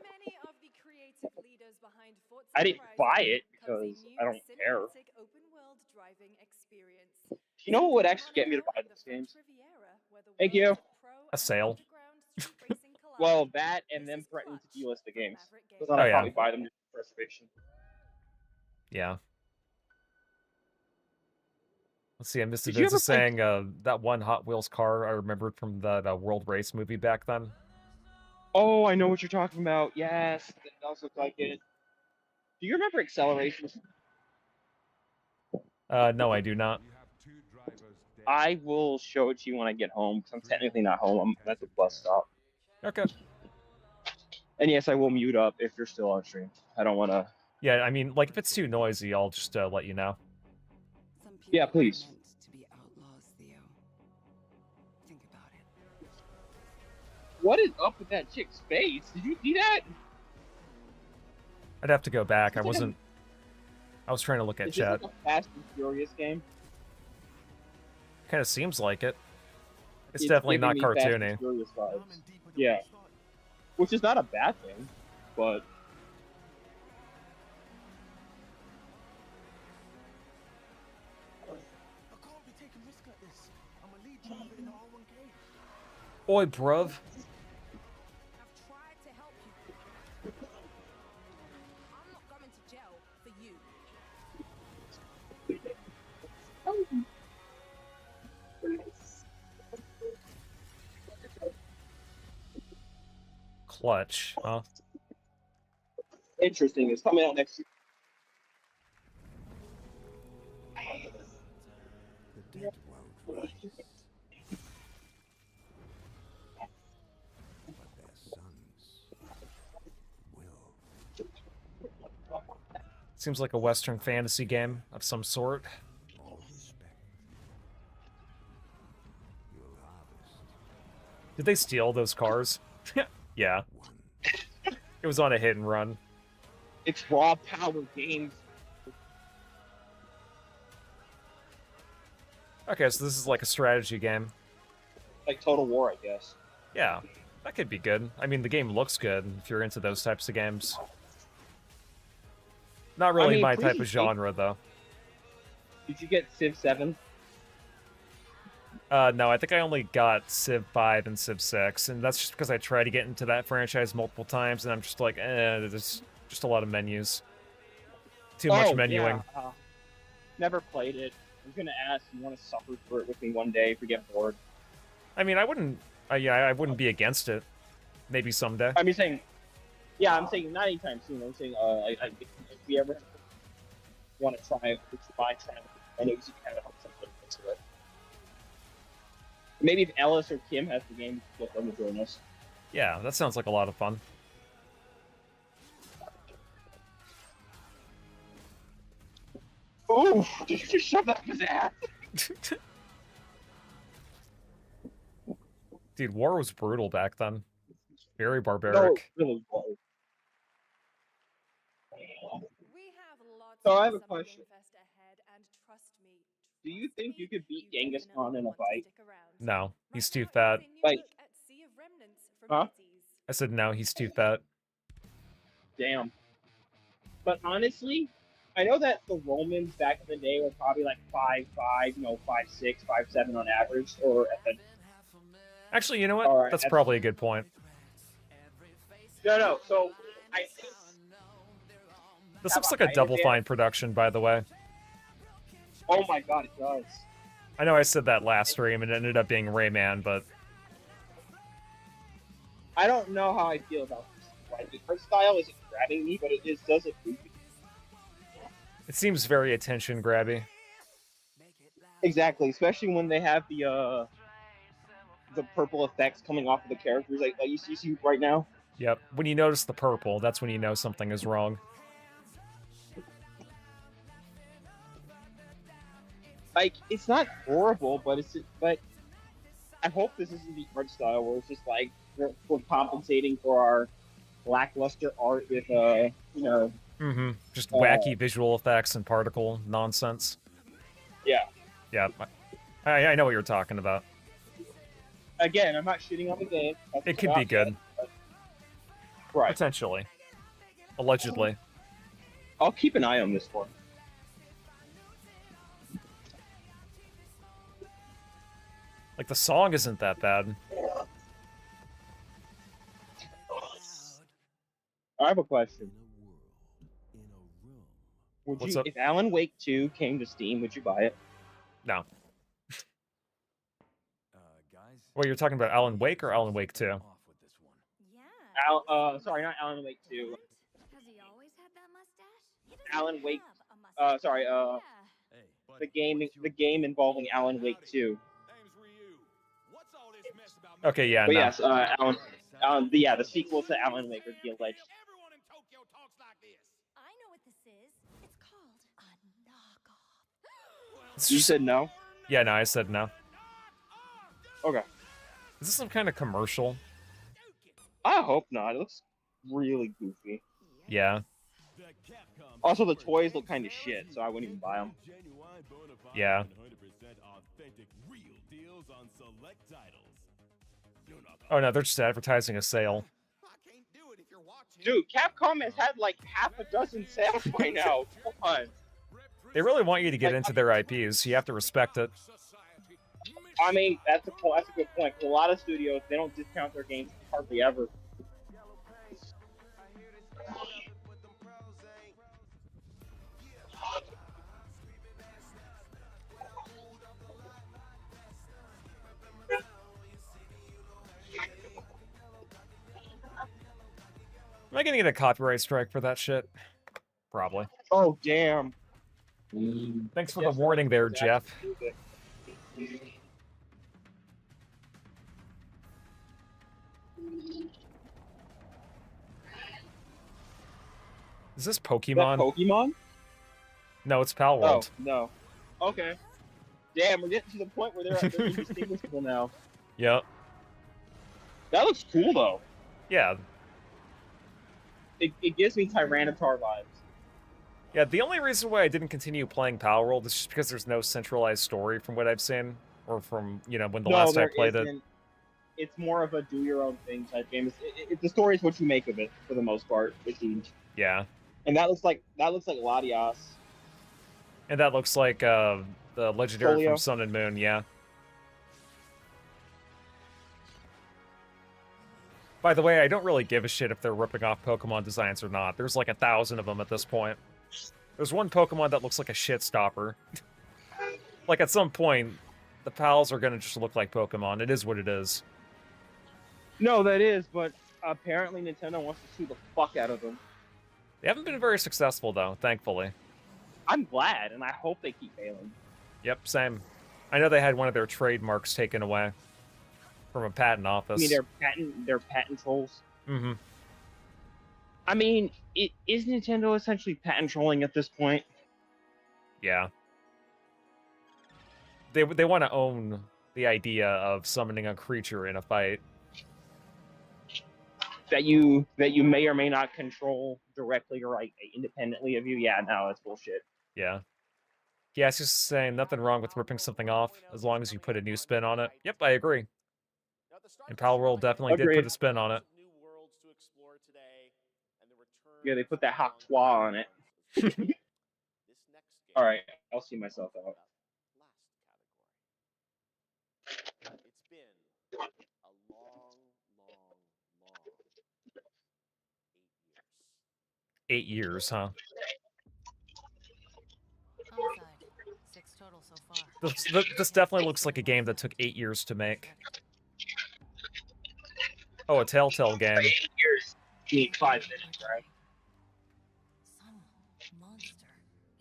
many of the creative leaders behind Forza I didn't buy Horizon it because I don't care. cinematic open-world driving experience. You know what would actually get me to buy those games? Thank you. A sale. Well, that and them threatening to delist the games. Because then Oh, I'll yeah. probably buy them just for preservation. Yeah. Let's see, Mr. Did you Viz ever is saying that one Hot Wheels car I remembered from that World Race movie back then. Oh, I know what you're talking about. Yes, that does look like it. Do you remember Acceleration? No, I do not. I will show it to you when I get home, because I'm technically not home. I'm at the bus stop. Okay. And yes, I will mute up if you're still on stream. I don't want to... Yeah, I mean, like, if it's too noisy, I'll just let you know. Yeah, please. What is up with that chick's face? Did you see that? I'd have to go back. I was trying to look at Is this chat. like a Fast and Furious game? Kind of seems like it. It's definitely not giving me Fast and cartoony. Furious vibes. Yeah. Which is not a bad thing, but... Oi, bruv. Clutch, huh? Interesting. It's coming out next year. The dead won't rise. But their sons will. Seems like a Western fantasy game of some sort. All respect. You'll harvest. Did they steal those cars? Yeah. It was on a hit and run. It's raw power games. Okay, so this is like a strategy game. Like Total War, I guess. Yeah, that could be good. I mean, the game looks good if you're into those types of games. Not really mean, my please type of take- genre, though. Did you get Civ 7? No, I think I only got Civ 5 and Civ 6, and that's just because I tried to get into that franchise multiple times, and I'm just like, there's just a lot of menus. Too much menuing. Yeah. Never played it. I was gonna ask, you want to suffer for it with me one day if we get bored? I mean, I wouldn't be against it. Maybe someday. I'm saying, yeah, I'm saying not anytime soon. I'm saying, if we ever want to try it, I know you can kind of help something into it. Maybe if Ellis or Kim has the game, get them to join us. Yeah, that sounds like a lot of fun. Oof! Did you just shove that up his ass? Dude, war was brutal back then. Very No, barbaric. it really was. So I have a question. Do you think you could beat Genghis Khan in a fight? No, he's too fat. Like, huh? I said no, he's too fat. Damn. But honestly, I know that the Romans back in the day were probably like 5'5", 5'6", 5'7" on average, or at the... Actually, you know what? That's probably a good point. No, so I think... This looks like a Double Fine production, by the way. Oh my god, it does. I know I said that last stream and it ended up being Rayman, but... I don't know how I feel about this. Like, the art style isn't grabbing me, but it does look goofy. It seems very attention-grabby. Exactly, especially when they have the purple effects coming off of the characters, like you see right now. Yep, when you notice the purple, that's when you know something is wrong. Like, it's not horrible, but I hope this isn't the art style where it's just like we're compensating for our lackluster art with just wacky visual effects and particle nonsense. Yeah. Yeah, I know what you're talking about. Again, I'm not shitting on the game. It could be good. Right. Potentially. Allegedly. I'll keep an eye on this one. Like, the song isn't that bad. I have a question. What's If up? Alan Wake 2 came to Steam, would you buy it? No. Wait, you're talking about Alan Wake or Alan Wake 2? Sorry, not Alan Wake 2. Has he always had that mustache? Alan Wake. The game involving Alan Wake 2. Okay, yeah, But no. yes, the sequel to Alan Wake, or the alleged. I know what this is. It's called a knockoff. It's You just- said no? Yeah, no, I said no. Okay. Is this some kind of commercial? I hope not. It looks really goofy. Yeah. Also, the toys look kind of shit, so I wouldn't even buy them. Yeah. Oh no, they're just advertising a sale. Dude, Capcom has had like half a dozen sales by now. Come on. They really want you to get into their IPs, so you have to respect it. I mean, that's a good point. 'Cause a lot of studios, they don't discount their games hardly ever. Am I gonna get a copyright strike for that shit? Probably. Oh, damn. Thanks for the warning there, Jeff. Is this Pokemon? Pokemon? No, it's Palworld. Oh, no. Okay. Damn, we're getting to the point where they're indistinguishable now. Yep. That looks cool, though. Yeah. It gives me Tyranitar vibes. Yeah, the only reason why I didn't continue playing Palworld is just because there's no centralized story from what I've seen. Or from, when the last I played it. it's more of a do your own thing type game. The story is what you make of it for the most part. It seems. Yeah. And that looks like Latias. And that looks like the legendary Solio. from Sun and Moon, yeah. By the way, I don't really give a shit if they're ripping off Pokemon designs or not. There's like 1,000 of them at this point. There's one Pokemon that looks like a shit stopper. Like at some point, the pals are gonna just look like Pokemon. It is what it is. No, that is, but apparently Nintendo wants to sue the fuck out of them. They haven't been very successful though, thankfully. I'm glad, and I hope they keep failing. Yep, same. I know they had one of their trademarks taken away from a patent office. I mean, they're patent trolls. Mm-hmm. I mean, is Nintendo essentially patent trolling at this point? Yeah. They want to own the idea of summoning a creature in a fight. That you may or may not control directly or independently of you. Yeah, no, that's bullshit. Yeah. Yeah, it's just saying nothing wrong with ripping something off as long as you put a new spin on it. Yep, I agree. And Palworld definitely did put a spin on it. Yeah, they put that hot twa on it. All right, I'll see myself out. It's been a long 8 years, huh? Homicide. 6 total so far. This definitely looks like a game that took 8 years to make. Oh, a Telltale game. 8 years. You need 5 minutes, right? Some monster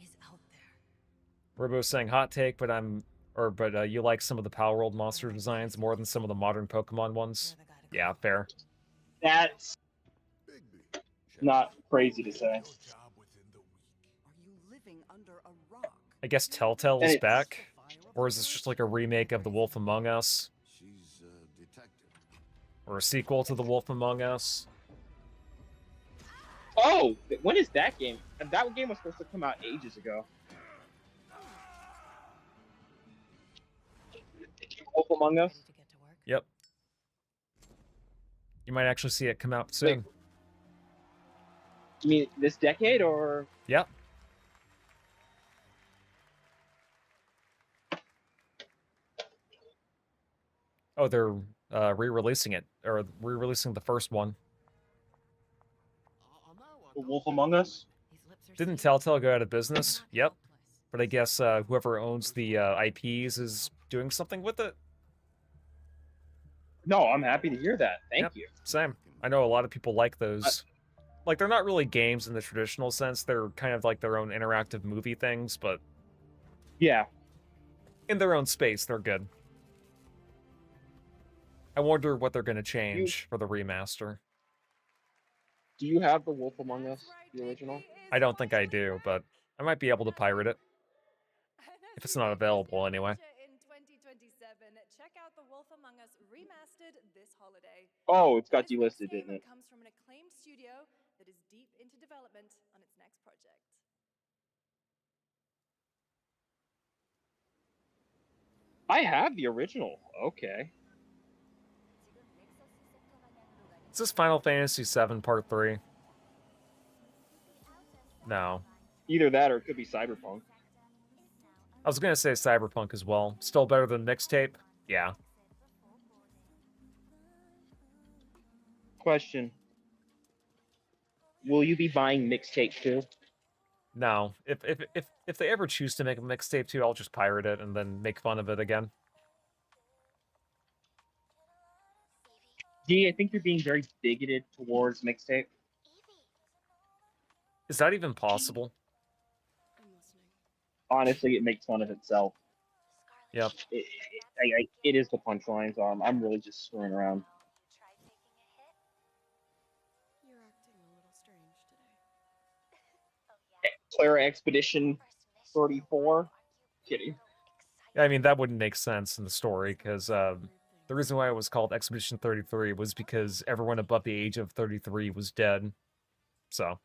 is out there. Robo's saying hot take, but you like some of the Palworld monster designs more than some of the modern Pokemon ones. Yeah, fair. That's not crazy to say. I guess Telltale is back, or is this just like a remake of The Wolf Among Us? Or a sequel to The Wolf Among Us? Oh, when is that game? That game was supposed to come out ages ago. Wolf Among Us? Yep. You might actually see it come out soon. You mean this decade, or? Yep. Oh, they're re-releasing it, or re-releasing the first one. The Wolf Among Us? Didn't Telltale go out of business? Yep. But I guess whoever owns the IPs is doing something with it. No, I'm happy to hear that. Thank you. Same. I know a lot of people like those. Like, they're not really games in the traditional sense. They're kind of like their own interactive movie things, but... Yeah. In their own space, they're good. I wonder what they're going to change for the remaster. Do you have the Wolf Among Us, the original? I don't think I do, but I might be able to pirate it. If it's not available, anyway. In 2027, check out The Wolf Among Us remastered this holiday. Oh, it's got delisted, didn't it? Comes from an acclaimed studio that is deep into development on its next project. I have the original. Okay. Is this Final Fantasy VII Part 3? No. Either that or it could be Cyberpunk. I was going to say Cyberpunk as well. Still better than Mixtape? Yeah. Question. Will you be buying Mixtape 2? No. If they ever choose to make a Mixtape 2, I'll just pirate it and then make fun of it again. Gee, I think you're being very bigoted towards Mixtape. Is that even possible? Honestly, it makes fun of itself. Yep. It is the punchlines. I'm really just screwing around. You're acting a little strange today. Clara Expedition 34? Kidding. Yeah, I mean, that wouldn't make sense in the story, because the reason why it was called Expedition 33 was because everyone above the age of 33 was dead. So.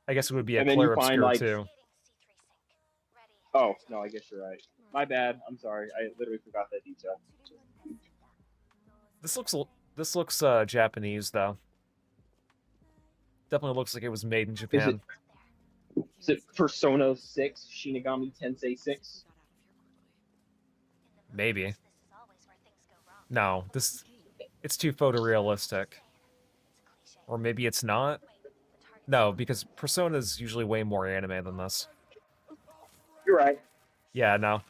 I guess it would be a Claire Obscure, too. Oh, no, I guess you're right. My bad. I'm sorry. I literally forgot that detail. This looks Japanese though. Definitely looks like it was made in Japan. Is it Persona 6, Shinigami Tensei 6? Maybe. No, it's too photorealistic. Or maybe it's not? No, because Persona is usually way more anime than this. You're right. Yeah, no.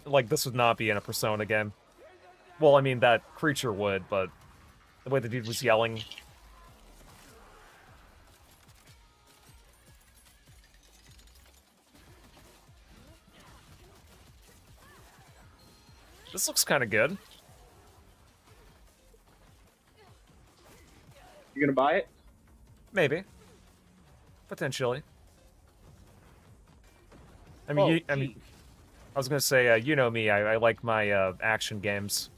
Like, this would not be in a Persona game. Well, I mean, that creature would, but the way the dude was yelling... This looks kind of good. You gonna buy it? Maybe. Potentially. I mean, I was gonna say, you know me, I like my action games.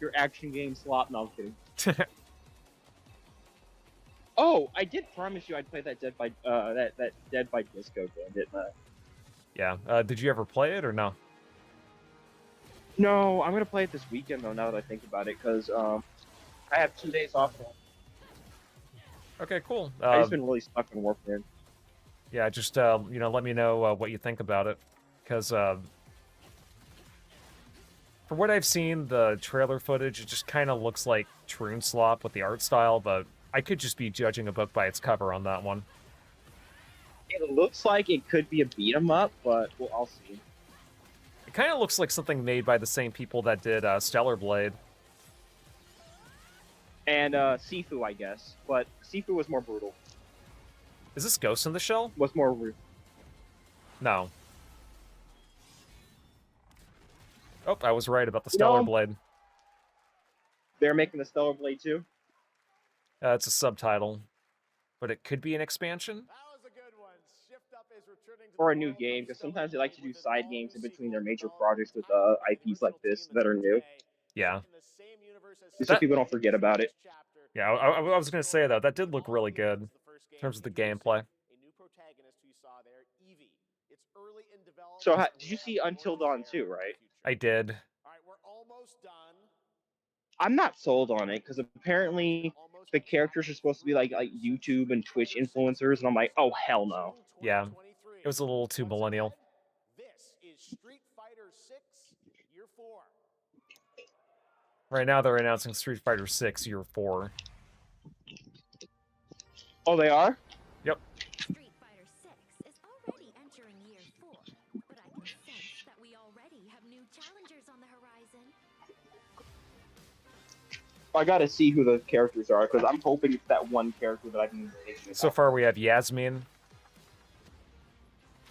Your action game slot? No, I'm kidding. Oh, I did promise you I'd play that Dead by that Dead by Disco game, didn't I? Yeah. Did you ever play it or no? No, I'm gonna play it this weekend though. Now that I think about it, because I have 2 days off now. Okay, cool. I've just been really stuck in work, man. Yeah, just let me know what you think about it, because from what I've seen, the trailer footage, it just kind of looks like Troon Slop with the art style, but I could just be judging a book by its cover on that one. It looks like it could be a beat 'em up, but I'll see. It kind of looks like something made by the same people that did Stellar Blade. And Sifu, I guess, but Sifu was more brutal. Is this Ghost in the Shell? Was more rude. No. Oh, I was right about the Stellar Blade. They're making the Stellar Blade too? It's a subtitle, but it could be an expansion. Or a new game, because sometimes they like to do side games in between their major projects with IPs like this that are new. Yeah. Just so people don't forget about it. Yeah, I was going to say, though, that did look really good in terms of the gameplay. So, did you see Until Dawn 2, right? I did. I'm not sold on it, because apparently the characters are supposed to be like YouTube and Twitch influencers, and I'm like, oh, hell no. Yeah, it was a little too millennial. This is Street Fighter 6 Year 4. Right now, they're announcing Street Fighter 6 Year 4. Oh, they are? Yep. Street Fighter 6 is already entering Year 4, but I can sense that we already have new challengers on the horizon. I gotta see who the characters are, because I'm hoping it's that one character that I've been thinking So far, we have Yasmin.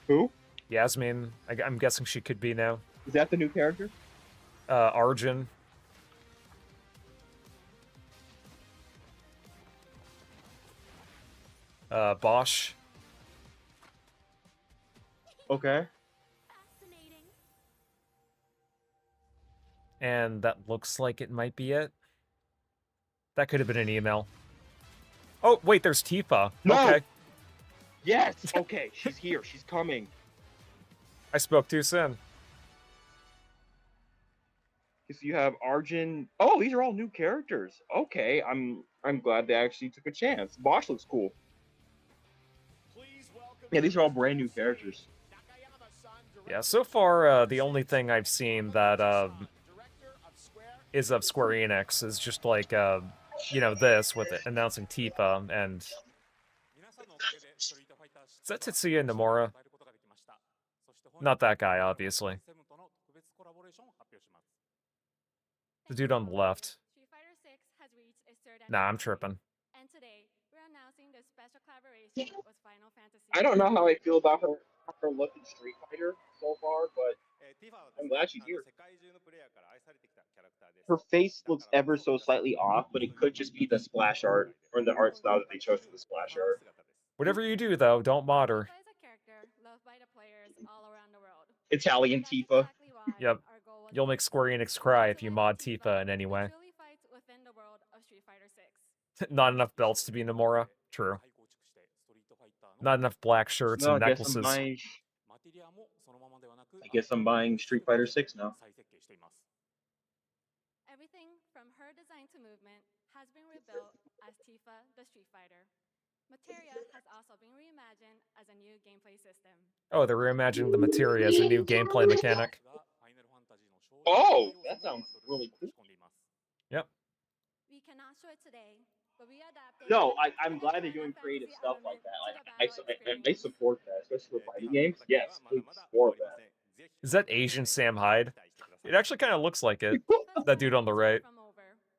Who? Yasmin. I'm guessing she could be now. Is that the new character? Arjun. Bosch. Okay. And that looks like it might be it. That could have been an email. Oh, wait, there's Tifa. No! Okay. Yes! Okay, she's here. She's coming. I spoke too soon. So you have Arjun. Oh, these are all new characters. Okay, I'm glad they actually took a chance. Bosch looks cool. Yeah, these are all brand new characters. Yeah, so far, the only thing I've seen that is of Square Enix is just like, this with it, announcing Tifa and... Is that Tetsuya Nomura? Not that guy, obviously. The dude on the left. Nah, I'm tripping. I don't know how I feel about her look in Street Fighter so far, but I'm glad she's here. Her face looks ever so slightly off, but it could just be the splash art, or the art style that they chose for the splash art. Whatever you do, though, don't mod her. Italian Tifa. Yep. You'll make Square Enix cry if you mod Tifa in any way. Not enough belts to be Nomura. True. Not enough black shirts and necklaces. I guess I'm buying Street Fighter 6 now. Everything from her design to movement has been rebuilt as Tifa the Street Fighter. Materia has also been reimagined as a new gameplay system. Oh, they're reimagining the Materia as a new gameplay mechanic. Oh, that sounds really cool. Yep. We cannot show it today, but we adapted. No, I'm glad they're doing creative stuff like that. Like, I support that, especially for fighting games. Yes, please support that. Is that Asian Sam Hyde? It actually kind of looks like it. That dude on the right.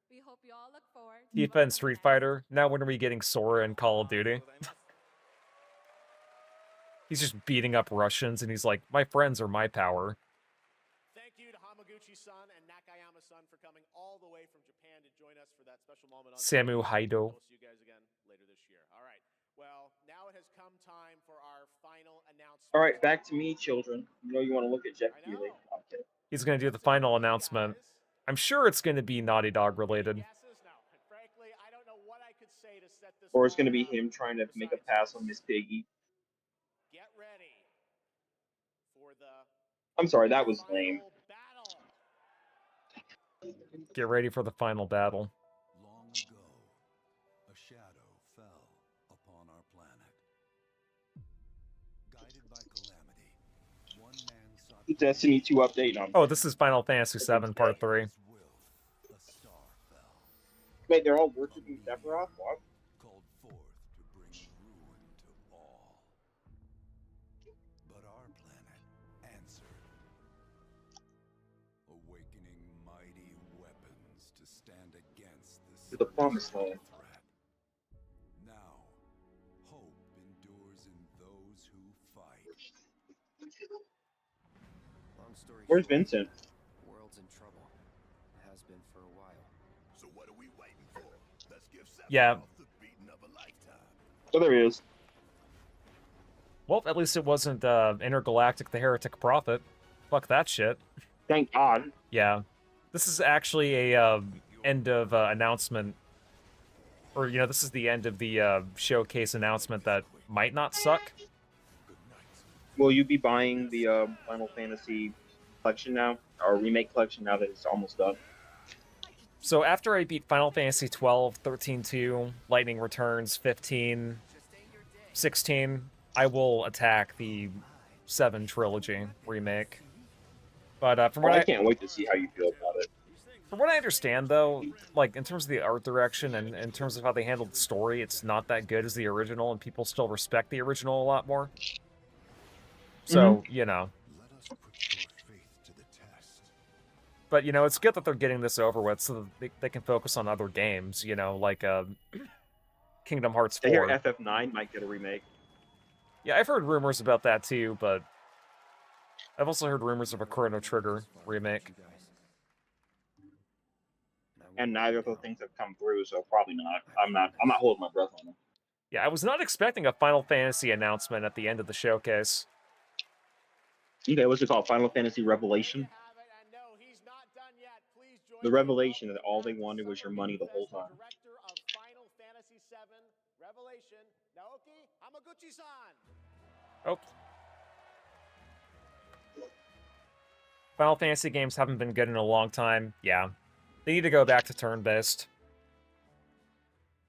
We hope you all look forward. Tifa and Street Fighter. Now when are we getting Sora in Call of Duty? He's just beating up Russians, and he's like, my friends are my power. Thank you to Hamaguchi-san and Nakayama-san for coming all the way from Japan to join us for that special moment. Samu Haido. We'll see you guys again later this year. All right. Well, now it has come time for our final announcement. All right, back to me, children. You know you want to look at Jeff Keighley. Okay. He's going to do the final announcement. I'm sure it's going to be Naughty Dog related. Or it's going to be him trying to make a pass on Miss Piggy. Get ready for the I'm sorry, that was lame. Get ready for the final battle. Long ago, a shadow fell upon our planet. Guided by calamity, one man sought Destiny 2 update on. Oh, this is Final Fantasy VII Part 3. Wait, they're all worshiping Sephiroth? What? Called forth to bring ruin to all. But our planet answered, awakening mighty weapons to stand against To the promised land. threat. Now, hope endures in those who fight. Long story Where's short, Vincent? the world's in trouble. Has been for a while. So what are we waiting for? Let's give Yeah. the beating of a lifetime. Oh, there he is. Well, at least it wasn't Intergalactic the Heretic Prophet. Fuck that shit. Thank God. Yeah. This is actually a end of announcement. Or, you know, this is the end of the showcase announcement that might not suck. Will you be buying the Final Fantasy collection now? Or remake collection now that it's almost done? So after I beat Final Fantasy 12, 13-2, Lightning Returns, 15, 16, I will attack the 7 trilogy remake. But from what I can't wait to see how you feel about it. From what I understand, though, like, in terms of the art direction and in terms of how they handled the story, it's not that good as the original, and people still respect the original a lot more. So, you know. But, you know, it's good that they're getting this over with so that they can focus on other games, you know, like Kingdom Hearts 4. I hear FF9 might get a remake. Yeah, I've heard rumors about that too, but I've also heard rumors of a Chrono Trigger remake. And neither of those things have come through, so probably not. I'm not holding my breath on them. Yeah, I was not expecting a Final Fantasy announcement at the end of the showcase. Okay, what's it called? Final Fantasy Revelation? The revelation that all they wanted was your money the whole time. Director of Final Fantasy VII Revelation, Naoki Hamaguchi-san. Oh. Final Fantasy games haven't been good in a long time. Yeah. They need to go back to turn-based.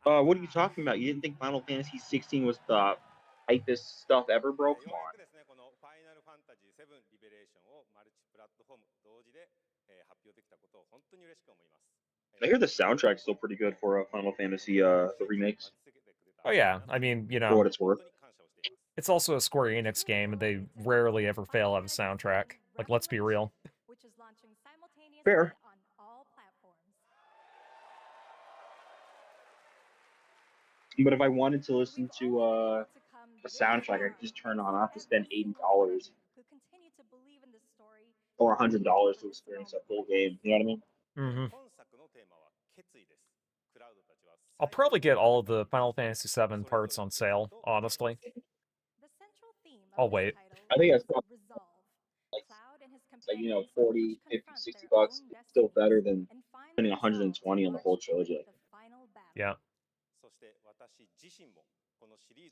What are you talking about? You didn't think Final Fantasy 16 was the hypest stuff ever, bro? Come on. I hear the soundtrack's still pretty good for Final Fantasy the remakes. Oh yeah, I mean, you know, for what it's worth. It's also a Square Enix game, and they rarely ever fail at a soundtrack. Like, let's be real. Which is launching simultaneously Fair. on all platforms. But if I wanted to listen to a soundtrack, I could just turn on. I have to spend $80 Who continue to believe in this story. or $100 to experience a full game. You know what I mean? Mm-hmm. I'll probably get all of the Final Fantasy VII parts on sale, honestly. I'll wait. I think that's probably like, you know, 40, 50, 60 bucks. Still better than spending 120 on the whole trilogy. Yeah.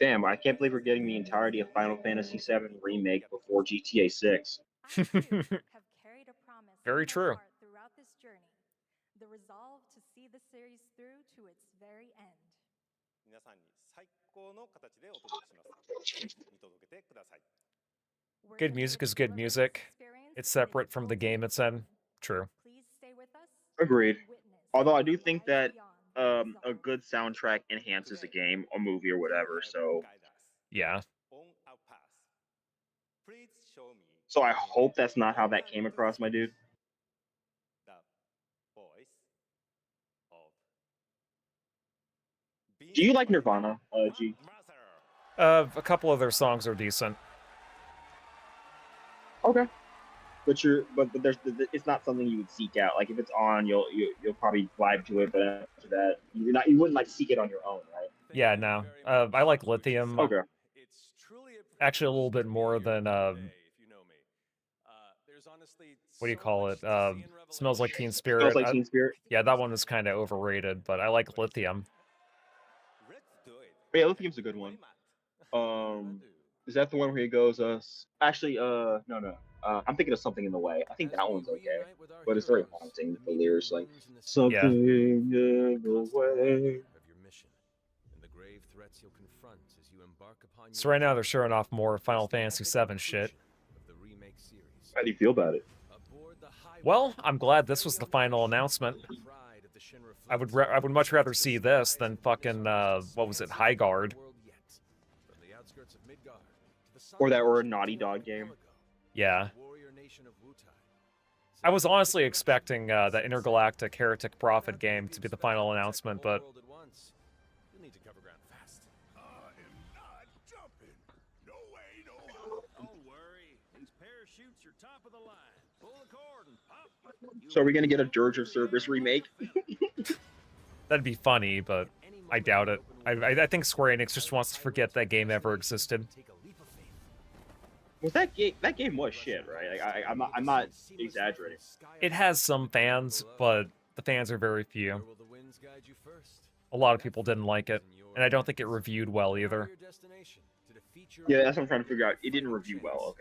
Damn, I can't believe we're getting the entirety of Final Fantasy VII Remake before GTA 6. Very true. the resolve to see the series through to its very end. 皆さんに最高の形でお届けします。見届けてください。 Good music is good music. It's separate from the game it's in. True. Agreed. Although I do think that a good soundtrack enhances a game, a movie, or whatever. So yeah. So I hope that's not how that came across, my dude. Do you like Nirvana, G? A couple of their songs are decent. Okay. But it's not something you would seek out. Like if it's on, you'll probably vibe to it, but after that, you wouldn't like seek it on your own, right? Yeah, no. I like Lithium. Okay. Actually, a little bit more than what do you call it? Smells Like Teen Spirit. Smells Like Teen Spirit. Yeah, that one is kind of overrated, but I like Lithium. Yeah, Lithium's a good one. Is that the one where he goes? Actually, no. I'm thinking of Something in the Way. I think that one's okay, but it's very haunting with the lyrics like something in the way. So right now they're showing off more Final Fantasy VII shit. How do you feel about it? Well, I'm glad this was the final announcement. I would much rather see this than fucking what was it, High Guard? Or a Naughty Dog game. Yeah. I was honestly expecting the Intergalactic Heretic Prophet game to be the final announcement, but so are we gonna get a Dirge of Cerberus remake? that'd be funny, but I doubt it. I think Square Enix just wants to forget that game ever existed. Was that game was shit, right? Like, I'm not exaggerating. It has some fans, but the fans are very few. A lot of people didn't like it, and I don't think it reviewed well either. Yeah, that's what I'm trying to figure out. It didn't review well, okay.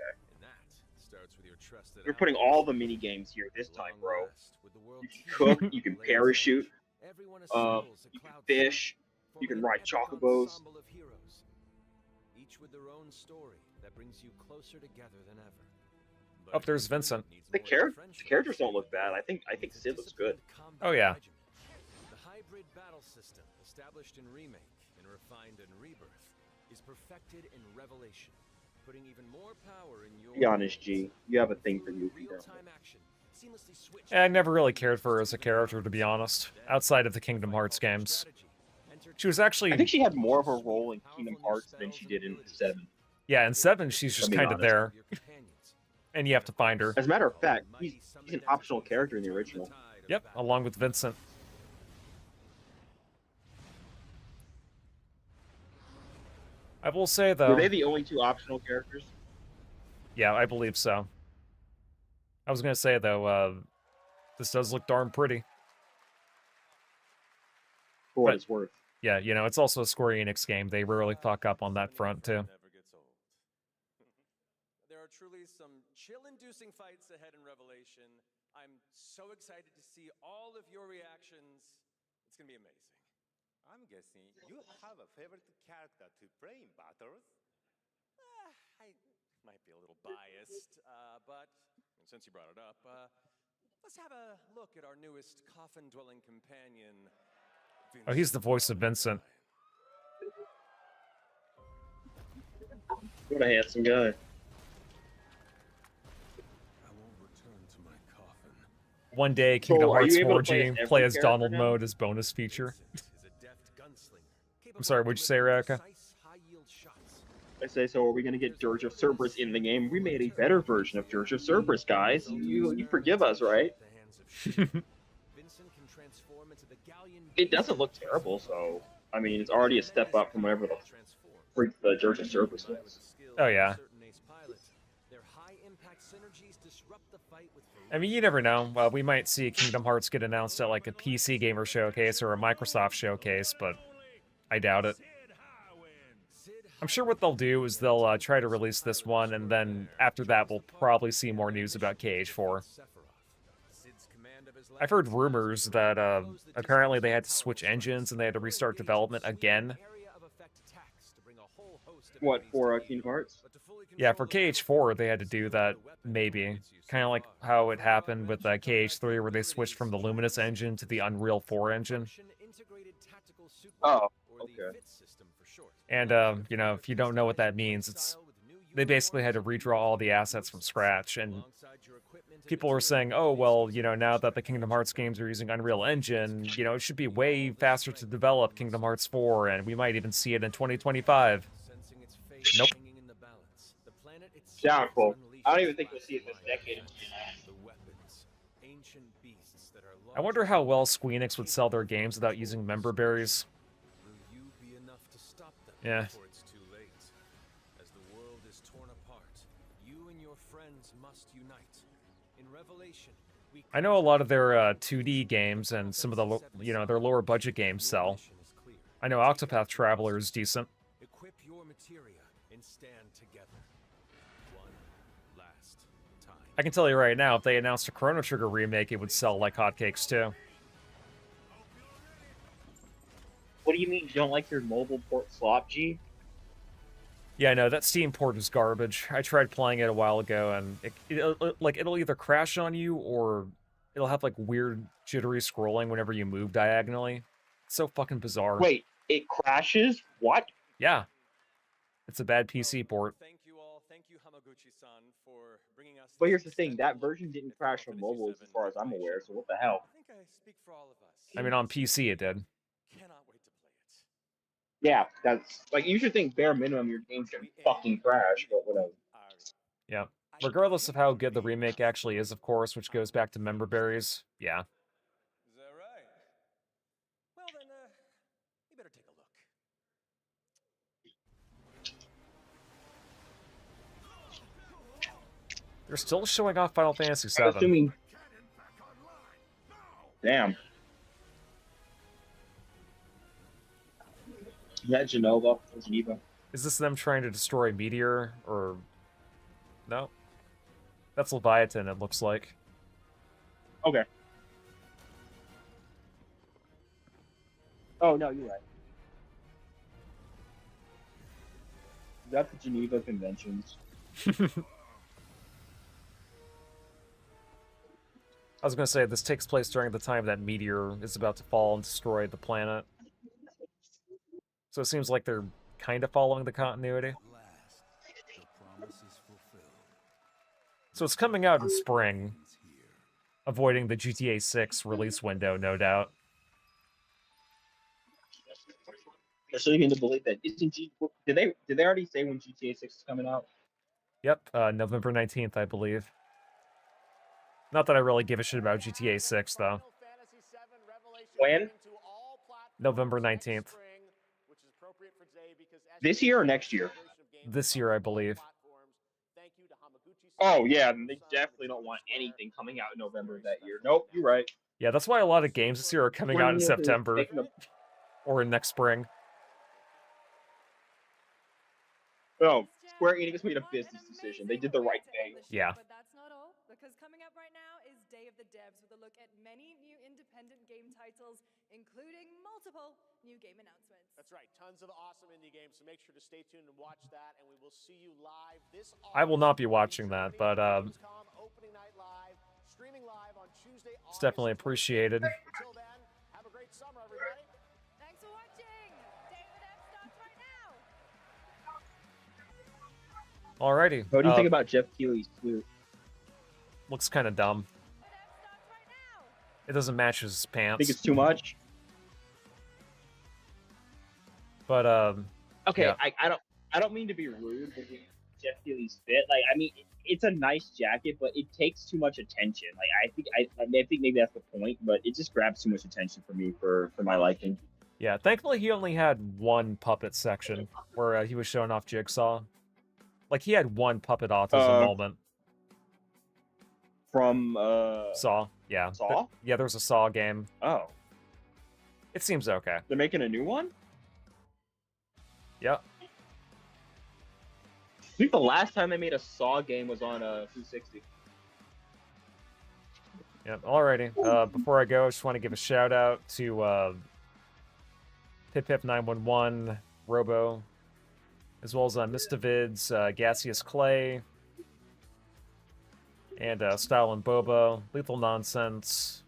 You're putting all the mini games here this time, bro. You can cook, you can parachute, you can fish, you can ride chocobos. Each with their own story that brings you closer together than ever. Oh, there's Vincent. The characters don't look bad. I think Sid looks good. Oh yeah. The hybrid battle system, established in Remake and refined in Rebirth, is perfected in Revelation, putting even more power in your... Be honest, G. You have a thing for Yuffie. I never really cared for her as a character, to be honest, outside of the Kingdom Hearts games. She was actually... I think she had more of a role in Kingdom Hearts than she did in 7. Yeah, in 7, she's just kind of there. And you have to find her. As a matter of fact, he's an optional character in the original. Yep, along with Vincent. I will say, though... Were they the only two optional characters? Yeah, I believe so. I was going to say, though, this does look darn pretty. For what it's worth. Yeah, you know, it's also a Square Enix game. They rarely fuck up on that front, too. There are truly some chill-inducing fights ahead in Revelation. I'm so excited to see all of your reactions. It's going to be amazing. I'm guessing you have a favorite character to play in battles? I might be a little biased, but since you brought it up, let's have a look at our newest coffin-dwelling companion. Oh, he's the voice of Vincent. What a handsome guy. One day, Kingdom Hearts 4G, play as Donald now? mode as bonus feature. I'm sorry, what'd you say, Raka? I say, so are we going to get Dirge of Cerberus in the game? We made a better version of Dirge of Cerberus, guys. You forgive us, right? It doesn't look terrible, so... I mean, it's already a step up from whatever the freak the Dirge of Cerberus was. Oh, yeah. I mean, you never know. We might see Kingdom Hearts get announced at, like, a PC Gamer Showcase or a Microsoft Showcase, but I doubt it. I'm sure what they'll do is they'll try to release this one, and then after that we'll probably see more news about KH4. I've heard rumors that apparently they had to switch engines and they had to restart development again. What, for Kingdom Hearts? Yeah, for KH4 they had to do that, maybe. Kind of like how it happened with KH3 where they switched from the Luminous engine to the Unreal 4 engine. Oh, okay. And, you know, if you don't know what that means, they basically had to redraw all the assets from scratch, and people were saying, oh, well, you know, now that the Kingdom Hearts games are using Unreal Engine, you know, it should be way faster to develop Kingdom Hearts 4, and we might even see it in 2025. Nope. Downfall. I don't even think we'll see it this decade. I wonder how well Squeenix would sell their games without using member berries. Yeah. I know a lot of their 2D games and some of the, you know, their lower budget games sell. I know Octopath Traveler is decent. Equip your materia and stand together. One last time. I can tell you right now, if they announced a Chrono Trigger remake, it would sell like hotcakes too. What do you mean you don't like your mobile port slop, G? Yeah, no, that Steam port is garbage. I tried playing it a while ago, and it'll either crash on you or it'll have like weird jittery scrolling whenever you move diagonally. It's so fucking bizarre. Wait, it crashes? What? Yeah. It's a bad PC port. Thank you all. Thank you, Hamaguchi-san, for bringing us. But here's the thing, that version didn't crash on mobile as far as I'm aware, so what the hell? I think I speak for all of us. I mean, on PC it did. Cannot wait to play it. Yeah, that's like you should think bare minimum your game should fucking crash, but whatever. Yeah. Regardless of how good the remake actually is, of course, which goes back to member berries. Yeah. Is that right? Well then, you better take a look. They're still showing off Final Fantasy VII. I'm assuming. Damn. Is that Geneva or Geneva? Is this them trying to destroy Meteor, or... No? That's Leviathan, it looks like. Okay. Oh, no, you're right. That's the Geneva Conventions. I was gonna say, this takes place during the time that Meteor is about to fall and destroy the planet. So it seems like they're kind of following the continuity. So it's coming out in spring, avoiding the GTA 6 release window, no doubt. They're still even to believe that. Did they already say when GTA 6 is coming out? Yep, November 19th, I believe. Not that I really give a shit about GTA 6, though. When? November 19th. This year or next year? This year, I believe. Oh, yeah, they definitely don't want anything coming out in November that year. Nope, you're right. Yeah, that's why a lot of games this year are coming out in September. Or in next spring. Oh, Square Enix made a business decision. They did the right thing. Yeah. But that's not all, because coming up right now is Day of the Devs with a look at many new independent game titles, including multiple new game announcements. That's right, tons of awesome indie games, so make sure to stay tuned and watch that, and we will see you live this I will not be watching that, but opening night live, streaming live on Tuesday. It's definitely appreciated. Until then, have a great summer, everybody. Thanks for watching. Day of the Devs starts right now. Alrighty. What do you think about Jeff Keighley's flute? Looks kind of dumb. It doesn't match his pants. Think it's too much? But okay, yeah. I don't mean to be rude with Jeff Keighley's fit. Like, I mean, it's a nice jacket, but it takes too much attention. Like, I think maybe that's the point, but it just grabs too much attention for me for my liking. Yeah, thankfully he only had one puppet section where he was showing off Jigsaw. Like, he had one puppet autism moment. From Saw, yeah. Saw? Yeah, there's a Saw game. Oh. It seems okay. They're making a new one? Yep. I think the last time they made a Saw game was on 260. Yep, alrighty. Before I go, I just want to give a shout out to Pip911, Robo, as well as Mistavids, Gaseous Clay, and Style and Boba, Lethal Nonsense,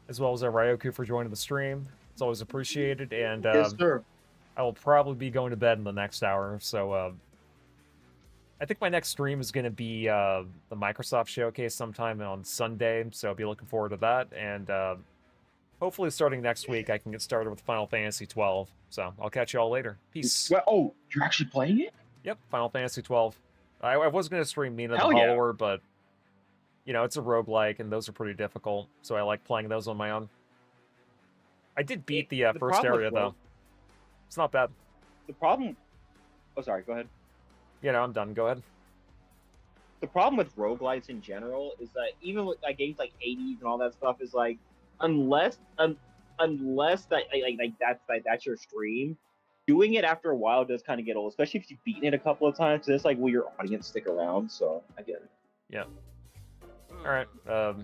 as well as Ryoku for joining the stream. It's always appreciated, and Yes, sir. I will probably be going to bed in the next hour, so I think my next stream is going to be the Microsoft Showcase sometime on Sunday, so I'll be looking forward to that, and hopefully starting next week I can get started with Final Fantasy 12, so I'll catch you all later. Peace. Well, oh, you're actually playing it? Yep, Final Fantasy 12. I was going to stream Mina the Hell yeah. Hollower, but, you know, it's a roguelike, and those are pretty difficult, so I like playing those on my own. I did beat the first problem with area, though. It's not bad. The problem... Oh, sorry, go ahead. You know, I'm done. Go ahead. The problem with roguelites in general is that even with like games like Hades and all that stuff is like, unless that's your stream, doing it after a while does kind of get old, especially if you've beaten it a couple of times. It's like, will your audience stick around? So I get it. Yeah. All right. Y'all.